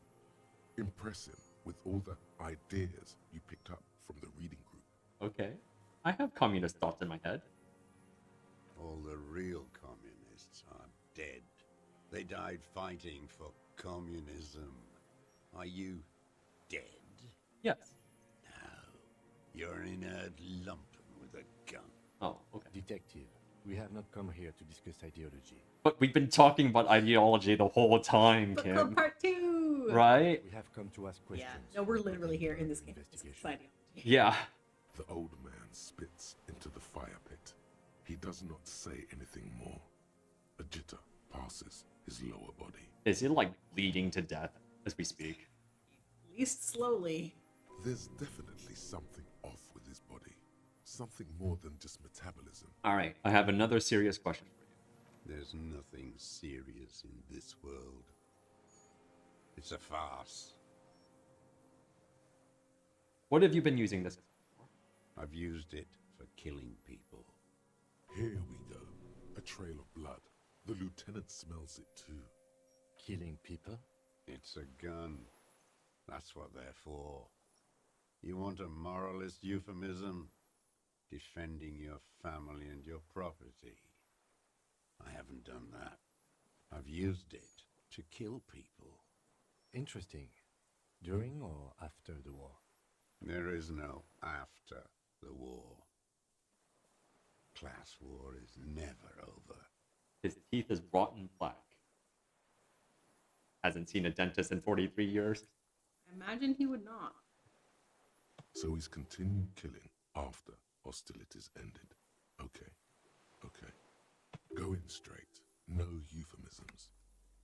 Impress him with all the ideas you picked up from the reading group. Okay. I have communist thoughts in my head. All the real communists are dead. They died fighting for communism. Are you dead? Yes. No. You're an inert lumpen with a gun. Oh, okay. Detective, we have not come here to discuss ideology. But we've been talking about ideology the whole time, Book Kim. Club Part 2! Right? We have come to ask questions. Yeah, no, we're literally here in this game. It's ideology. Yeah. The old man spits into the fire pit. He does not say anything more. A jitter passes his lower body. Is he like bleeding to death as we speak? At least slowly. There's definitely something off with his body. Something more than just metabolism. Alright, I have another serious question for you. There's nothing serious in this world. It's a farce. What have you been using this for? I've used it for killing people. Here we go. A trail of blood. The lieutenant smells it too. Killing people? It's a gun. That's what they're for. You want a moralist euphemism? Defending your family and your property. I haven't done that. I've used it to kill people. Interesting. During or after the war? There is no after the war. Class war is never over. His teeth is rotten black. Hasn't seen a dentist in 43 years. I imagine he would not. So he's continued killing after hostilities ended. Okay. Go in straight. No euphemisms.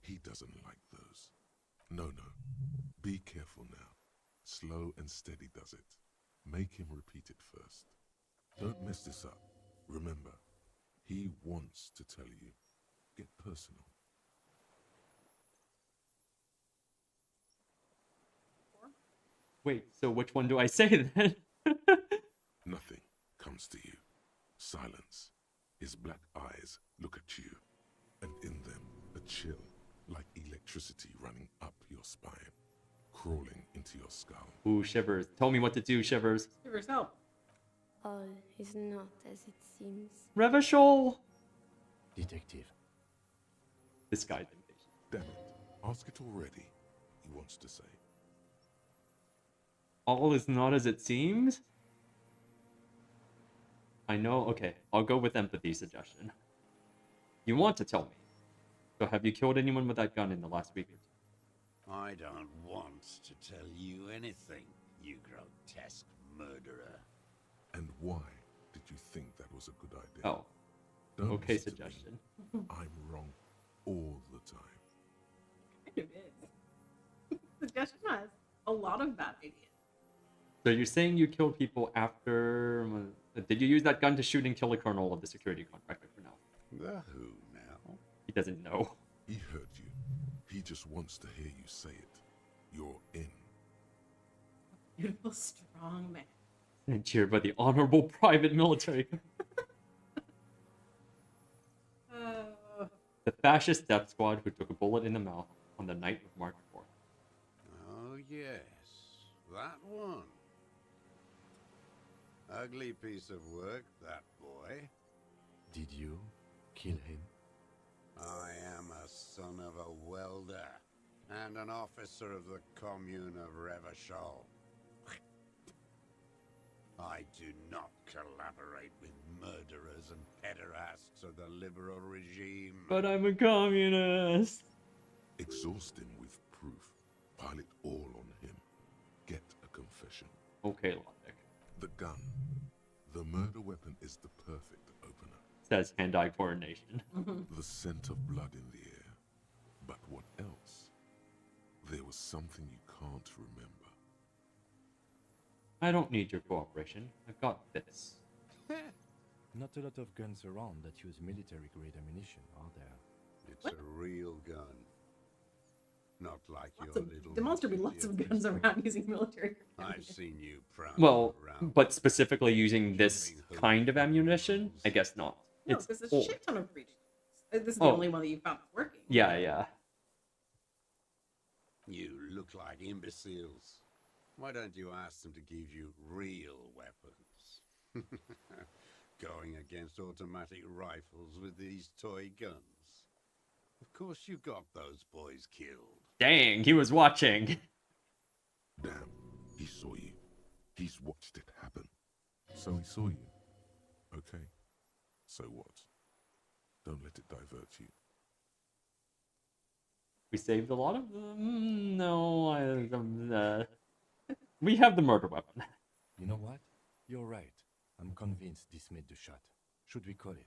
He doesn't like those. No. Be careful now. Slow and steady does it. Make him repeat it first. Don't mess this up. Remember, he wants to tell you. Get personal. Wait, so which one do I say then? Nothing comes to you. Silence. His black eyes look at you, and in them a chill like electricity running up your spine, crawling into your skull. Ooh, Shivers. Tell me what to do, Shivers. Shivers, help. All is not as it seems. Revachol! Detective. This guy's impatient. Damn it. Ask it already, he wants to say. All is not as it seems? I know, okay, I'll go with empathy suggestion. You want to tell me. So have you killed anyone with that gun in the last week or two? I don't want to tell you anything, you grotesque murderer. And why did you think that was a good idea? Oh, Don't okay listen to me. suggestion. I'm wrong all the time. Kind of is. Suggestion has a lot of bad ideas. So you're saying you killed people after... Did you use that gun to shoot and kill a colonel of the security contractor for now? The who now? He doesn't know. He heard you. He just wants to hear you say it. You're in. Beautiful, strong man. And cheered by the honorable private military. The fascist death squad who took a bullet in the mouth on the night of March 4th. Oh yes, that one. Ugly piece of work, that boy. Did you kill him? I am a son of a welder and an officer of the commune of Revachol. I do not collaborate with murderers and pederasts of the liberal regime. But I'm a communist. Exhaust him with proof. Pile it all on him. Get a confession. Okay, logic. The gun. The murder weapon is the perfect opener. Says hand-eye coordination. The scent of blood in the air. But what else? There was something you can't remember. I don't need your cooperation. I've got this. Not a lot of guns around that use military-grade ammunition, are there? It's a real gun. Not like Lots your of, little... demonstrably lots of guns around using military. I've seen you proud Well, around. but specifically using this kind of ammunition? I guess not. No, It's because there's a old. shit ton of breeding. This is the Oh. only one that you found that's working. Yeah. You look like imbeciles. Why don't you ask them to give you real weapons? Going against automatic rifles with these toy guns. Of course you got those boys killed. Dang, he was watching. Damn, he saw you. He's watched it happen. So he saw you. Okay. So what? Don't let it divert you. We saved a lot of them? No, we have the murder weapon. You know what? You're right. I'm convinced this made the shot. Should we call it?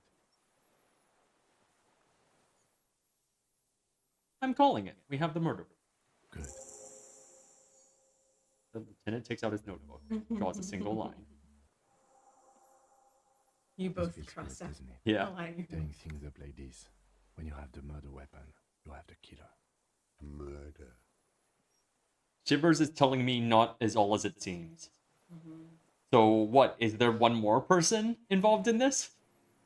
I'm calling it. We have the murder weapon. Good. The lieutenant takes out his notebook, draws a single line. You It both feels trust good, us. doesn't it? Yeah. Tearing things up like this. When you have the murder weapon, you have the killer. Murder. Shivers is telling me not as all as it seems. So what, is there one more person involved in this?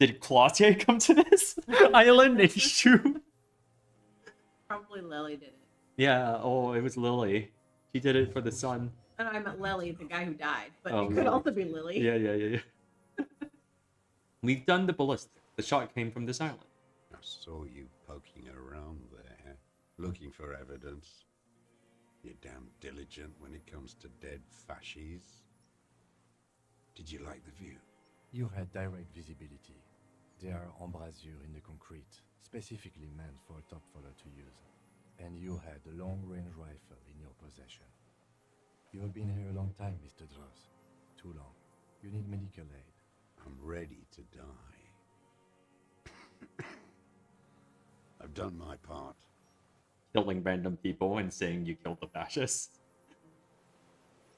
Did Cloutier come to this island and shoot? Probably Lily did it. Yeah, oh, it was Lily. She did it for the sun. And I meant Lily, the guy who died, but Oh, it could Lily. also be Lily. Yeah. We've done the ballistic. The shot came from this island. I saw you poking around there, looking for evidence. You're damn diligent when it comes to dead fascies. Did you like the view? You had direct visibility. There are embrasures in the concrete, specifically meant for a top follower to use. And you had a long-range rifle in your possession. You have been here a long time, Mr. Dross. Too long. You need medical aid. I'm ready to die. I've done my part. Killing random people and saying you killed the fascists.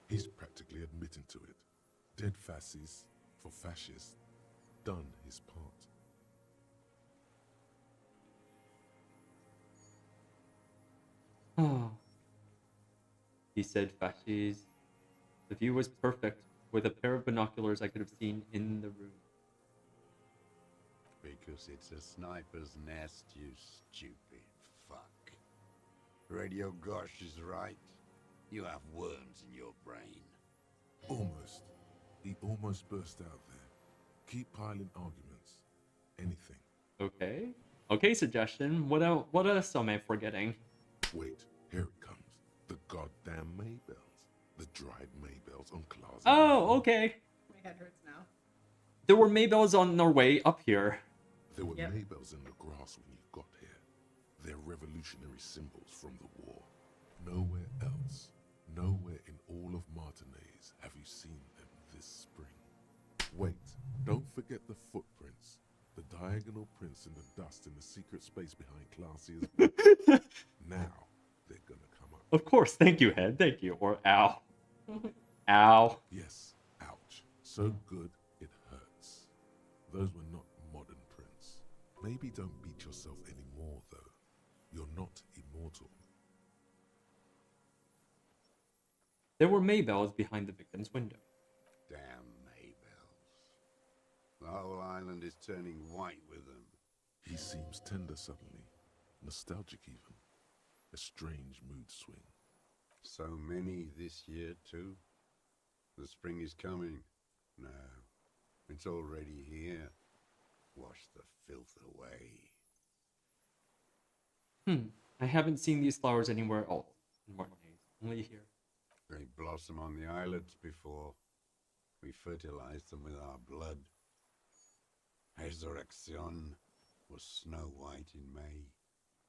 He's practically admitting to it. Dead fascists for fascists. Done his part. Oh. He said fascists. The view was perfect. With a pair of binoculars I could have seen in the room. Because it's a sniper's nest, you stupid fuck. Radio Gosh is right. You have worms in your brain. Almost. He almost burst out there. Keep piling arguments. Anything. Okay. Okay, suggestion. What else am I forgetting? Wait, here it comes. The goddamn Maybells. The dried Maybells on Closet. Oh, okay. My head hurts now. There were Maybells on their way up here. There were Maybells in the grass when you got here. They're revolutionary symbols from the war. Nowhere else, nowhere in all of Martinez have you seen them this spring. Wait, don't forget the footprints. The diagonal prints in the dust in the secret space behind Classia's book. Now, they're gonna come up. Of course, thank you, Head. Thank you. Or ow. Ow. Yes, ouch. So good, it hurts. Those were not modern prints. Maybe don't beat yourself anymore, though. You're not immortal. There were Maybells behind the victim's window. Damn Maybells. The whole island is turning white with them. He seems tender suddenly. Nostalgic even. A strange mood swing. So many this year, too. The spring is coming. No, it's already here. Wash the filth away. I haven't seen these flowers anywhere else in Martinez. Only here. They blossom on the islets before. We fertilize them with our blood. Resurrection was snow white in May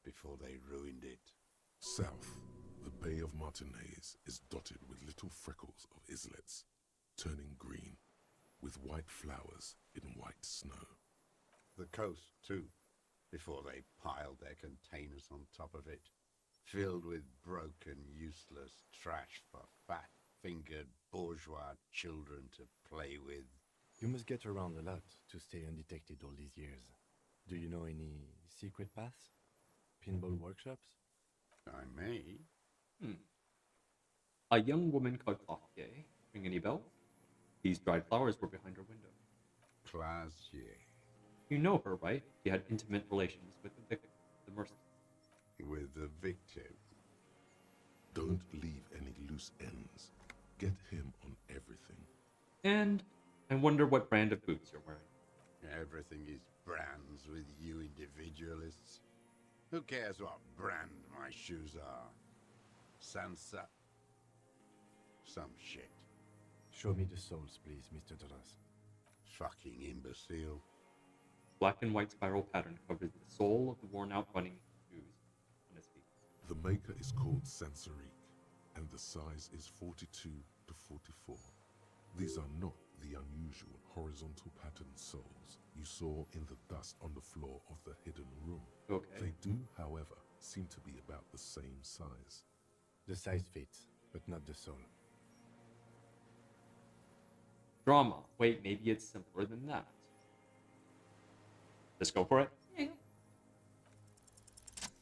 before they ruined it. South, the Bay of Martinez is dotted with little freckles of islets, turning green, with white flowers in white snow. The coast, too, before they piled their containers on top of it, filled with broken, useless trash for fat-fingered bourgeois children to play with. You must get around a lot to stay undetected all these years. Do you know any secret paths? Pinball workshops? I may. A young woman called Classier. Ring any bell? These dried flowers were behind her window. Classier. You know her, right? She had intimate relations with the victim, the mercenary. With the victim. Don't leave any loose ends. Get him on everything. And I wonder what brand of boots you're wearing. Everything is brands with you individualists. Who cares what brand my shoes are? Sansa? Some shit. Show me the soles, please, Mr. Dross. Fucking imbecile. Black and white spiral pattern covers the sole of the worn-out running shoes on his feet. The maker is called Sansarique, and the size is 42 to 44. These are not the unusual horizontal pattern soles you saw in the dust on the floor of the hidden room. Okay. They do, however, seem to be about the same size. The size fits, but not the sole. Drama. Wait, maybe it's simpler than that. Let's go for it. Yeah.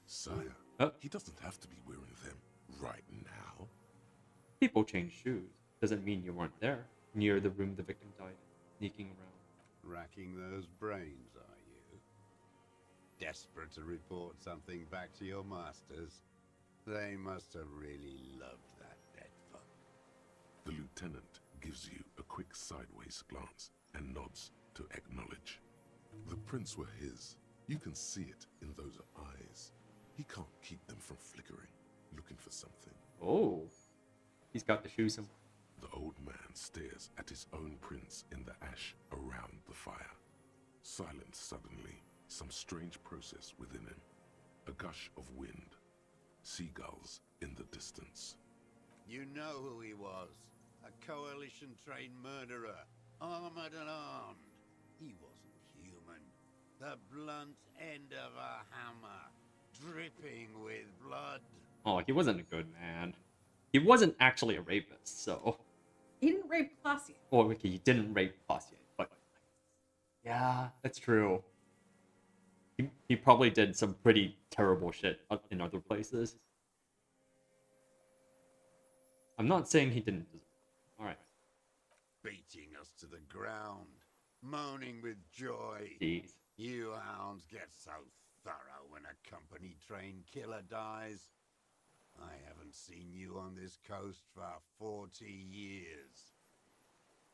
Sire, Oh. he doesn't have to be wearing them right now. People change shoes. Doesn't mean you weren't there, near the room the victim died, sneaking around. Racking those brains, are you? desperate to report something back to your masters. They must have really loved that dead fuck. The lieutenant gives you a quick sideways glance and nods to acknowledge. The prints were his. You can see it in those eyes. He can't keep them from flickering, looking for something. Oh, he's got to shoot him. The old man stares at his own prints in the ash around the fire. Silent suddenly, some strange process within him. A gush of wind. Seagulls in the distance. You know who he was. A coalition-trained murderer, armored and armed. He wasn't human. The blunt end of a hammer, dripping with blood. Oh, he wasn't a good man. He wasn't actually a rapist, so... He didn't rape Clausius. Oh, okay, he didn't rape Clausius, but... Yeah, that's true. He probably did some pretty terrible shit in other places. I'm not saying he didn't deserve it. Alright. Beating us to the ground, moaning with joy. Jeez. You hounds get so thorough when a company-trained killer dies. I haven't seen you on this coast for 40 years.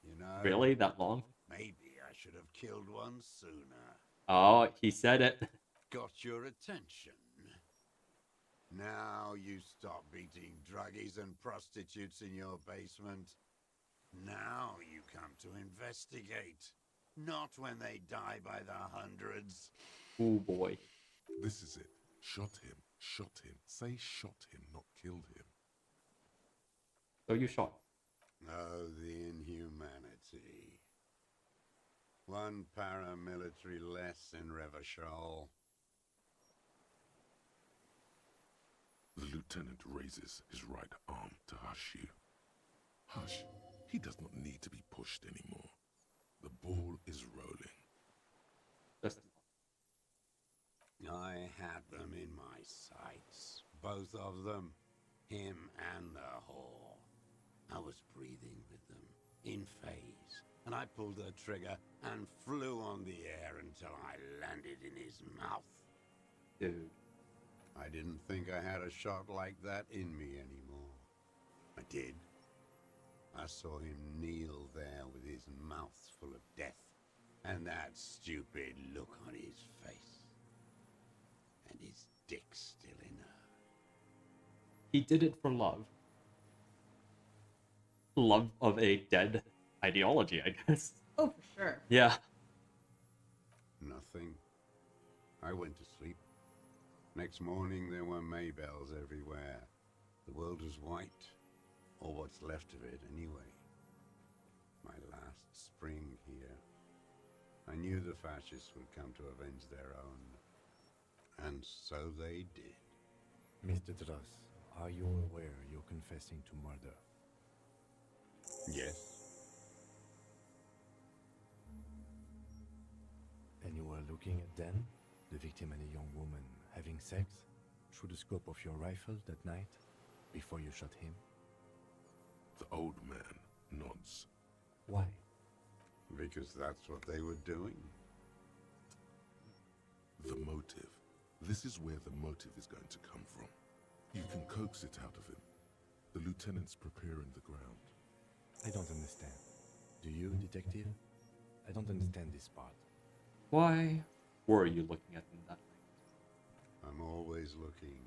You know? Really? That long? Maybe I should have killed one sooner. Oh, he said it. Got your attention. Now you stop beating druggies and prostitutes in your basement. Now you come to investigate. Not when they die by the hundreds. Oh boy. This is it. Shot him. Shot him. Say shot him, not killed him. So you shot. Oh, the inhumanity. One paramilitary less in Revachol. The lieutenant raises his right arm to hush you. Hush. He does not need to be pushed anymore. The ball is rolling. Just... I had them in my sights. Both of them. Him and the whore. I was breathing with them, in phase, and I pulled the trigger and flew on the air until I landed in his mouth. Dude. I didn't think I had a shot like that in me anymore. I did. I saw him kneel there with his mouth full of death, and that stupid look on his face. And his dick still in her. He did it for love. Love of a dead ideology, I guess. Oh, for sure. Yeah. Nothing. I went to sleep. Next morning there were Maybells everywhere. The world was white, or what's left of it anyway. My last spring here. I knew the fascists would come to avenge their own. And so they did. Mr. Dross, are you aware you're confessing to murder? Yes. And you were looking at Dan, the victim and a young woman, having sex through the scope of your rifle that night before you shot him? The old man nods. Why? Because that's what they were doing. The motive. This is where the motive is going to come from. You can coax it out of him. The lieutenant's preparing the ground. I don't understand. Do you, detective? I don't understand this part. Why were you looking at him that way? I'm always looking.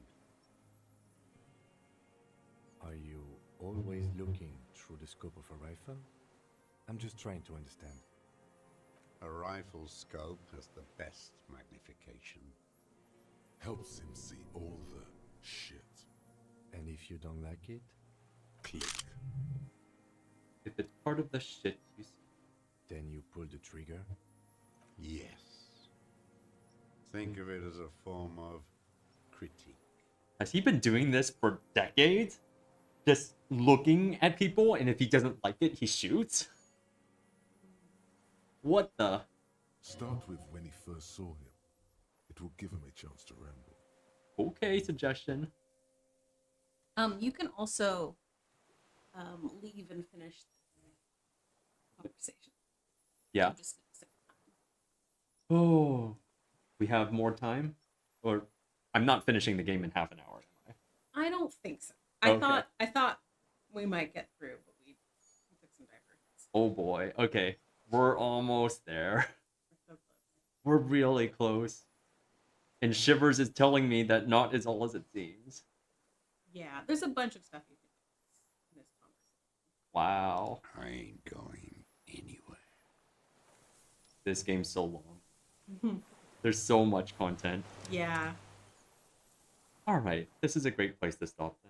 Are you always looking through the scope of a rifle? I'm just trying to understand. A rifle scope has the best magnification. Helps him see all the shit. And if you don't like it? Click. If it's part of the shit you see. Then you pull the trigger? Yes. Think of it as a form of critique. Has he been doing this for decades? Just looking at people, and if he doesn't like it, he shoots? What the? Start with when he first saw him. It will give him a chance to ramble. Okay, suggestion. You can also leave and finish the conversation. Yeah. Just Oh. We have more time? Or I'm not finishing the game in half an hour, am I don't think so. Okay. I thought we might get through, but we took some diversions. I? Oh boy. Okay. We're almost there. We're so close. We're really close. And Shivers is telling me that not as all as it seems. Yeah, there's a bunch of stuff you can do in this conversation. Wow. I ain't going anywhere. This game's so long. There's so much content. Yeah. Alright, this is a great place to stop then.